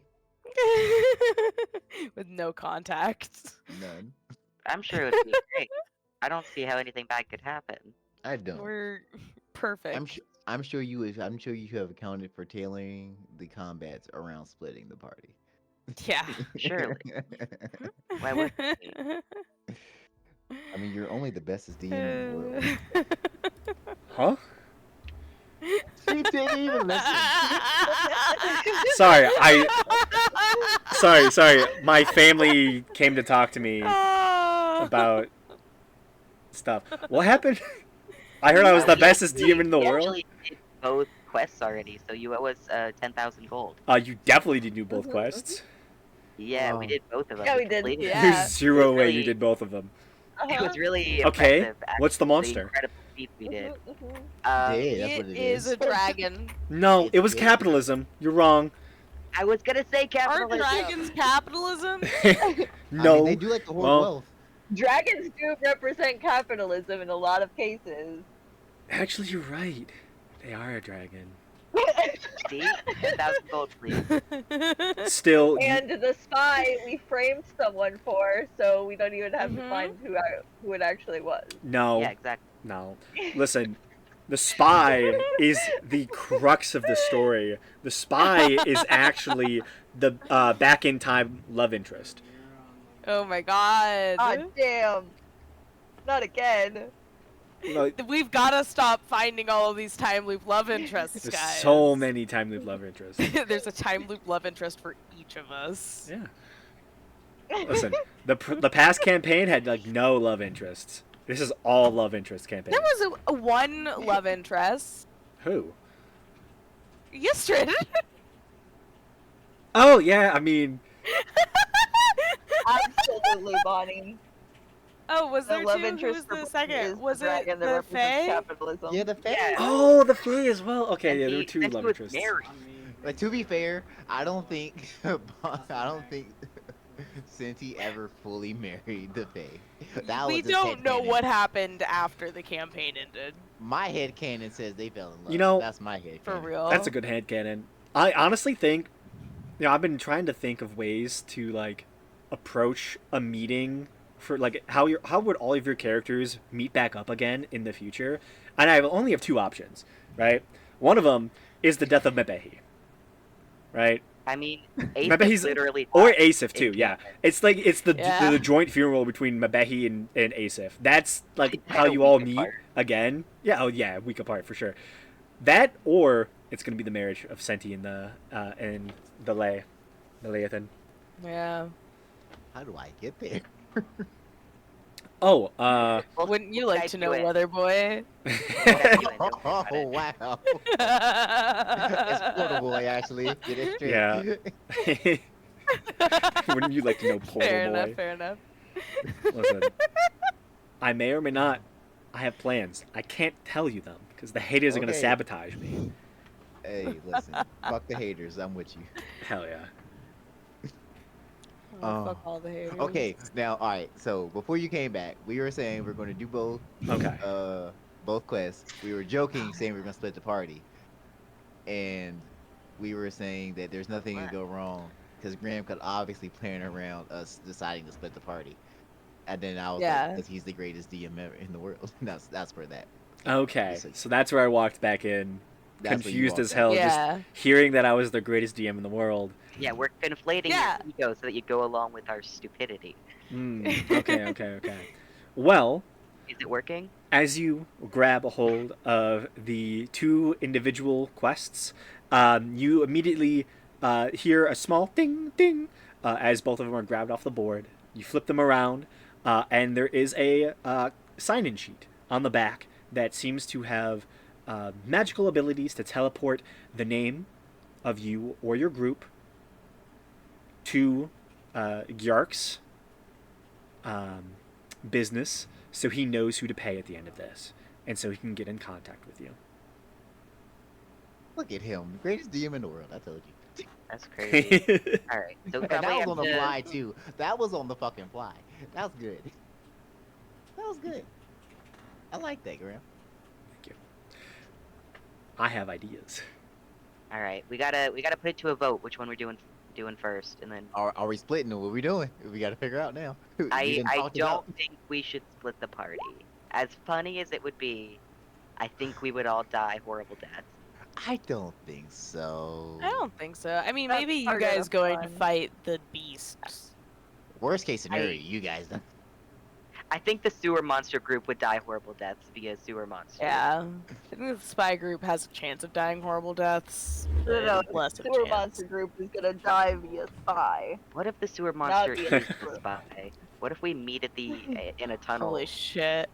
With no contact. None. I'm sure it would be great. I don't see how anything bad could happen. I don't. We're perfect. I'm sure you have accounted for tailoring the combats around splitting the party. Yeah. Surely. Why would it be? I mean, you're only the bestest DM in the world. Huh? She didn't even listen. Sorry, sorry. My family came to talk to me about stuff. What happened? I heard I was the bestest DM in the We world. actually did both quests already, so you owe us 10,000 gold. You definitely did do both quests. Yeah, we Oh. did both of them. Yeah, we did. completed it. Yeah. There's zero way you really- did both of them. It was really Okay, impressive. what's the actually, monster? incredible feats we did. Yeah, that's what It it is is. a dragon. No, It's it was good. capitalism. You're wrong. I was gonna say Are capitalism. dragons capitalism? No. I mean, they do like to hoard well, wealth. Dragons do represent capitalism in a lot of cases. Actually, you're right. They are a dragon. See, 10,000 gold, please. Still, you- And the spy we framed someone for, so we don't even have to Mhm. find who it actually was. no, Yeah, exactly. no. Listen, the spy is the crux of the story. The spy is actually the back in time love interest. Oh my god. Ah, damn. Not again. Like, We've got to stop finding all of these time loop love interests, there's guys. so many time loop love interests. There's a time loop love interest for each of us. Yeah. Listen, the past campaign had like no love interests. This is all love interest campaign. There was a one love interest. Who? Yestrid. Oh yeah, I mean, Absolutely, Bonnie. Oh, was The there love two? Who interest was for the Bonnie second? is Was the it dragon that the represents Fae? capitalism. Yeah, the fair. Yeah. oh, the Fae as well. Okay, And yeah, there were he- two and love he was interests. married. But to be fair, I don't think Cinti ever fully married the Fae. That We was his don't know headcanon. what happened after the campaign ended. My headcanon says they fell in love. You know- that's my headcanon. For real. That's a good headcanon. I honestly think, I've been trying to think of ways to like approach a meeting for like how would all of your characters meet back up again in the future, and I only have two options, right? One of them is the death of Mebehi, right? I mean, Maybe Ace he's- literally Or died Asif too, in yeah. canon. It's like it's the Yeah. joint funeral between Mebehi and Asif. That's like Like, how a you all week meet apart. again. Yeah, oh yeah, a week apart for sure. That or it's gonna be the marriage of Senti and the Leviathan. Yeah. How do I get there? Oh, Well, Wouldn't you we'll like guide to you know, in. Weather Boy? We'll guide you in, don't worry Oh about it. wow! It's Portal Boy actually. Get it straight. Yeah. Wouldn't you like to know Portal Fair Boy? enough, fair enough. Listen, I may or may not. I have plans. I can't tell you them because the haters are gonna Okay. sabotage me. Hey, listen. Fuck the haters. I'm with you. Hell yeah. Oh, Oh. fuck all the haters. Okay, now all right. So before you came back, we were saying we're going to do Okay. both quests. We were joking, saying we are going to split the party, and we were saying that there's nothing to go wrong because Graham could obviously plan around us deciding to split the party, and then I was Yeah. like, because he's the greatest DM ever in the world. that's where that. Okay. Listen. So that's where I walked back in, That's where you confused walked as out. hell, Yeah. just hearing that I was the greatest DM in the world. Yeah, we're conflating Yeah. your ego so that you go along with our stupidity. Okay. Well, Is it working? as you grab a hold of the two individual quests, you immediately hear a small ding ding as both of them are grabbed off the board. You flip them around, and there is a sign-in sheet on the back that seems to have magical abilities to teleport the name of you or your group to Gyark's business, so he knows who to pay at the end of this, and so he can get in contact with you. Look at him, the greatest DM in the world. I told you. That's crazy. All right, so And probably that was have on the to- fly too. That was on the fucking fly. That was good. That was good. I like that, Graham. Thank you. I have ideas. All right, we gotta put it to a vote. Which one we're doing first, and then Are we splitting or what are we doing? We got to figure out now. We didn't I talk it don't out. think we should split the party. As funny as it would be, I think we would all die horrible deaths. I don't think so. I don't think so. I mean, That's maybe you part of guys the going to fun. fight the beast. Worst case scenario, you guys. I think the sewer monster group would die horrible deaths via sewer monster. Yeah. I think the spy group has a chance of dying horrible deaths. No, but less of a sewer chance. monster group is gonna die via spy. What if the sewer monster via is the the spy? What if we meet at the in a tunnel? Holy shit.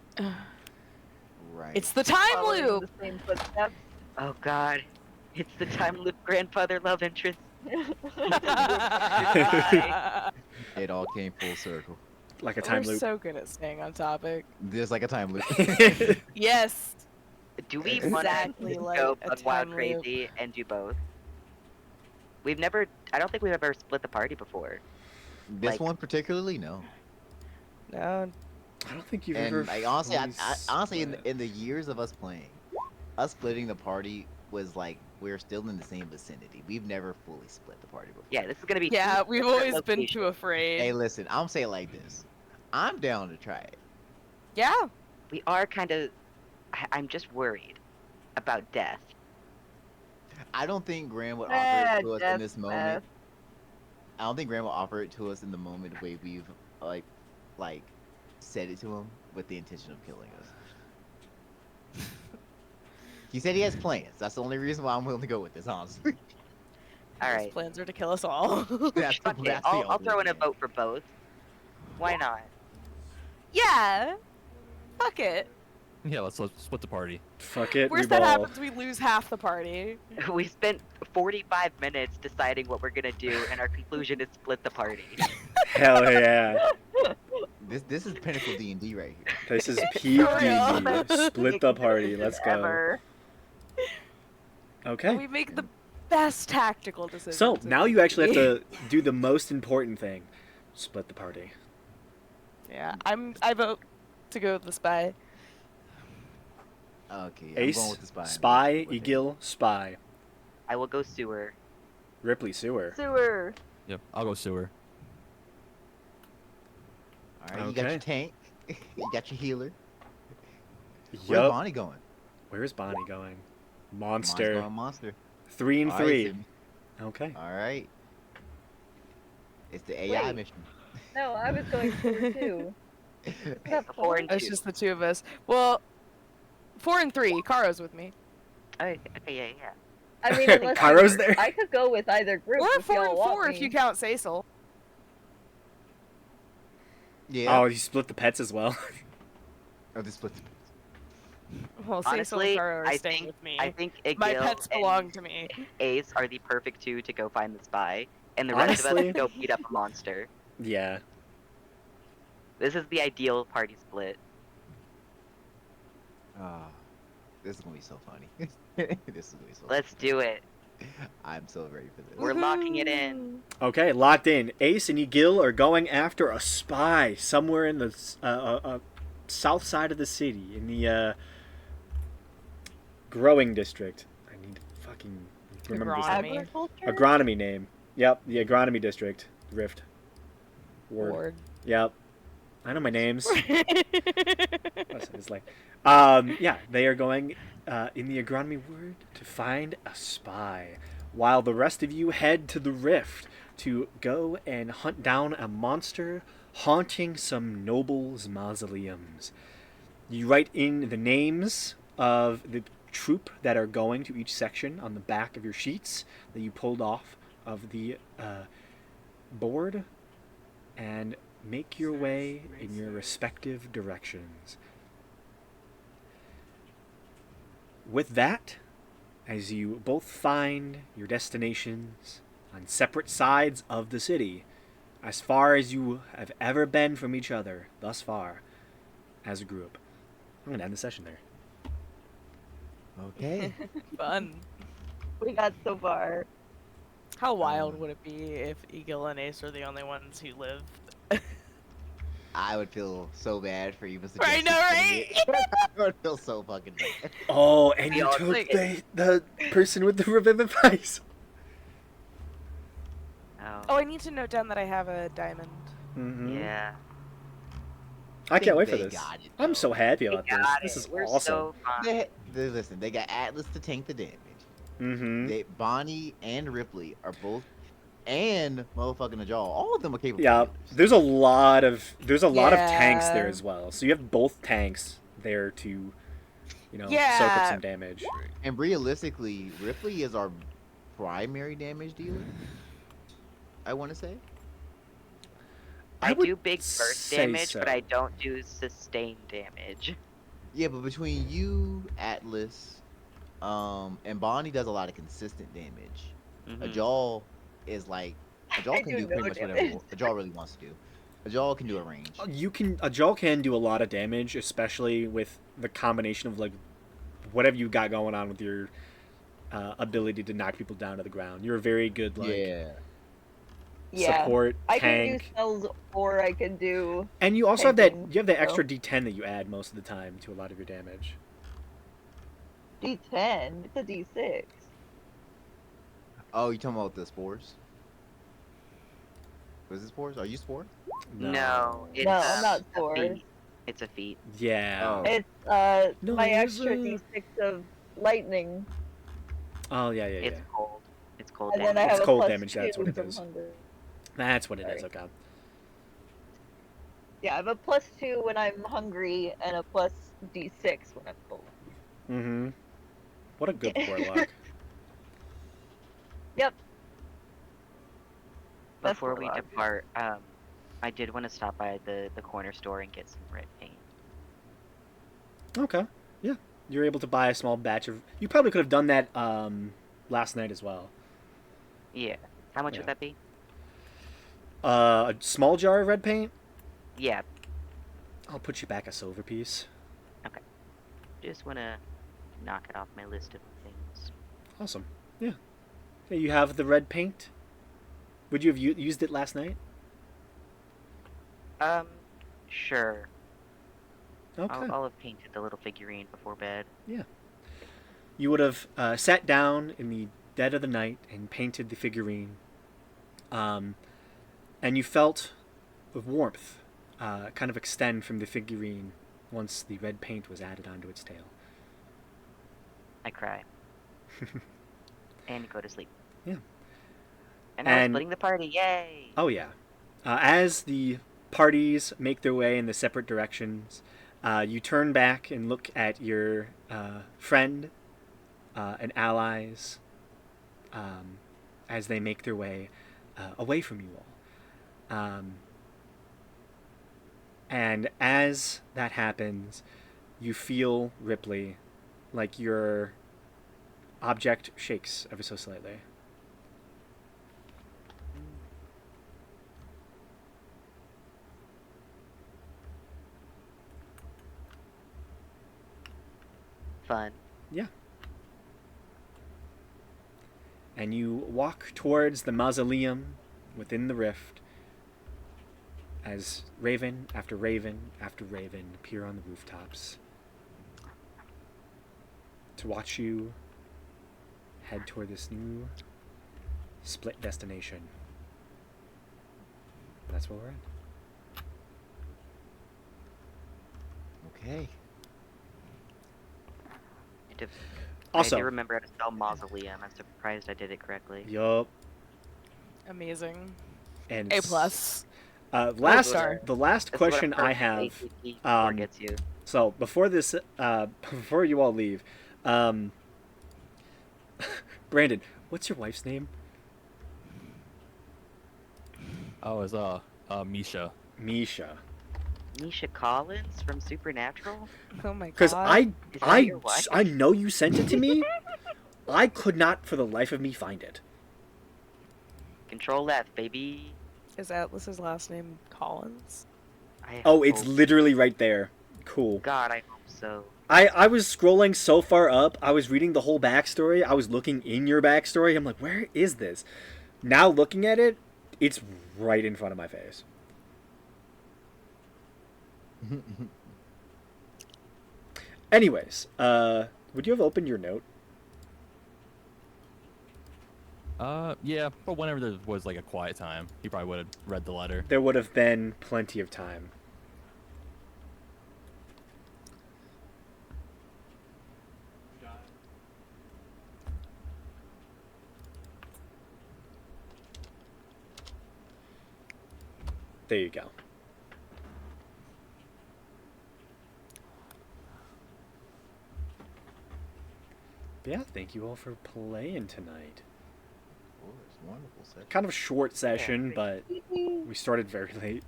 Right. It's the time Following loop! the same footsteps. Oh God, it's the time loop grandfather love interest. It all came full circle. Like a time We're loop. so good at staying on topic. Just like a time loop. Yes. Do we want Exactly to like go a bug wild time loop. crazy and do both? I don't think we've ever split the party before. This Like- one particularly, no. No. I don't think you've And ever. like, honestly, fully honestly, split. in the years of us playing, us splitting the party was like we're still in the same vicinity. We've never fully split the party before. Yeah, this is gonna be. Yeah, two we've different always been locations. too afraid. Hey, listen, I'm saying it like this. I'm down to try it. Yeah. We are kind of. I'm just worried about death. I don't think Graham would offer Ah, it to us in death this mess. moment. I don't think Graham will offer it to us in the moment the way we've like said it to him with the intention of killing us. He said he has plans. That's the only reason why I'm willing to go with this, honestly. All His right. plans are to kill us all. That's Fuck it. I'll throw in a vote for both. Why not? Yeah. Fuck it. Yeah, let's split the party. Fuck it. Worst we that ball. happens, we lose half the party. We spent 45 minutes deciding what we're gonna do, and our conclusion is split the party. Hell yeah. This is pinnacle D&D right here. This is For peak real. D&D. Split the party. Let's go. Ever. Okay. We make the best tactical decisions. So in now you actually have D&D. to do the most important thing: split the party. Yeah, I vote to go with the spy. Okay, I'm Ace, going with the spy. spy, With it. Egil, spy, I will go sewer. Ripley, sewer. Sewer. Yep, I'll go sewer. All right, you got Okay. your tank. You got your healer. Where's Yup. Bonnie going? Where's Bonnie going? Bonnie's Monster. going monster. 3 and All right, 3. Sydney. Okay. All right. It's the AI Wait. mission. No, I was going sewer too. That's Four and It's two. just the two of us. Well, 4 and 3. Karrow's with me. Okay, yeah. I mean, unless Karrow's there. I could go with either group. Or if 4 y'all and want 4 me. if you count Cecil. Yeah. Oh, you split the pets as well. Oh, this split. Well, Cecil Honestly, and Karrow are I staying think with me. I think My Egil pets and belong to me. Ace are the perfect two to go find the spy, and the rest of Honestly- us go beat up a monster. Yeah. This is the ideal party split. Ah, this is gonna be so funny. This is gonna be so. Let's do it. I'm so ready for this. We're locking it in. Okay, locked in. Ace and Egil are going after a spy somewhere in the south side of the city, in the growing district. I need to fucking remember this. Agronomy. Agriculture? Agronomy name. Yep, the agronomy district. Rift. Ward. Ward. Yep. I know my names. It's like, yeah, they are going in the agronomy ward to find a spy, while the rest of you head to the rift to go and hunt down a monster haunting some nobles' mausoleums. You write in the names of the troop that are going to each section on the back of your sheets that you pulled off of the board, and make your way in your respective directions. With that, as you both find your destinations, on separate sides of the city, as far as you have ever been from each other thus far as a group. I'm going to end the session there. Okay. Fun. We got so far. How wild would it be if Eagle and Ace are the only ones who live? I would feel so bad for you, Mr. Right, Jackson. no, right? I would feel so fucking bad. Oh, and you all took like- the person with the revivifies. Oh, I need to note down that I have a diamond. Mm-hmm. Yeah. I can't wait for They this. got it, I'm though. so happy We about this. got This it. is We're awesome. so fine. Listen, they got Atlas to tank the damage. Mm-hmm. Bonnie and Ripley are both, and motherfucking Ajal. All of them are capable. Yeah, healers. there's a lot of tanks there Yeah. as well. So you have both tanks there to, soak up Yeah. some damage. And realistically, Ripley is our primary damage dealer. I want to say. I would do big burst say damage, so. but I don't do sustained damage. Yeah, but between you, Atlas, and Bonnie does a lot of consistent damage. Mhm. Ajal is like Ajal I can do do pretty no much whatever damage. Ajal really wants to do. Ajal can do a range. Ajal can do a lot of damage, especially with the combination of like whatever you got going on with your ability to knock people down to the ground. You're a very good Yeah. support I can do tank, spells or I can do and you also have that tanking, extra so. D10 that you add most of the time to a lot of your damage. D10. It's a D6. Oh, you talking about the spores? Was it spores? Are you spore? No, it's No, I'm not a spores. feat. It's a feat. Yeah. Oh. It's No, my it was, extra D6 of lightning, Oh yeah. It's cold. It's cold and then I damage. have It's a cold plus damage, that's 2 what it from is. hunger. That's what it is. Sorry. Okay. Yeah, I have a plus 2 when I'm hungry and a plus D6 when I'm cold. Mm-hmm. What a good warlock. Yep. Best Before we warlock. depart, I did want to stop by the corner store and get some red paint. Okay. Yeah. You're able to buy a small batch of. You probably could have done that last night as well. Yeah. How much Yeah. would that be? A small jar of red paint. Yeah. I'll put you back a silver piece. Just want to knock it off my list of things. Awesome. Yeah. Okay, you have the red paint. Would you have used it last night? Sure. Okay. I'll have painted the little figurine before bed. You would have sat down in the dead of the night and painted the figurine. And you felt the warmth kind of extend from the figurine once the red paint was added onto its tail. I cry. And go to sleep. Yeah. And now we're And- splitting the party, yay! Oh, yeah. As the parties make their way in the separate directions, you turn back and look at your friend and allies as they make their way away from you all. And as that happens, you feel, Ripley, like your object shakes ever so slightly. Fun. And you walk towards the mausoleum within the rift as raven after raven after raven appear on the rooftops to watch you head toward this new split destination. That's where we're at. Okay. I Also, do remember how to spell mausoleum. I'm surprised I did it correctly. yup. Amazing. And A it's- plus. Last star. the last That's what question a I first have. ATT score um, gets you. So before this, before you all leave, Brandon, what's your wife's name? Oh, it's Misha. Misha. Misha Collins from Supernatural? Oh my god. Because Is that your wife? I know you sent it to me. I could not for the life of me find it. Control F, baby. Is Atlas's last name Collins? Oh, it's hope- literally right there. Cool. God, I hope so. I was scrolling so far up, I was reading the whole backstory. I was looking in your backstory. I'm like, where is this? Now looking at it, it's right in front of my face. Anyways, would you have opened your note? Yeah, but whenever there was like a quiet time, he probably would have read the letter. There would have been plenty of time. Got it. There you go. But yeah, thank you all for playing tonight. Of course, wonderful session. Kind of a short session, great. but we started very late.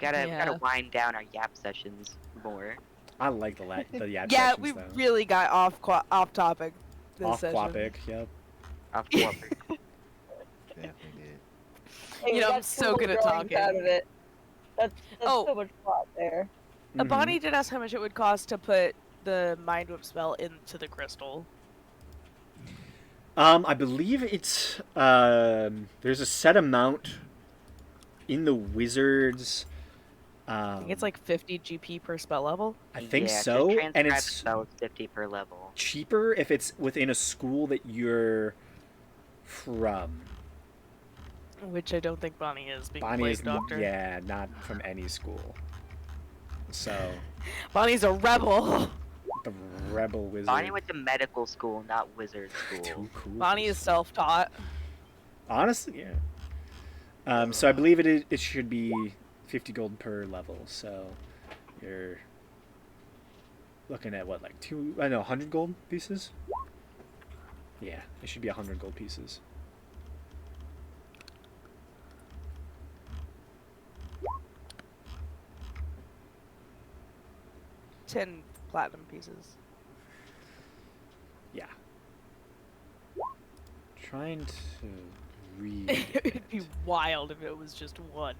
Gotta Yeah. wind down our yap sessions more. I like the yap Yeah, sessions we though. really got off topic this Off session. topic, yep. Off topic. Definitely did. Hey, we You know, I'm got so cool good at drawings talking. Out of it. That's Oh. so much plot there. Mhm. Bonnie did ask how much it would cost to put the Mind Whip spell into the crystal. I believe it's there's a set amount in the wizards. I think it's like 50 GP per spell level. I think yeah, so, to and transcribe it's spells 50 per level. cheaper if it's within a school that you're from. Which I don't think Bonnie is, being Bonnie Plague is Doctor. yeah, not from any school. So Bonnie's a rebel. the rebel wizard. Bonnie went to medical school, not wizard school. Too cool. Bonnie for is school. self-taught. Honestly, yeah. So I believe it should be 50 gold per level. So you're looking at what, like 100 gold pieces? Yeah, it should be 100 gold pieces. Ten platinum pieces. Yeah. Trying to read. It'd be wild if it was just one.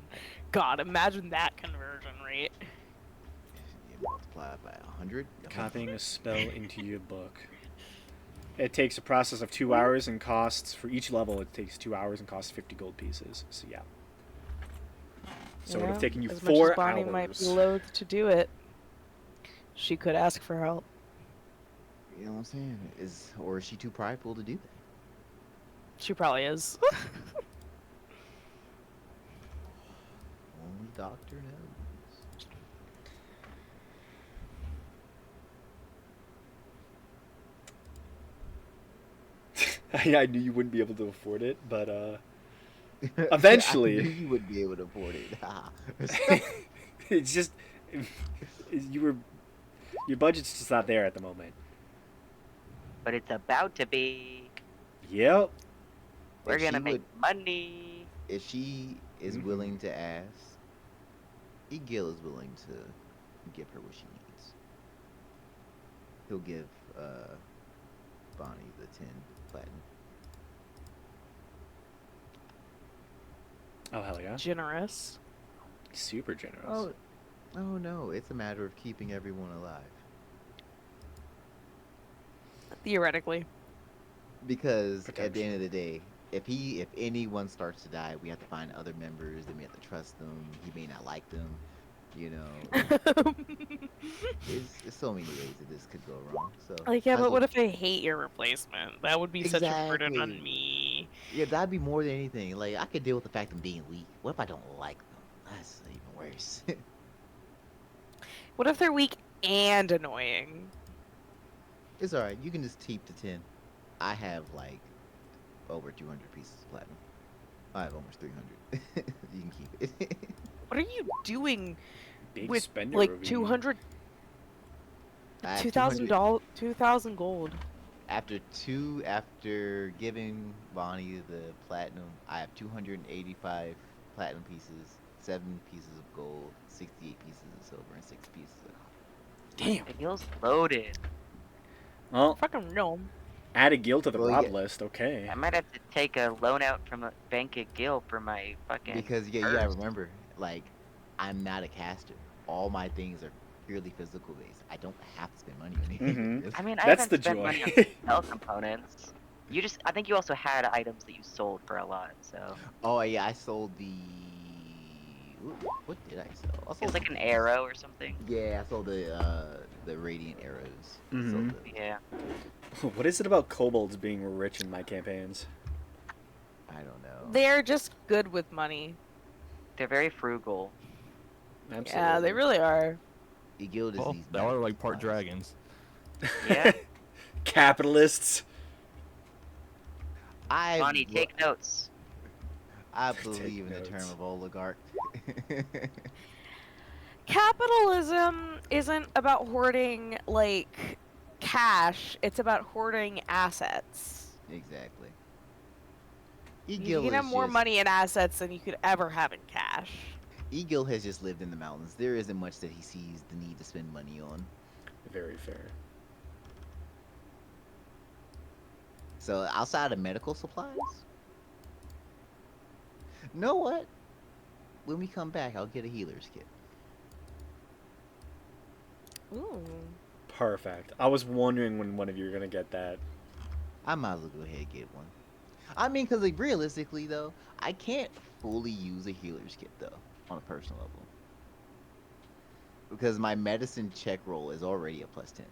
God, imagine that conversion rate. You multiply it by 100. Copying a spell into your book. It takes a process of 2 hours and costs, for each level, it takes 2 hours and costs 50 gold pieces. So, yeah. So it would have taken you as 4 much as Bonnie hours. might be loath to do it, she could ask for help. You know what I'm saying? Or is she too prideful to do that? She probably is. Only Doctor knows. I knew you wouldn't be able to afford it, but eventually. I knew you would be able to afford it. It's just your budget's just not there at the moment. But it's about to be. Yep. We're If gonna she make would- money. If she is Mhm. willing to ask, Egil is willing to give her what she needs. He'll give Bonnie the 10 platinum. Oh hell yeah. Generous. Super generous. Oh no, it's a matter of keeping everyone alive. Theoretically. Because at the end of the day, if anyone starts to die, we have to find other members, then we have to trust them. He may not like them, you know. There's so many ways that this could go wrong. So Like, yeah, might as but what well- if I hate your replacement? That would be such a burden on Exactly. me. Yeah, that'd be more than anything. Like, I could deal with the fact of being weak. What if I don't like them? That's even worse. What if they're weak and annoying? It's alright. You can just keep the 10. I have, like, over 200 pieces of platinum. I have almost 300. You can keep it. What are you doing Big with spender like over here. 200, I have $2,000, 2,000 gold? After giving Bonnie the platinum, I have 285 platinum pieces, 7 pieces of gold, 68 pieces of silver, and 6 pieces of copper. Damn. Egil's loaded. Well, Fucking gnome. Add a guild to the Well, rob yeah. list. Okay. I might have to take a loan out from a bank at Gil for my fucking Because yeah, you gotta purse. remember, like, I'm not a caster. All my things are purely physical based. I don't have to spend money on anything, Mm-hmm. really. I mean, I That's haven't the spent joy. money on spell components. You just, I think you also had items that you sold for a lot, so. Oh yeah, I sold the. What did I sell? I It's sold like some an things. arrow or something. Yeah, I sold the radiant arrows. I sold Mm-hmm. those. Yeah. What is it about kobolds being rich in my campaigns? I don't know. They're just good with money. They're very frugal. Absolutely. Yeah, they really are. The guild is Well, these they are medical like part supplies. dragons. Yeah. Capitalists. Bonnie, take notes. I Take believe in the term notes. of oligarch. Capitalism isn't about hoarding like cash, it's about hoarding assets. Exactly. You Egil can have is more just money in assets than you could ever have in cash. Egil has just lived in the mountains. There isn't much that he sees the need to spend money on. Very fair. So outside of medical supplies, know what? When we come back, I'll get a healer's kit. Ooh. Perfect. I was wondering when one of you were gonna get that. I might as well go ahead and get one. I mean, because like, realistically though, I can't fully use a healer's kit though on a personal level because my medicine check roll is already a +10.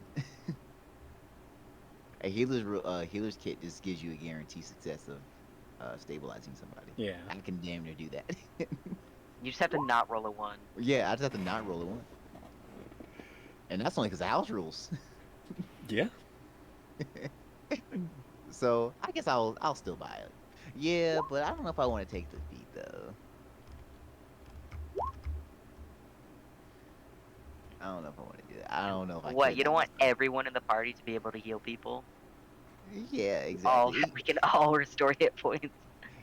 A healer's kit just gives you a guaranteed success of stabilizing somebody. Yeah. I can damn near do that. You just have to not roll a 1. Yeah, I just have to not roll a 1, and that's only because of house rules. Yeah. So I guess I'll still buy it. Yeah, but I don't know if I want to take the feat though. I don't know if I want to do that. I don't know if I What, care you that don't much. want everyone in the party to be able to heal people? Yeah, All exactly. we can all restore hit points.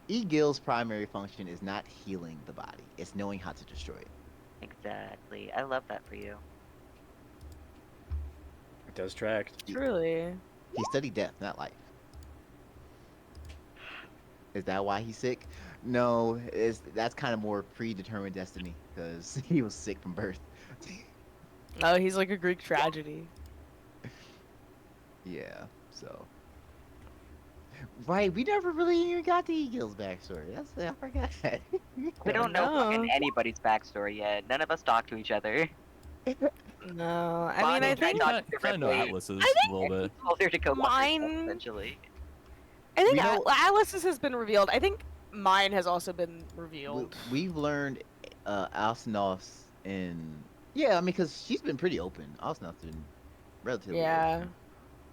E-Gil's primary function is not healing the body; it's knowing how to destroy it. Exactly. I love that for you. It does track. Truly. He studied death, not life. Is that why he's sick? No, that's kind of more predetermined destiny because he was sick from birth. Oh, he's like a Greek tragedy. Yeah, so. Right, we never really even got the Eagles backstory. I forgot. We don't know No. fucking anybody's backstory yet. None of us talk to each other. No, I mean, Bonnie I tried think talking to Kind of know Ripley. Atlas's I a little bit. Told her to go fuck herself, mine- essentially. We know- Alice's has been revealed. I think mine has also been revealed. We've learned Alsnoth's in. Yeah, I mean, because she's been pretty open. Alsnoth's been relatively Yeah. open.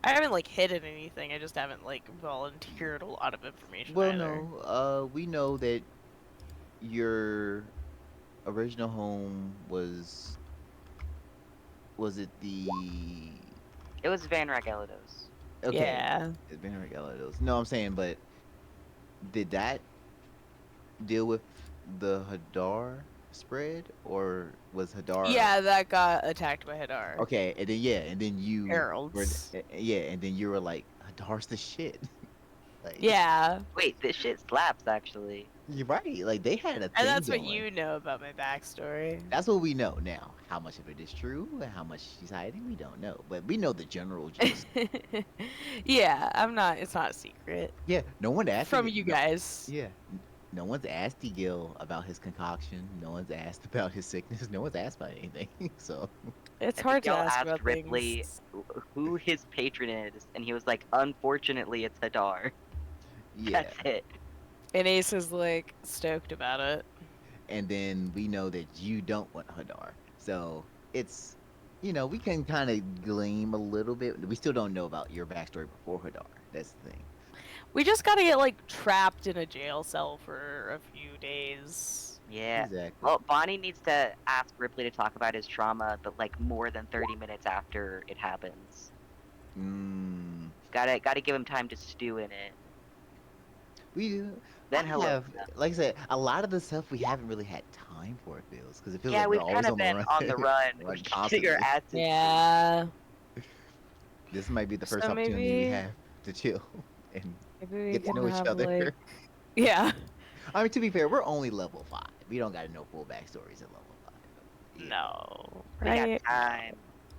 I haven't like hidden anything. I just haven't like volunteered a lot of information. Well, either. no. We know that your original home was. Was it the. It was Van Ragelados. Okay. Yeah. It's been Regalados. No, I'm saying, but did that deal with the Hadar spread, or was Hadar? Yeah, that got attacked by Hadar. Okay, and then yeah, and then you were, Heralds. yeah, and then you were like, Hadar's the shit. Like, Yeah. Wait, this shit slaps, actually. you're right. Like they had a thing And that's what going. you know about my backstory. That's what we know now. How much of it is true and how much she's hiding, we don't know. But we know the general gist. Yeah, I'm not. It's not a secret Yeah, no one asked from him- you no- guys. Yeah, no one's asked Gil about his concoction. No one's asked about his sickness. No one's asked about anything. So It's I hard think to y'all ask asked about Ripley things. who his patron is, and he was like, unfortunately, it's Hadar. yeah, That's it. And Ace is like stoked about it. and then we know that you don't want Hadar. So it's, we can kind of gleam a little bit. We still don't know about your backstory before Hadar. That's the thing. We just gotta get like trapped in a jail cell for a few days. Yeah. Exactly. Well, Bonnie needs to ask Ripley to talk about his trauma, but like more than 30 minutes after it happens. Mm, Gotta give him time to stew in it. we do. Then I hello. have, like I said, a lot of the stuff we haven't really had time for. It feels because it feels Yeah, like we've we're always kind of on been the run. on the run. Like, We're getting our constantly. asses. Yeah. This might be the first So opportunity we maybe- have to chill and Maybe we get to can know each have other. like, yeah. I mean, to be fair, we're only level 5. We don't gotta know full backstories at level 5. Yeah, No, We got right? time.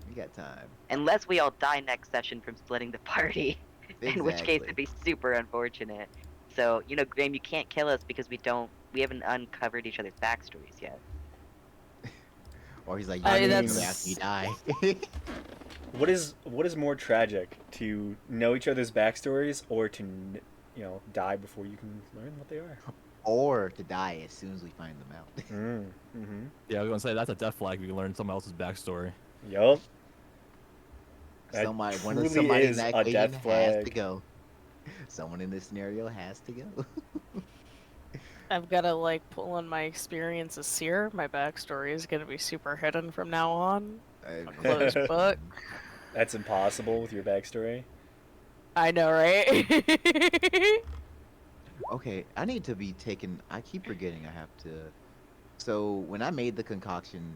we got time. Unless we all die next session from splitting the party, in which case it'd Exactly. be super unfortunate. So, Graham, you can't kill us because we haven't uncovered each other's backstories yet. Or he's like, I you mean, can kill me after you that's die. What is more tragic, to know each other's backstories or to die before you can learn what they are? Or to die as soon as we find them out. Mm-hmm. Yeah, I was gonna say that's a death flag if you learn someone else's backstory. Yup. That Somebody truly in is that a equation death has to flag. go. Someone in this scenario has to go. I've got to like pull on my experience as seer. My backstory is gonna be super hidden from now on. A closed book. That's impossible with your backstory. I know, right? Okay, I need to be taken. I keep forgetting I have to. So when I made the concoction,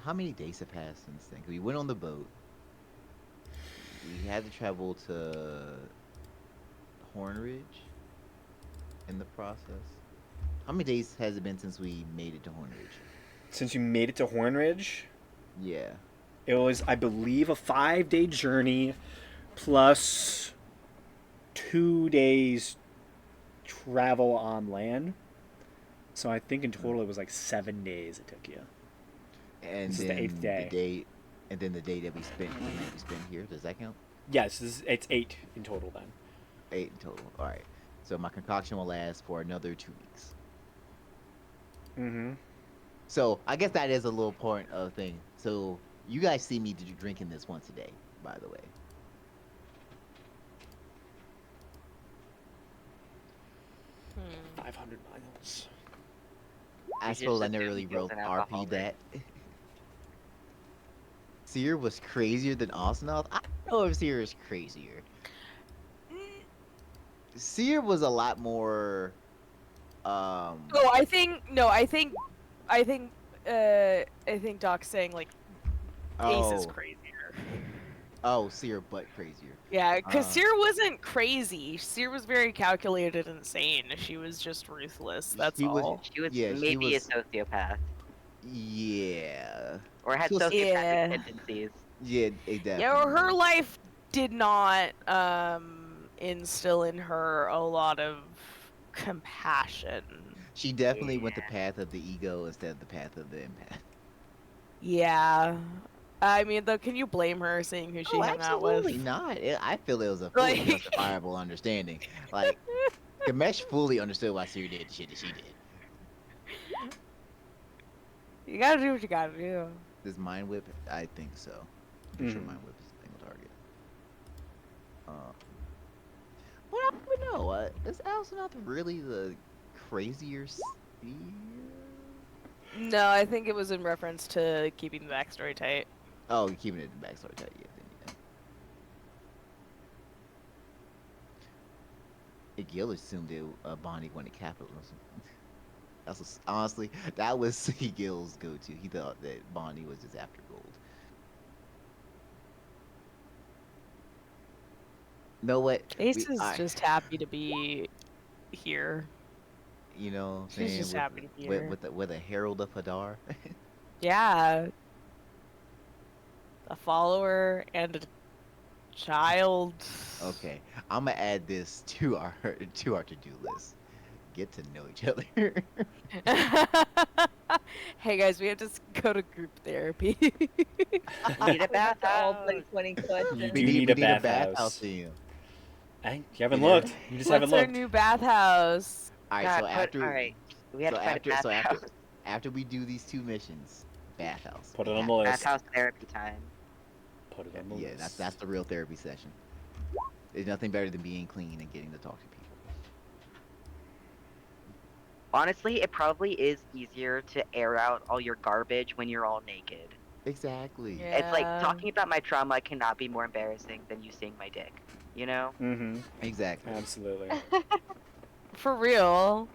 how many days have passed since then? 'Cause we went on the boat. We had to travel to Hornridge in the process. How many days has it been since we made it to Hornridge? Since you made it to Hornridge, Yeah. it was, I believe, a 5-day journey plus 2 days travel on land. So I think in total it was like 7 days it took you. And This is then the 8th day. the day that we spent here, does that count? Yes, it's 8 in total then. 8 in total. All right. So my concoction will last for another 2 weeks. Mm-hmm. So I guess that is a little point of thing. So you guys see me drinking this once a day, by the way. Hmm. 500 miles. I You suppose just I never assumed really he was wrote an alcoholic. RP that. Seer was crazier than Osnoth. I don't know if Seer is crazier. Seer was a lot more. Oh, I think no. I think Doc's saying like Ace is Oh, crazier. Seer, but crazier. Yeah, because Uh, Seer wasn't crazy. Seer was very calculated and sane. She was just ruthless. That's She was, all. She was yeah, she maybe a was, sociopath. yeah, Or had she was, sociopathic Yeah. tendencies. yeah, Yeah, well, her definitely. life did not instill in her a lot of compassion. She definitely went the path of the ego instead of the path of the empath. Yeah. I mean, though, can you blame her seeing who she Oh, hung out with? absolutely not. I feel it was a fully Like, justifiable understanding. Like, Gamesh fully understood why Seer did the shit that she did. you gotta do what you gotta do. This Mind Whip, I think so. Pretty sure Mhm. Mind Whip is the single target. Well, I don't even know. Is Alcinoth really the crazier Seer? No, I think it was in reference to keeping the backstory tight. Oh, you're keeping it in the backstory tight, yeah. Then, yeah. Gil assumed that Bonnie wanted capitalism. Honestly, that was Gil's go-to. He thought that Bonnie was just after gold. Know what? Ace is just happy to be here. You know what I'm She's saying? just happy to be here. With a Herald of Hadar. Yeah. A follower and a child. Okay, I'm gonna add this to our to-do list. Get to know each other. Hey guys, we have to go to group therapy. We need a We have to all bathhouse. play 20 questions. You do need we a need a bathhouse. bathhouse theme. Hey, you haven't Yeah. looked. You just haven't What's our looked. new bathhouse? All right, God, so after alright. We have to find a bathhouse. after we do these 2 missions, bathhouse. Put it We on have the to- list. Bathhouse therapy time. Put it on the Yeah, list. that's the real therapy session. There's nothing better than being clean and getting to talk to people. Honestly, it probably is easier to air out all your garbage when you're all naked. Exactly. Yeah. It's like talking about my trauma cannot be more embarrassing than you seeing my dick. You know? Mm-hmm. Exactly. Absolutely. For real.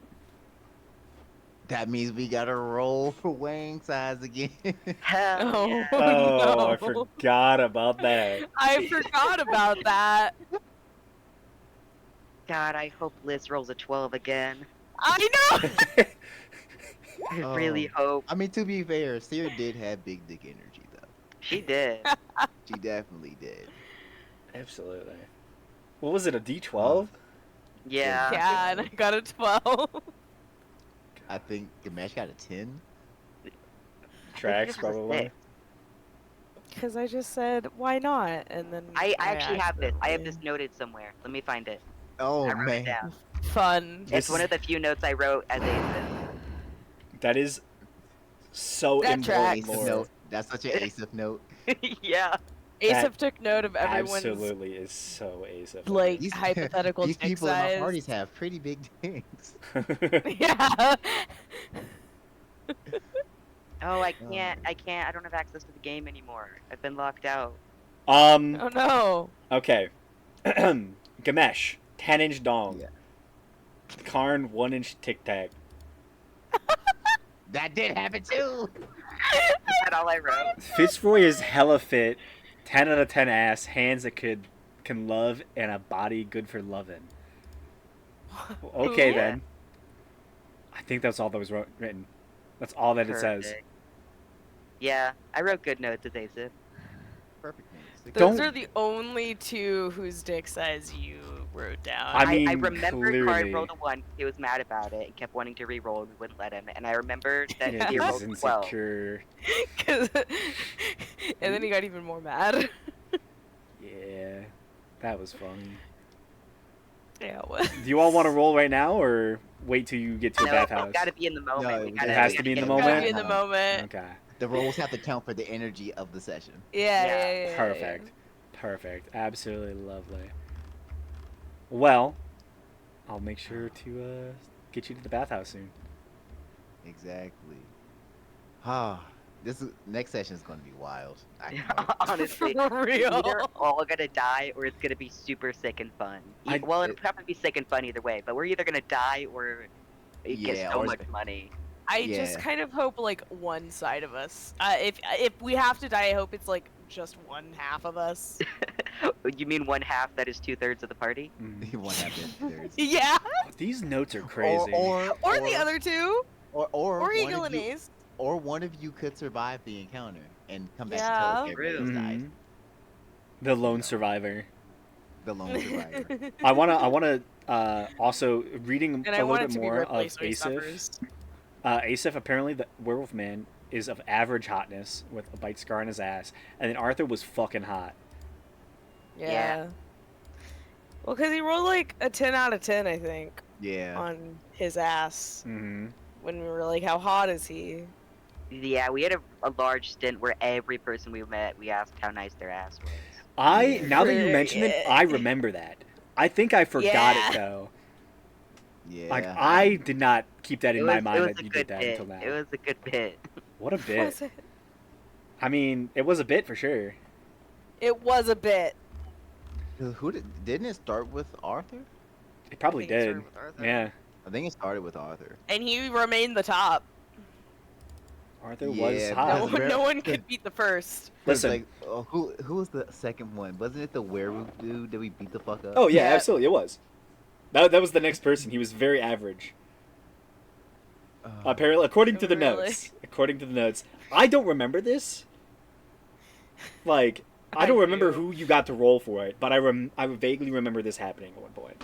That means we gotta roll for wang size again. Hell Oh, yeah. Oh, I no. forgot about that. I forgot about that. God, I hope Liz rolls a 12 again. I know. I really hope. I mean, to be fair, Seer did have big dick energy, though. She did. She definitely did. Absolutely. What was it? A D12? Yeah. Yeah, and I got a 12. I think Gamesh got a 10. Tracks it was a probably. 6. Because I just said, why not? And then I actually have this. I have this accidentally- noted somewhere. Let me find it. Oh, I wrote it man. down. Fun. This It's one is- of the few notes I wrote as a. That is so That important tracks. Asif lore. note. That's such an Asif note. Yeah. Asaph took note of everyone's Absolutely is so ace of like These, hypothetical these dick people in my size. parties have pretty big dicks. Yeah. Oh, I can't. I can't. I don't have access to the game anymore. I've been locked out. Oh no. Okay. Gamesh, 10-inch dong. Yeah. Karn, 1-inch tic tac. That did happen too. Is that all I wrote? Fitzroy is hella fit, 10 out of 10 ass, hands that can love, and a body good for loving. Okay Who? then. I think that's all that was written. That's all that it says. Perfect. Yeah, I wrote good notes as Asif. Perfect. Man. Those Don't- are the only two whose dick size you wrote down. I mean, I remember clearly. Card rolled a 1. He was mad about it and kept wanting to re-roll and we wouldn't let him. And I remember that Yeah, he he rolled was 12. insecure. 'Cause- and then he got even more mad. Yeah, that was funny. Yeah, it was. Do you all want to roll right now, or wait till you get to the No, bathhouse? it's gotta be in the moment. No, we it gotta, has we to gotta be in get the it Gotta moment? be in the moment. Okay. The rolls have to count for the energy of the session. Yeah, Yeah. yeah, yeah. Perfect. Perfect. Absolutely lovely. Well, I'll make sure to get you to the bathhouse soon. Exactly. Ah, next session is going to be wild. I Yeah, can't wait. honestly, For we're real. either all gonna die or it's gonna be super sick and fun. Well, it'll probably be sick and fun either way, but we're either gonna die or get Yeah, so or- much money. I just Yeah. kind of hope like one side of us. If we have to die, I hope it's like just one half of us. You mean one half that is 2/3 of the party? Mm. One happens. Yeah. These notes are crazy. Or the other two. or Or one Eagle of and you, Ace. or one of you could survive the encounter and come back Yeah. to tell us everybody else died. Mhm. The lone Yeah. survivor. The lone survivor. I wanna also reading And a I little want it bit to be more Ripley, of so he Asif. suffers. Asif, apparently the werewolf man is of average hotness with a bite scar on his ass, and then Arthur was fucking hot. Yeah. Well, because he rolled like a 10 out of 10, I think, Yeah. on his ass Mm-hmm. when we were like, how hot is he? Yeah, we had a large stint where every person we met, we asked how nice their ass was. Now that you mention it, I remember that. I think I forgot Yeah. it though. Yeah. Like I did not keep that in my it mind was that a you good did that bit. until now. It was a good bit. What a bit. Was it? I mean, it was a bit for sure. It was a bit. Didn't it start with Arthur? It probably I think it did. started with Arthur. Yeah. I think it started with Arthur. And he remained the top. Arthur was Yeah, hot. No, because Rare- no one could beat the first. It's Listen. like, who was the second one? Wasn't it the werewolf dude that we beat the fuck up? Oh yeah, Yeah. absolutely, it was. That was the next person. He was very average. Apparently, according to the Really? notes. According to the notes, I don't remember this. Like, I I don't remember do. who you got to roll for it, but I vaguely remember this happening at one point.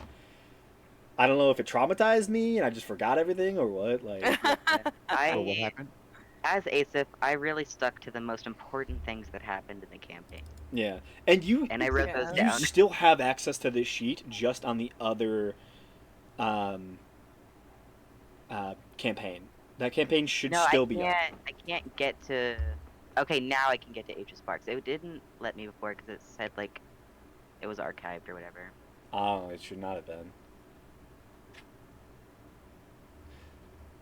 I don't know if it traumatized me and I just forgot everything or what. Like, Oh, what I, happened? as Asif, I really stuck to the most important things that happened in the campaign, yeah, and and I wrote Yeah. those you down. still have access to this sheet just on the other campaign. That campaign should No, still I be up. can't. I can't get to. Okay, now I can get to H Sparks. It didn't let me before because it said like it was archived or whatever. Oh, it should not have been.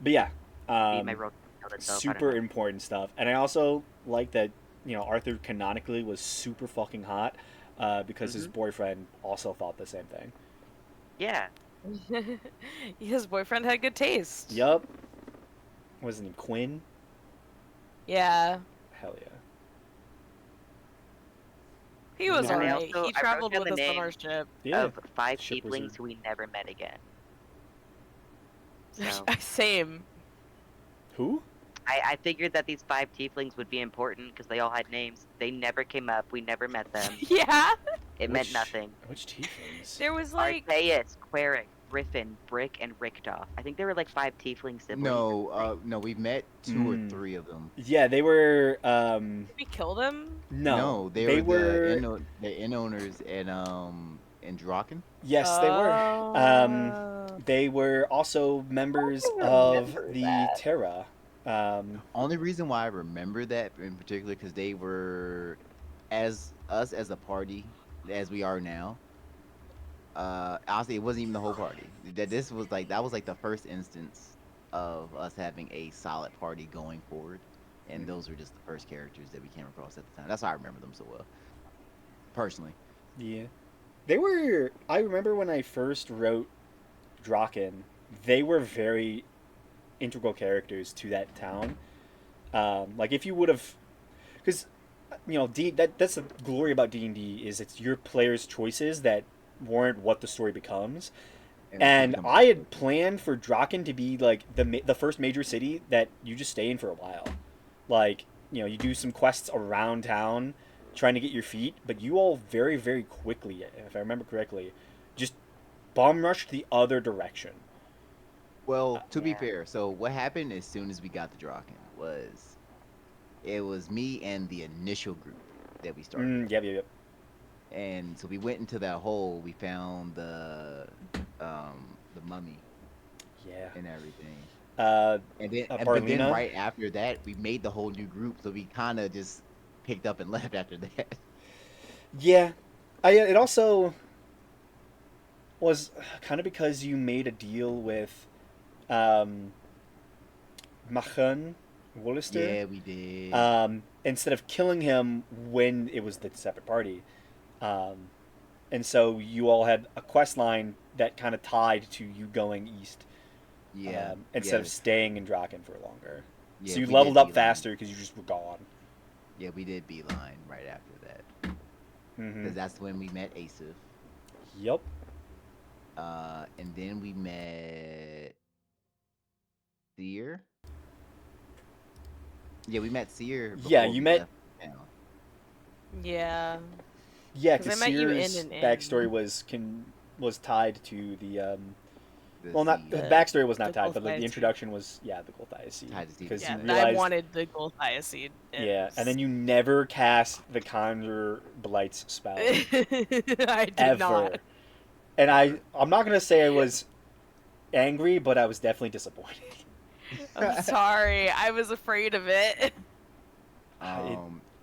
But yeah, My roll killed itself, I don't super know. important stuff. And I also like that, Arthur canonically was super fucking hot because his Mhm. boyfriend also thought the same thing. Yeah. His boyfriend had good taste. Yup. What was his name? Quinn? Yeah. Hell yeah. He was Yeah. And alright. He I wrote traveled down with us us on our names ship. Yeah. of 5 Ship tieflings wizard. who we never met again. So Same. Who? I figured that these 5 tieflings would be important because they all had names. They never came up. We never met them. Yeah. It meant nothing. Which tieflings? There was like Arceus, Queric, Griffin, Brick, and Richthoff. I think there were like 5 tiefling siblings. No, we met 2 or 3 of them. Yeah, they were. we killed him. No, they were the inn owners in Draken. Yes, they were. Oh. They were also members don't of remember the that. Terra. Only reason why I remember that in particular because they were as us as a party as we are now. Honestly, it wasn't even the whole party. That was like the first instance of us having a solid party going forward, and those were just the first characters that we came across at the time. That's why I remember them so well, personally. Yeah. They were. I remember when I first wrote Draken, they were very integral characters to that town. Like if you would have, because that's the glory about D&D is it's your players' choices that warrant what the story becomes. And I had planned for Draken to be like the first major city that you just stay in for a while. Like you do some quests around town, trying to get your feet, but you all very very quickly, if I remember correctly, just bomb rushed the other direction. Well, to be Yeah. fair, so what happened as soon as we got the Draken it was me and the initial group that we started. Yep. And so we went into that hole. We found the mummy Yeah. and everything. Uh, And then, but then Barlina? right after that, we made the whole new group. So we kind of just picked up and left after that. Yeah. It also was kind of because you made a deal with Machen Wollister. Yeah, we did. Instead of killing him when it was the separate party. And so you all had a quest line that kind of tied to you going east. Yeah. Instead of staying in Draken for longer. Yeah, So you we leveled did up Beeline. faster because you just were gone. Yeah, we did Beeline right after that. Mm-hmm. Because that's when we met Asif. Yep. And then we met Seer. Yeah, we met Seer. Yeah, before you we met- left town. Yeah. Yeah, 'Cause I because met you Seer's in an inn. backstory was tied to the The well, not Seer. the The- backstory was not the tied, but like Gulthias the introduction was the Gulthias seed. Tied to Seed. Because Yeah, you I realized wanted the Gulthias seed. yeah, and then you never cast the Conjure Blight's spell I did ever. not. And I'm not gonna say I was angry, but I was definitely disappointed. I'm sorry. I was afraid of it.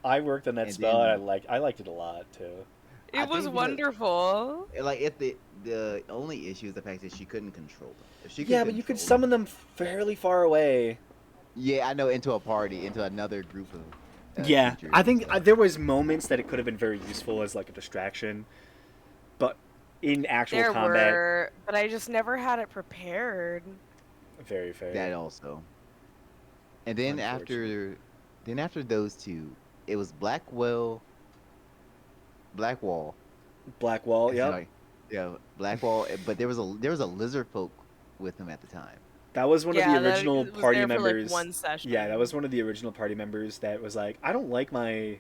I worked on that And spell, then- and I liked it a lot too. It was think because- wonderful. Like if the only issue is the fact that she couldn't control them. If she Yeah, but you could control summon them fairly far away. Yeah, I know, into a party, into another group of. Yeah, creatures I and think stuff. there was moments that it could have been very useful as like a distraction, but in actual There combat, were, but I just never had it prepared. very fair. That also. And then after those two, it was Blackwall. Blackwall, Sorry. yep. Yeah, Blackwall. But there was a lizard folk with him at the time. That was one Yeah, of the that original was party there for, like, members. one session. Yeah, that was one of the original party members that was like, I don't like my.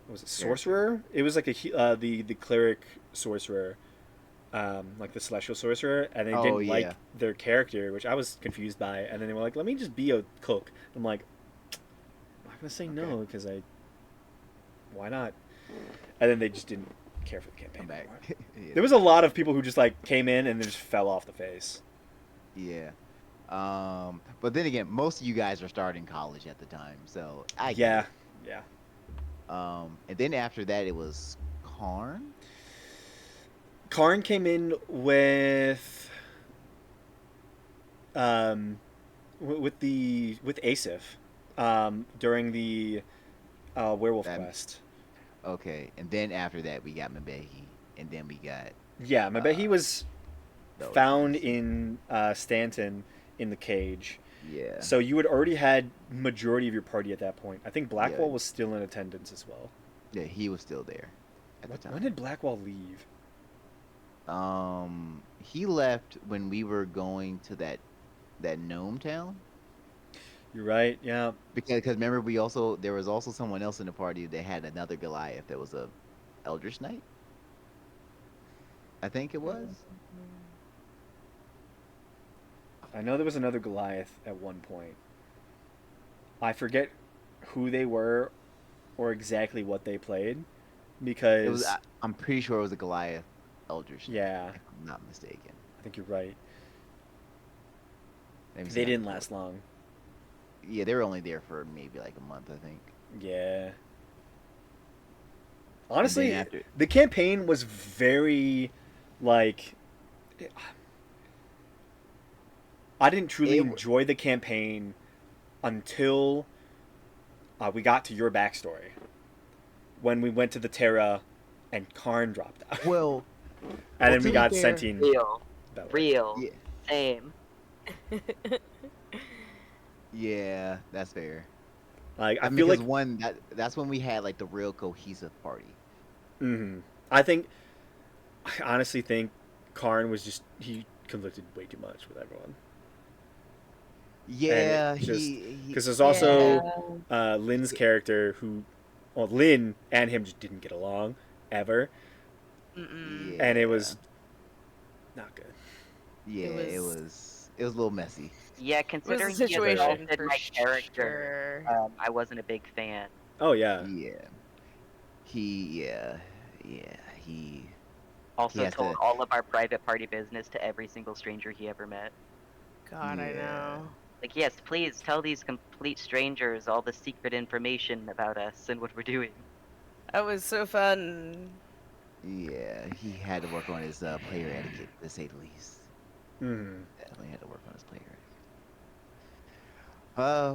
Was it sorcerer? It was like the cleric sorcerer, like the celestial sorcerer, and they Oh, didn't yeah. like their character, which I was confused by. And then they were like, "Let me just be a cook." I'm like, I'm not gonna say no Okay. because why not? And then they just didn't care for the campaign. Come back. anymore. Yeah. There was a lot of people who just like came in and just fell off the face. Yeah. But then again, most of you guys are starting college at the time, so I get Yeah, it. yeah. And then after that, it was Karn. Karn came in with with Asif during the werewolf That- quest. Okay, and then after that, we got Mabehi, and then we got Yeah, Mabehi was those found guys. in Stanton in the cage. Yeah. So you had already had majority of your party at that point. I think Blackwall Yeah. was still in attendance as well. Yeah, he was still there at the When time. did Blackwall leave? He left when we were going to that gnome town. You're right. Yeah. Because remember there was also someone else in the party that had another Goliath that was a Eldritch Knight. I think it was. I know there was another Goliath at one point. I forget who they were or exactly what they played It was. because I'm pretty sure it was a Goliath Eldritch Knight, yeah, if I'm not mistaken. I think you're right. Let me see They if I can didn't pull last it. long. Yeah, they were only there for maybe like a month, I think. Yeah. And Honestly, then after, the campaign was very like I didn't truly it, enjoy the campaign until we got to your backstory. When we went to the Terra and Karn dropped out. well, And then to we be got fair, Sentine Real. Bellic. Real. yeah, Same. yeah, that's fair. Like I I mean, feel because like that's when we had like the real cohesive party. I think I honestly think Karn was just he conflicted way too much with everyone. And it Yeah, just he because there's Yeah. also Lynn's character who, well, Lynn and him just didn't get along ever, Mm-mm. and it yeah, was not good. yeah, It was it was a little messy. Yeah, it was a considering he situation assaulted for my character, sure. I wasn't a big fan. Oh yeah, Yeah, yeah, he Also has told to. all of our private party business to every single stranger he ever met. God, I Yeah, know. Like, yes, please tell these complete strangers all the secret information about us and what we're doing. That was so fun. yeah, he had to work on his player etiquette, to say the least. mm-hmm. Definitely had to work on his player etiquette.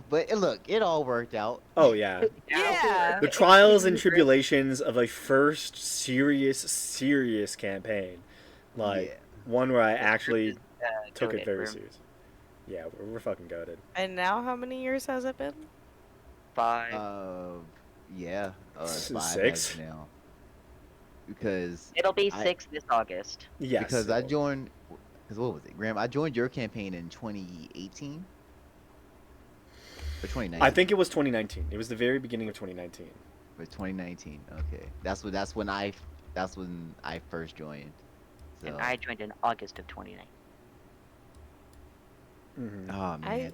But look, it all worked out. Oh yeah. Yeah. The trials and tribulations of a first serious campaign, like Yeah. one where I The script actually is took it goated. very We're serious. Yeah, we're fucking goaded. And now, how many years has it been? 5. Uh, yeah. This is 5 as 6. of now. Because It'll be I 6 this August. Yes. I joined. Because what was it, Graham? I joined your campaign in 2018 or 2019. I think it was 2019. It was the very beginning of 2019. Or 2019. Okay, that's when I first joined. So. And I joined in August of 2019. Mm-hmm. Oh man,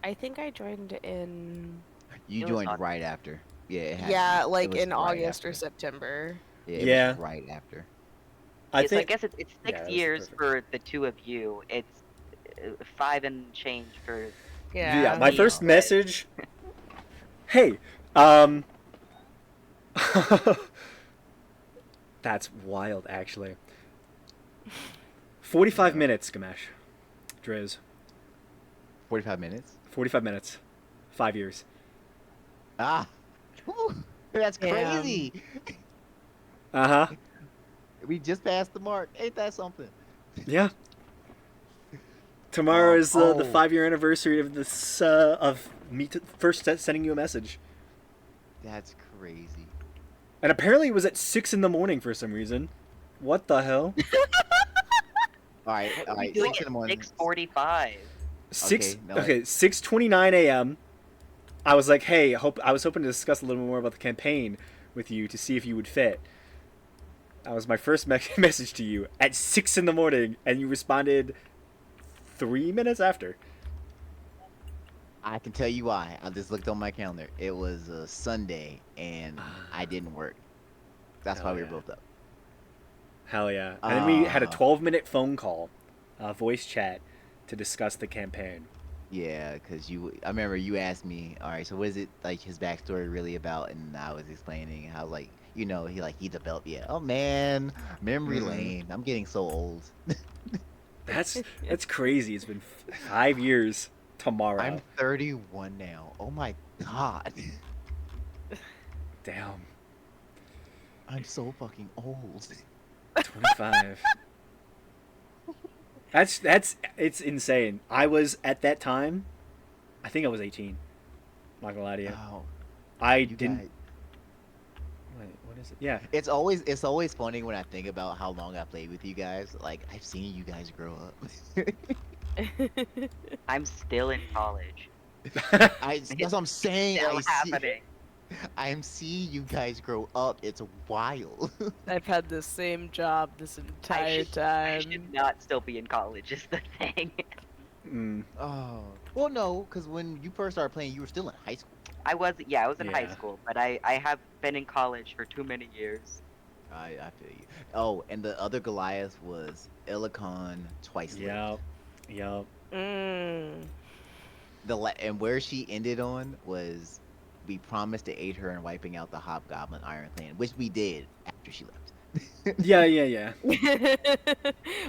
I think I joined in. you It was joined August. right after. Yeah, it had Yeah, to be. It like was in right August or after. September. Yeah, it Yeah. was right after. I Yeah, so I think. guess it's yeah, 6 it was years perfect. for the two of you. It's 5 and change for Yeah, Yeah. my me first and message. Hey, um, that's wild. Actually, 45 Yeah. minutes, Gamesh. Driz. 45 minutes. 45 minutes. 5 years. Ah, whew, that's Damn. crazy. Uh huh. We just passed the mark. Ain't that something? Yeah. Tomorrow is the Oh, 5-year anniversary of this of me first sending you a message, that's crazy. and apparently it was at 6 in the morning for some reason. What the hell? All right, what all were you right. doing 6 in at the morning. 6:45? Six. Okay, no, Okay, 6:29 a.m. I was like, hey, I was hoping to discuss a little more about the campaign with you to see if you would fit. That was my first message to you at 6 in the morning, and you responded 3 minutes after. I can tell you why. I just looked on my calendar. It was a Sunday, and I didn't work. That's why Hell we were yeah. both up. Hell yeah. And then we had a Uh, 12-minute phone call, voice chat, to discuss the campaign. Yeah, because I remember you asked me, all right, so what is it like his backstory really about? And I was explaining how, like, he developed, yeah. Oh man, memory Mhm. lane. I'm getting so old. That's crazy. It's been 5 years tomorrow. I'm 31 now. Oh my god. Damn. I'm so fucking old. 25. It's insane. I was at that time, I think I was 18. Not gonna lie to you. Wow. I You didn't. guys, Wait, is it? Yeah. It's always funny when I think about how long I played with you guys. Like I've seen you guys grow up. I'm still in college. That's It's what I'm saying. still happening. I'm seeing you guys grow up. It's wild. I've had the same job this entire I should time. not still be in college. Is the thing. Mm, Oh, well, no, because when you first started playing, you were still in high school. I was in high yeah. school, but I have been in college for too many years. I feel you. Oh, and the other Goliath was Illicon twice lived. Yep. Yep. Mm. And where she ended on was we promised to aid her in wiping out the Hobgoblin Iron Clan, which we did after she left. Yeah. Yeah. Yeah.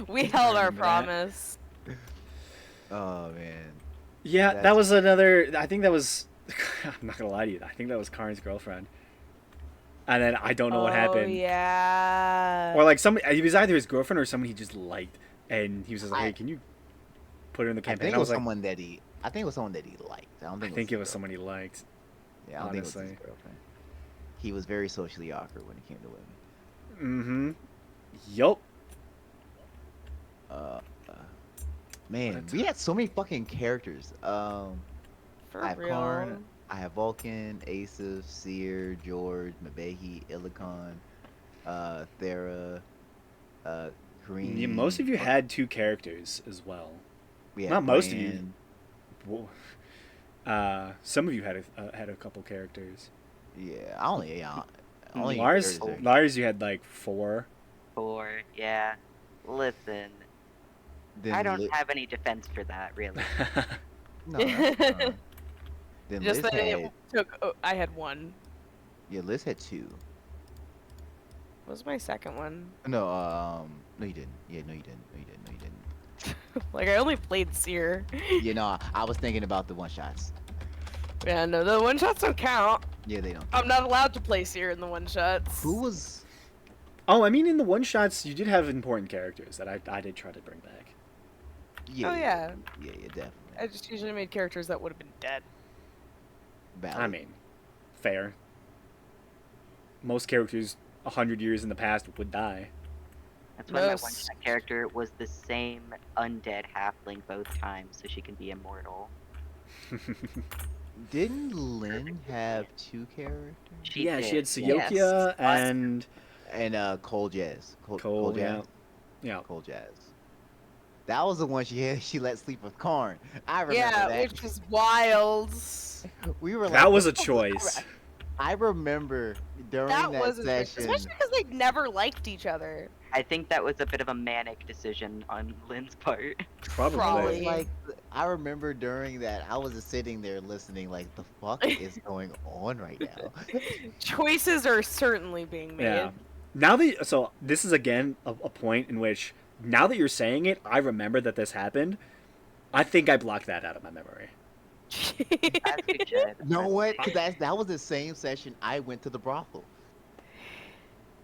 We held our remember that. promise. Oh man. Yeah. That That's- was another. I think that was. I'm not gonna lie to you. I think that was Karn's girlfriend. And then I don't know what Oh happened. yeah. Or like somebody. It was either his girlfriend or someone he just liked, and he was just like, I- "Hey, can you put her in the I campaign?" think I it was was like, someone that he. I think it was someone that he liked. I don't I think. think it was his someone he liked. girlfriend. Yeah, I don't think it was honestly. his girlfriend. He was very socially awkward when it came to women. Mm-hmm. Yup. Uh, man, What? we had so many fucking characters. For I have real. Karn, I have Vulcan, Asif, Seer, George, Mabehi, Illicon, Thera, Kareem. Yeah, most of you had two characters as well. We had not most of you. Brand. Some of you had a couple characters. Yeah, I only Lars, characters there. Lars, you had like 4. Yeah. Listen, Then I don't Li- have any defense for that, really. No, that's fine. Then Just Liz that had, it took. Oh, I had one. yeah, Liz had 2. What was my second one? No, no, you didn't. Yeah, no, you didn't. No, you didn't. No, you didn't. Like I only played Seer. You know, I was thinking about the one shots. Yeah, no, the one shots don't count. Yeah, they don't. I'm not allowed to play Seer in the one shots. Who was? Oh, I mean, in the one shots, you did have important characters that I did try to bring back. Yeah, Oh, yeah. yeah, definitely. I just usually made characters that would have been dead. Valid. I mean, fair. Most characters 100 years in the past would die. That's why my Most- one-shot character was the same undead halfling both times, so she can be immortal. Didn't Lynn have 2 characters? She yeah, she had did. Sayokia Yes. and And Cole Jazz. Cole. Yeah. Jazz. Yeah. Cole Jazz. That was the one she let sleep with Karn. I remember Yeah, that. which is wild. We were like, That was a what the fuck? choice. I remember during That that was a choice, session. especially because they never liked each other. I think that was a bit of a manic decision on Lynn's part. Probably. I was Probably. like, I remember during that, I was just sitting there listening, like, the fuck is going on right now? Choices are certainly being made. Yeah. Now that so this is again a point in which now that you're saying it, I remember that this happened. I think I blocked that out of my memory. As we should. No what? 'Cause that was the same session I went to the brothel.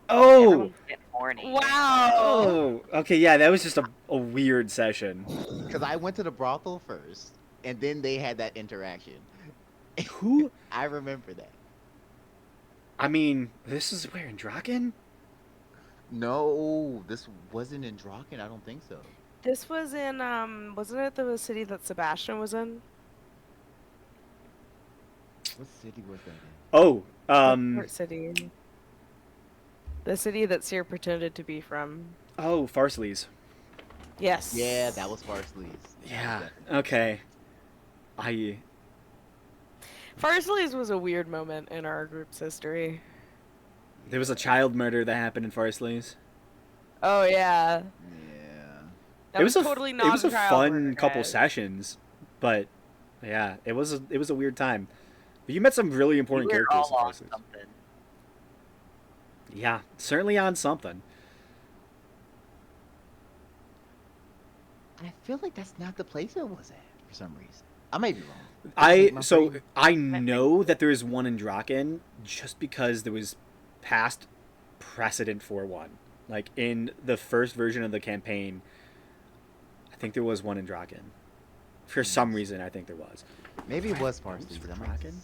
Oh. Everyone's a bit horny. Wow. Oh. Okay. Yeah, that was just a weird session. Because I went to the brothel first, and then they had that interaction. Who? I remember that. I mean, this is where in Draken? No, this wasn't in Draken. I don't think so. This was in wasn't it the city that Sebastian was in? What city was that in? Oh. What city? The city that Seer pretended to be from. Oh, Farsleys. Yes. Yeah, that was Parsley's. Yeah. Okay. I. Farsley's was a weird moment in our group's history. There was a child murder that happened in Farsleys. Oh yeah. Yeah. That was totally not It was a child fun murder, couple guys. sessions, but yeah, it was a weird time. But you met some really important We were characters. all in on Farsleys. something. Yeah, certainly on something. I feel like that's not the place it was at for some reason. I may be wrong. I know that there is one in Draken just because there was past precedent for one. Like in the first version of the campaign, I think there was one in Draken. For some reason, I think there was. Maybe it was Rose for Parsley's. I, might- Draken?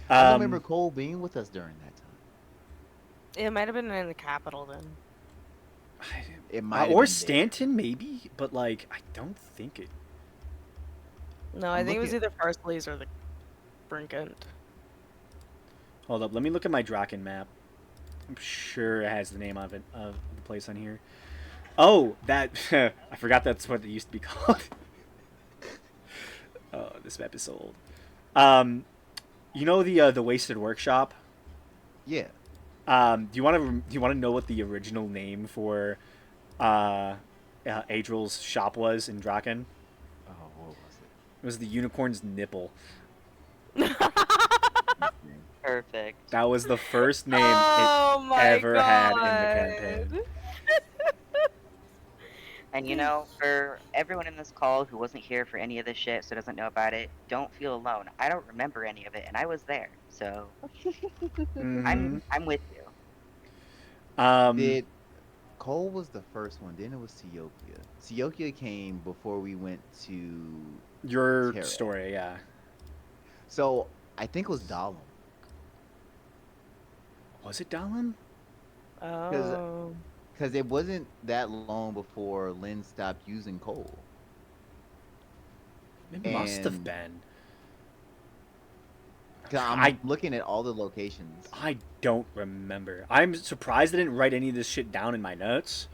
I don't Um, remember Cole being with us during that time. It might have been in the capital then. It might have Or been Stanton, maybe, but like I don't think it. No, I I'm think it was looking- either Farsleys or the Brinkent. Hold up, let me look at my Draken map. I'm sure it has the name of the place on here. Oh, that I forgot that's what it used to be called. Oh, this map is so old. You know the Wasted Workshop. Yeah. Do you want to know what the original name for Adriel's shop was in Draken? Oh, what was it? It was the Unicorn's Nipple. Perfect. That was the first name Oh it my ever had in the God. campaign. And you know, for everyone in this call who wasn't here for any of this shit, so doesn't know about it, don't feel alone. I don't remember any of it, and I was there, so Mhm. I'm with you. Did Cole was the first one, then it was Teokya. Teokya came before we went to Your Karrow. story, yeah. So I think it was Dahlem. Was it Dahlem? Oh. Because it wasn't that long before Lynn stopped using Cole. It must have And- been. 'Cause I'm I- looking at all the locations. I don't remember. I'm surprised I didn't write any of this shit down in my notes.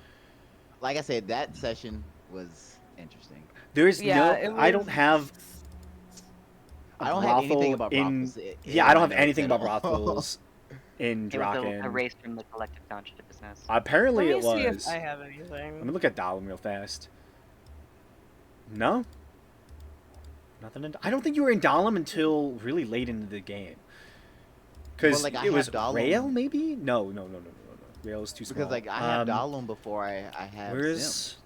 Like I said, that session was interesting. There's Yeah, it I don't was- have. a I don't have anything brothel about in. brothels. Yeah, I don't my have notes anything at about all. brothels in It was Draken. erased from the collective consciousness. Apparently Let it me see was. if I have Let me anything. look at Dahlem real fast. No? Nothing in. I don't think you were in Dahlem until really late into the game. Because Well, like, I it was have Dahlem- Rail, maybe? No. Rail is too small. Because like I have Dahlem before I have Zim. Where's.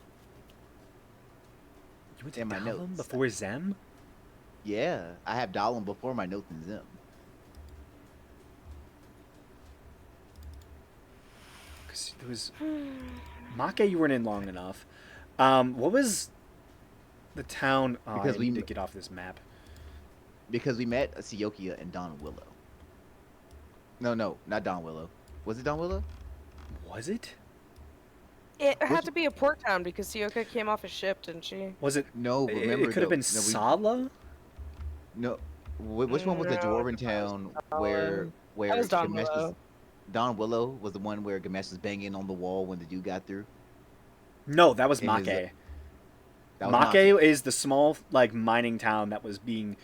You went to In my Dahlem notes. before Zem? Yeah, I have Dahlem before my notes in Zim. Because there was. Make, you weren't in long enough. What was the town? Oh, Because I we need to m- get off this map. Because we met Seokia and Don Willow. No, not Don Willow. Was it Don Willow? Was it? It had Which- to be a port town because Sioka came off a ship, didn't she? Was it? No, remember It could have been no, Sala? No, which one was the No, dwarven it town was where was Don Gamesh Willow. Don Willow was the one where Gamesh was banging on the wall when the dude got through. No, that was In his- Make. That was Make is the small like mining town that was being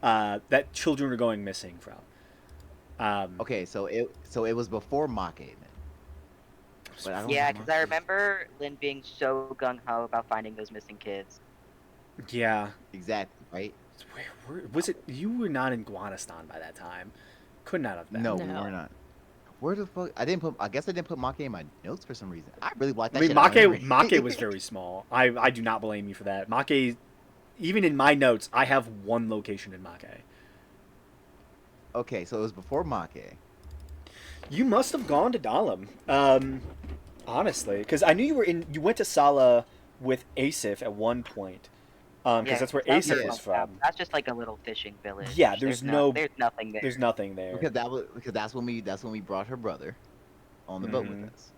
that children were going missing from. Okay, so it was before Make then. But I don't Yeah, have because I Make. remember Lynn being so gung ho about finding those missing kids. Yeah. Exactly, right? Where was it? You were not in Guanistan by that time. Could not have been. No, we No. were not. Where the fuck? I guess I didn't put Make in my notes for some reason. I really like that I mean, shit out of memory. Make was very small. I do not blame you for that. Make, even in my notes, I have one location in Make. Okay, so it was before Make. You must have gone to Dahlem, honestly, because I knew you went to Sala with Asif at one point, because that's where that's Asif just is like- from. That's just like a little fishing village. Yeah, there's there's nothing there. There's nothing there. Because that's when we brought her brother on the boat Mhm. with us.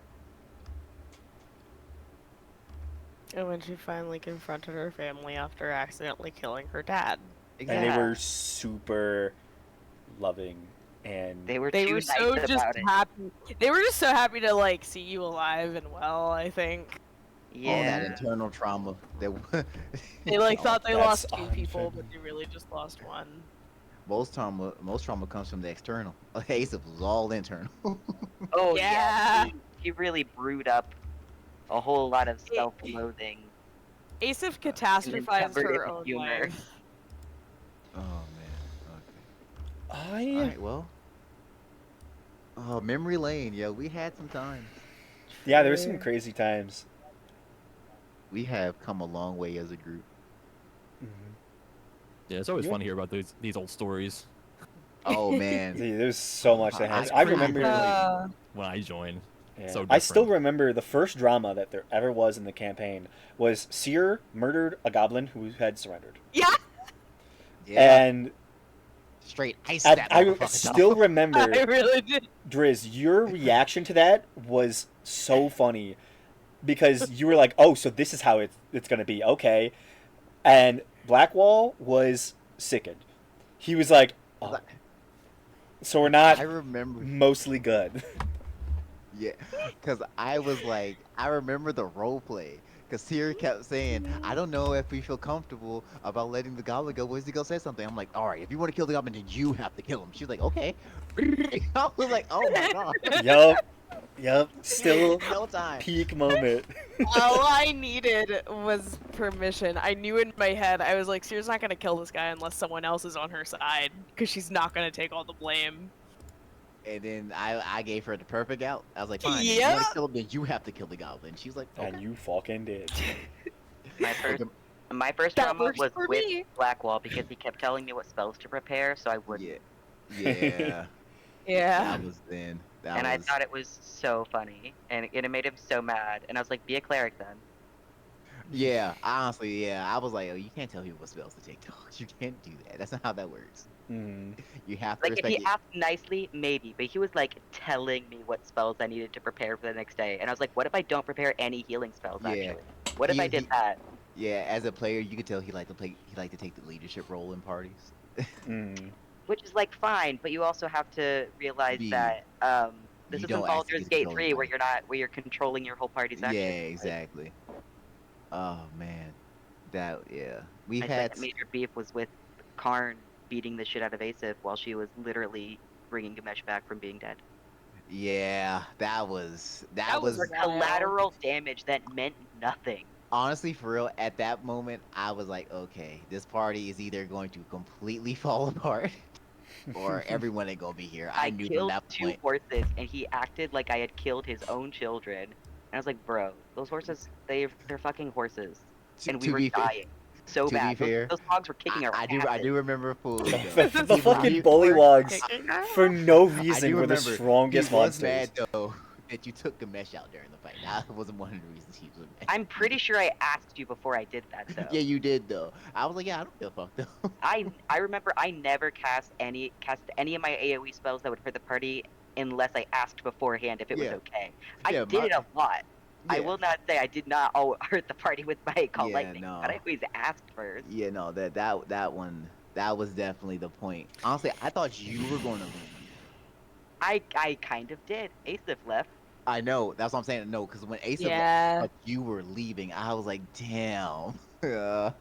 And when she finally confronted her family after accidentally killing her dad. And they Yeah. were super loving, and They were They too were so nice just about it. happy. They were just so happy to like see you alive and well, I think. All that Yeah. internal trauma that They like thought they That's lost two people, unfair. but they really just lost one. most trauma comes from the external. Asif was all internal. Oh Yeah. yeah. He really brewed up a whole lot of self-loathing. Asif And catastrophized covered it her with own humor. life. Oh man. Okay. I All right. Well. Oh, memory lane. Yeah, we had some time. yeah, there were some crazy times. We have come a long way as a group. Yeah, it's always Yeah. fun to hear about these old stories Oh man. See, there's so much that happens. I I pretty remember. early. when I joined. Yeah. So I still different. remember the first drama that there ever was in the campaign was Seer murdered a goblin who had surrendered. Yeah. Yeah. And straight ice I, that I motherfucker. still dog. remember, I really did. Driz, your reaction to that was so funny because you were like, "Oh, so this is how it's gonna be, okay?" And Blackwall was sickened. He was like, 'Cause "Oh, so we're not I remember. mostly good." Yeah, because I was like, I remember the role play. Because Siri kept saying, I don't know if we feel comfortable about letting the goblin go. Where's he gonna say something? I'm like, all right, if you want to kill the goblin, then you have to kill him. She's like, okay. I was like, oh my god. Yup. Still No time. peak moment. All I needed was permission. I knew in my head, I was like, Sierra's not gonna kill this guy unless someone else is on her side, because she's not gonna take all the blame. And then I gave her the perfect out. I was like, fine, if you Yeah. want to kill him, then you have to kill the goblin. She's like, okay. And you fucking did. My first That trauma works was for with me. Blackwall because he kept telling me what spells to prepare, so I wouldn't. Yeah. Yeah. That was then. That And I was. thought it was so funny, and it made him so mad. And I was like, "Be a cleric then." Yeah, honestly, yeah. I was like, oh, you can't tell people what spells to take, dogs. You can't do that. That's not how that works. Mm. You have to Like if respect he it. asked nicely, maybe, but he was like telling me what spells I needed to prepare for the next day, and I was like, "What if I don't prepare any healing spells? Yeah. Actually, what if I did that?" Yeah, as a player, you could tell he liked to play. He liked to take the leadership role in parties. Mm. Which is like fine, but you also have to realize Be- that this you isn't don't actually Baldur's get to Gate control 3 your where party. you're controlling your whole party's Yeah, actions. Like, exactly. Oh man, yeah. We've I had. think the major beef was with Karn beating the shit out of Asif while she was literally bringing Gamesh back from being dead. Yeah, that was For collateral damage that meant nothing. honestly for real. At that moment, I was like, okay, this party is either going to completely fall apart, or everyone ain't gonna be here. I knew from killed that 2 point. horses, and he acted like I had killed his own children. And I was like, bro, those horses, they're fucking horses. And we To were be fair, dying so to be bad. fair, Those hogs were kicking our I do asses. remember fully. The He fucking was- bullywogs, for no I reason, do were the remember strongest he was monsters. mad though that you took Gamesh out during the fight. That wasn't one of the reasons he was mad. I'm pretty sure I asked you before I did that, though. Yeah, you did though. I was like, yeah, I don't give a fuck though. I remember I never cast any of my AoE spells that would hurt the party unless I asked beforehand if it was Yeah. okay. Yeah, I did it a lot. I Yeah. will not say I did not hurt the party with my call Yeah, lightning, no. but I always asked first. Yeah, no, that one, that was definitely the point. Honestly, I thought you were going to leave. I kind of did. Asif left. I know. That's what I'm saying. No, because when Asa left, Yeah. like you were leaving, I was like, damn. Yeah.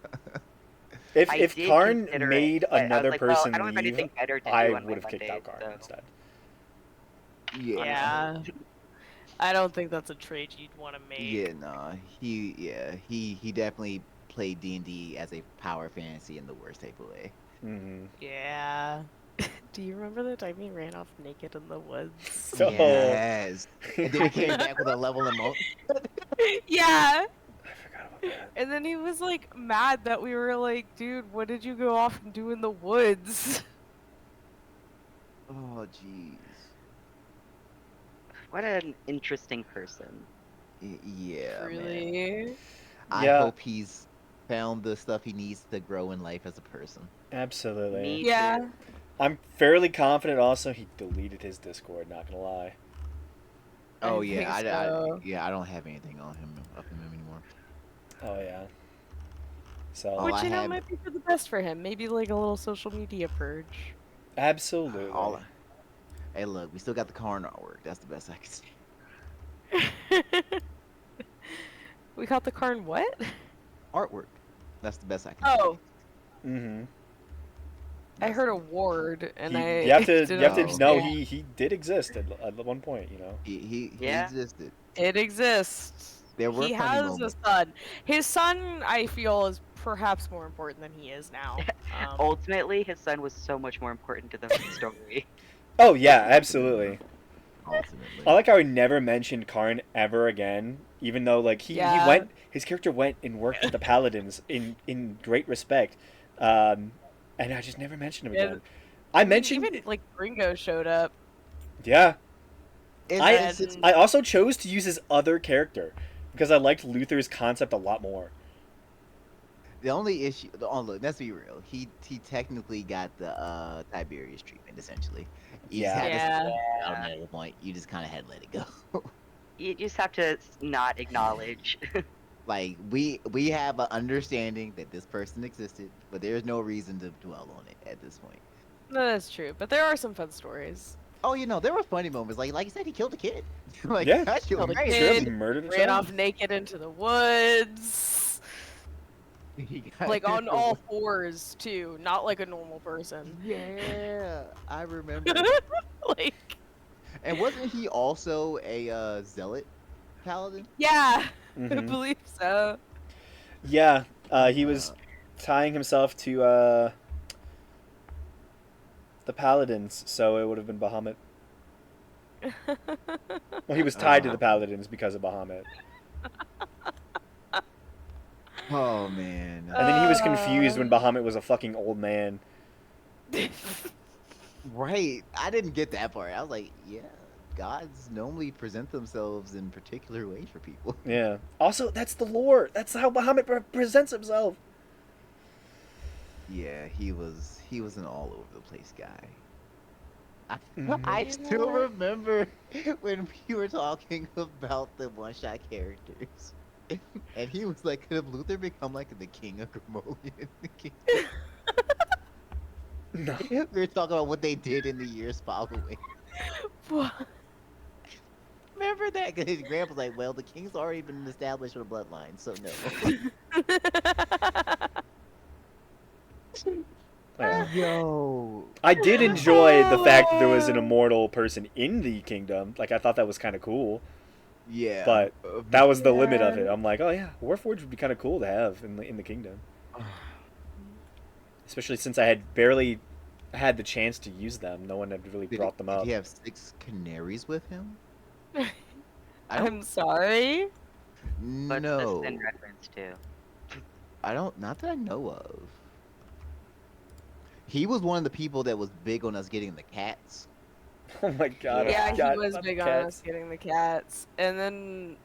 If I did Karn consider made it, but I was another like, well, person I don't have leave, anything better to do I on my would have kicked out Mondays, Karn so. instead. Yeah. Yeah. I don't think that's a trade you'd want to make. Yeah, no. He definitely played D&D as a power fantasy in the worst type of way. Mm-hmm. Yeah. Do you remember the time he ran off naked in the woods? Oh. Yes. And then he came back with a level emote. Yeah. I forgot about that. And then he was like mad that we were like, dude, what did you go off and do in the woods? Oh, jeez. What an interesting person. Yeah, man. Really? I Yeah. hope he's found the stuff he needs to grow in life as a person. Absolutely. Me Yeah. too. I'm fairly confident also he deleted his Discord, not gonna lie. Oh I yeah, think so. I don't have anything on him anymore. Oh yeah. So All Which, I you know, had- might be for the best for him. Maybe like a little social media purge. absolutely. Hey, look, we still got the Karn artwork. That's the best I can say. We got the Karn what? Artwork. That's the best I can Oh, Mm-hmm. I heard a ward, and I You have to didn't know understand. he did exist at one point, you know. He Yeah. existed. It exists. There were He funny has moments. a son. His son, I feel, is perhaps more important than he is now. Ultimately, his son was so much more important to the story. Oh yeah, absolutely. Ultimately. I like how he never mentioned Karn ever again, even though like he Yeah. went, his character went and worked with the Paladins in great respect, and I just never mentioned him Yeah, again. I mentioned, even like Gringo showed up. yeah. It's- I it's- I also chose to use his other character because I liked Luther's concept a lot more. The only issue, oh look, let's be real. He technically got the Tiberius treatment essentially. You just Yeah. had to Yeah. out at a point. You just kind of had to let it go. You just have to not acknowledge. Like we have an understanding that this person existed, but there's no reason to dwell on it at this point. No, that's true, but there are some fun stories. Oh, there were funny moments. Like you said, he killed a kid. Like Yeah. that shit was Killed a great. Straight up kid, murdered a ran child. off naked into the woods, He got- like on all fours too, not like a normal person. Yeah, I remember. Like, And wasn't he also a zealot paladin? yeah, I Mhm. believe so. Yeah, he was tying himself to the paladins, so it would have been Bahamut. Well, he was tied to the paladins because of Bahamut. Oh man. And then he was confused when Bahamut was a fucking old man. Right. I didn't get that part. I was like, yeah, gods normally present themselves in particular ways for people. Yeah. Also, that's the lore. That's how Bahamut presents himself. Yeah, he was an all over the place guy. Mhm. I still remember when we were talking about the one shot characters. And he was like, could have Luther become like the king of Grimolian? No. We were talking about what they did in the years following. What? Remember that? Because his grandpa's like, well, the king's already been established with a bloodline, so no. Yeah. Yo. I did enjoy the fact that there was an immortal person in the kingdom. Like, I thought that was kind of cool. Yeah. But that was the limit of it. I'm like, oh yeah, Warforged would be kind of cool to have in the kingdom. Especially since I had barely had the chance to use them. No one had really brought them up. Did he have 6 canaries with him? I'm sorry. But No. this is in reference to. I don't. Not that I know of. He was one of the people that was big on us getting the cats. Oh my god. I Yeah, forgot he was about big the on cats. us getting the cats, and then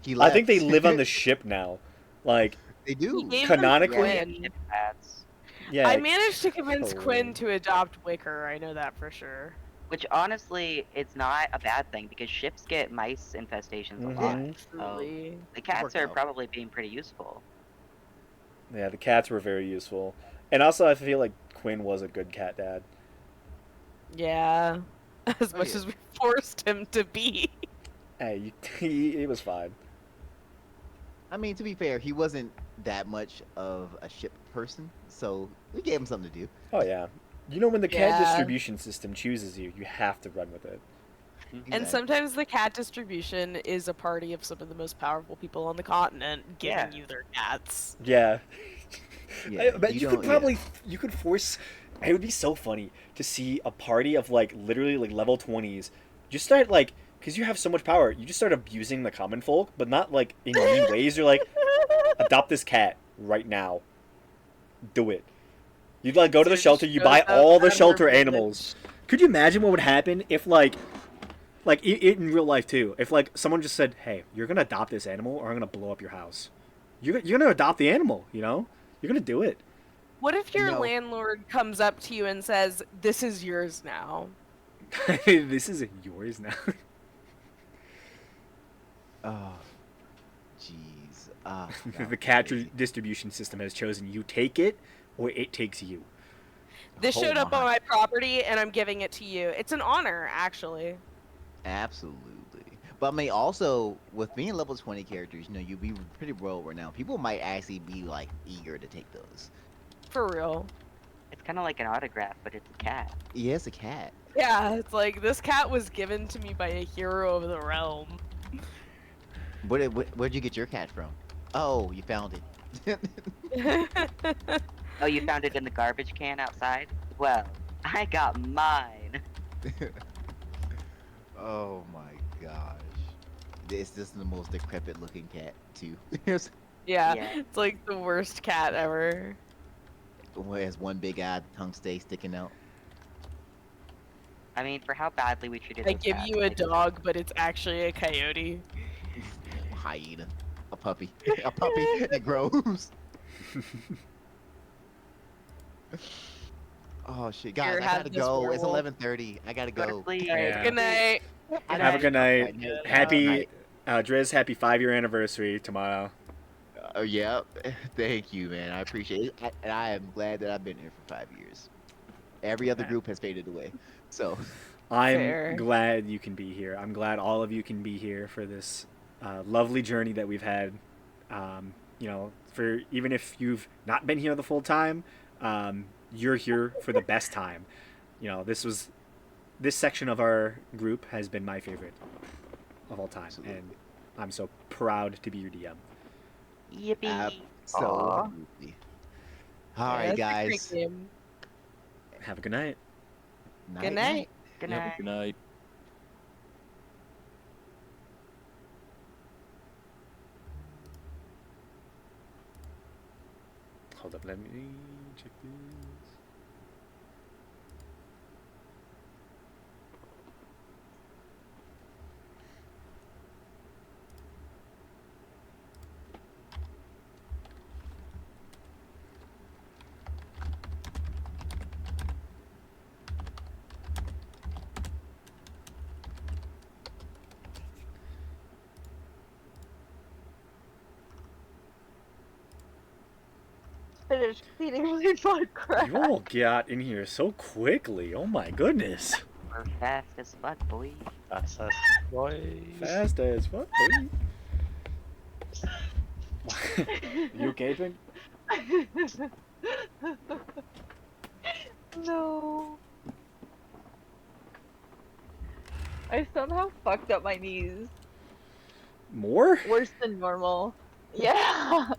He I left. think they live on the ship now. Like, They he do. gave them Canonically? Yeah, Quinn. ship hats. yeah. I managed to convince Oh. Quinn to adopt Wicker. I know that for sure. Which honestly, it's not a bad thing because ships get mice infestations a lot. Mhm. So Truly. the cats worked are out. probably being pretty useful. Yeah, the cats were very useful. And also, I feel like Quinn was a good cat dad. Yeah. As much yeah. as we forced him to be. Hey, he was fine. I mean, to be fair, he wasn't that much of a ship person, so we gave him something to do. Oh, yeah. You know, when the cat Yeah. distribution system chooses you, you have to run with it. And Exactly. sometimes the cat distribution is a party of some of the most powerful people on the continent giving Yeah. you their cats. Yeah. Yeah, But you you could don't- probably, you could force, it would be so funny to see a party of, like, literally, like, level 20s. Just start, like, because you have so much power, you just start abusing the common folk, but not, like, in mean ways. You're like, adopt this cat right now. Do it. You'd, like, go to the Dude, shelter, you shows buy up all the at her shelter village. animals. Could you imagine what would happen if, like in real life too, if like someone just said, "Hey, you're gonna adopt this animal, or I'm gonna blow up your house." You're gonna adopt the animal, you know? You're gonna do it. What if your No. landlord comes up to you and says, "This is yours now"? This isn't yours now. Oh, jeez. The cat distribution system has chosen you take it, or it takes you. This Oh showed up on my. my property, and I'm giving it to you. It's an honor, actually. Absolutely. But I mean, also with being level 20 characters, you'd be pretty world renowned. People might actually be like eager to take those. For real. It's kind of like an autograph, but it's a cat. Yeah, it's a cat. Yeah, it's like this cat was given to me by a hero of the realm. Where'd you get your cat from? Oh, you found it. Oh, you found it in the garbage can outside? Well, I got mine. Oh my gosh. It's just the most decrepit looking cat too. It Yeah, Yeah. it's like the worst cat ever. has one big eye, tongue stays sticking out. I mean, for how badly we treated I those give cats, you a I deserve dog, but it's actually a coyote. Hyena. A puppy. A puppy that grows. Oh shit, guys, Here, I have gotta this go. It's werewolf. 11:30. I gotta Go to go. sleep. Alright, Yeah. good night. Good Have a night. good night. Night, night. Happy, Night. Driz, happy 5-year anniversary tomorrow. Oh yeah, thank you, man. I appreciate it, and I am glad that I've been here for 5 years. Every other group has faded away, so I'm Fair. glad you can be here. I'm glad all of you can be here for this lovely journey that we've had. For even if you've not been here the full time, you're here for the best time. This section of our group has been my favorite of all time, Absolutely. and I'm so proud to be your DM. Yippee. Aw. absolutely. All right, That's a great guys. game. Have a good night. Good night. Good Yep, night. good night. Hold up, let me check this. Finish feeding my blood crack. You all got in here so quickly. Oh my goodness. We're fast as fuck, boy. That's us, boys. Fast as fuck, boy. You okay, Twin? No. I somehow fucked up my knees. More? Worse than normal. Yeah.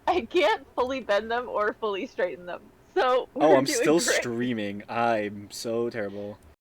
I can't fully bend them or fully straighten them. So Oh, we're I'm doing still great. streaming. I'm so terrible.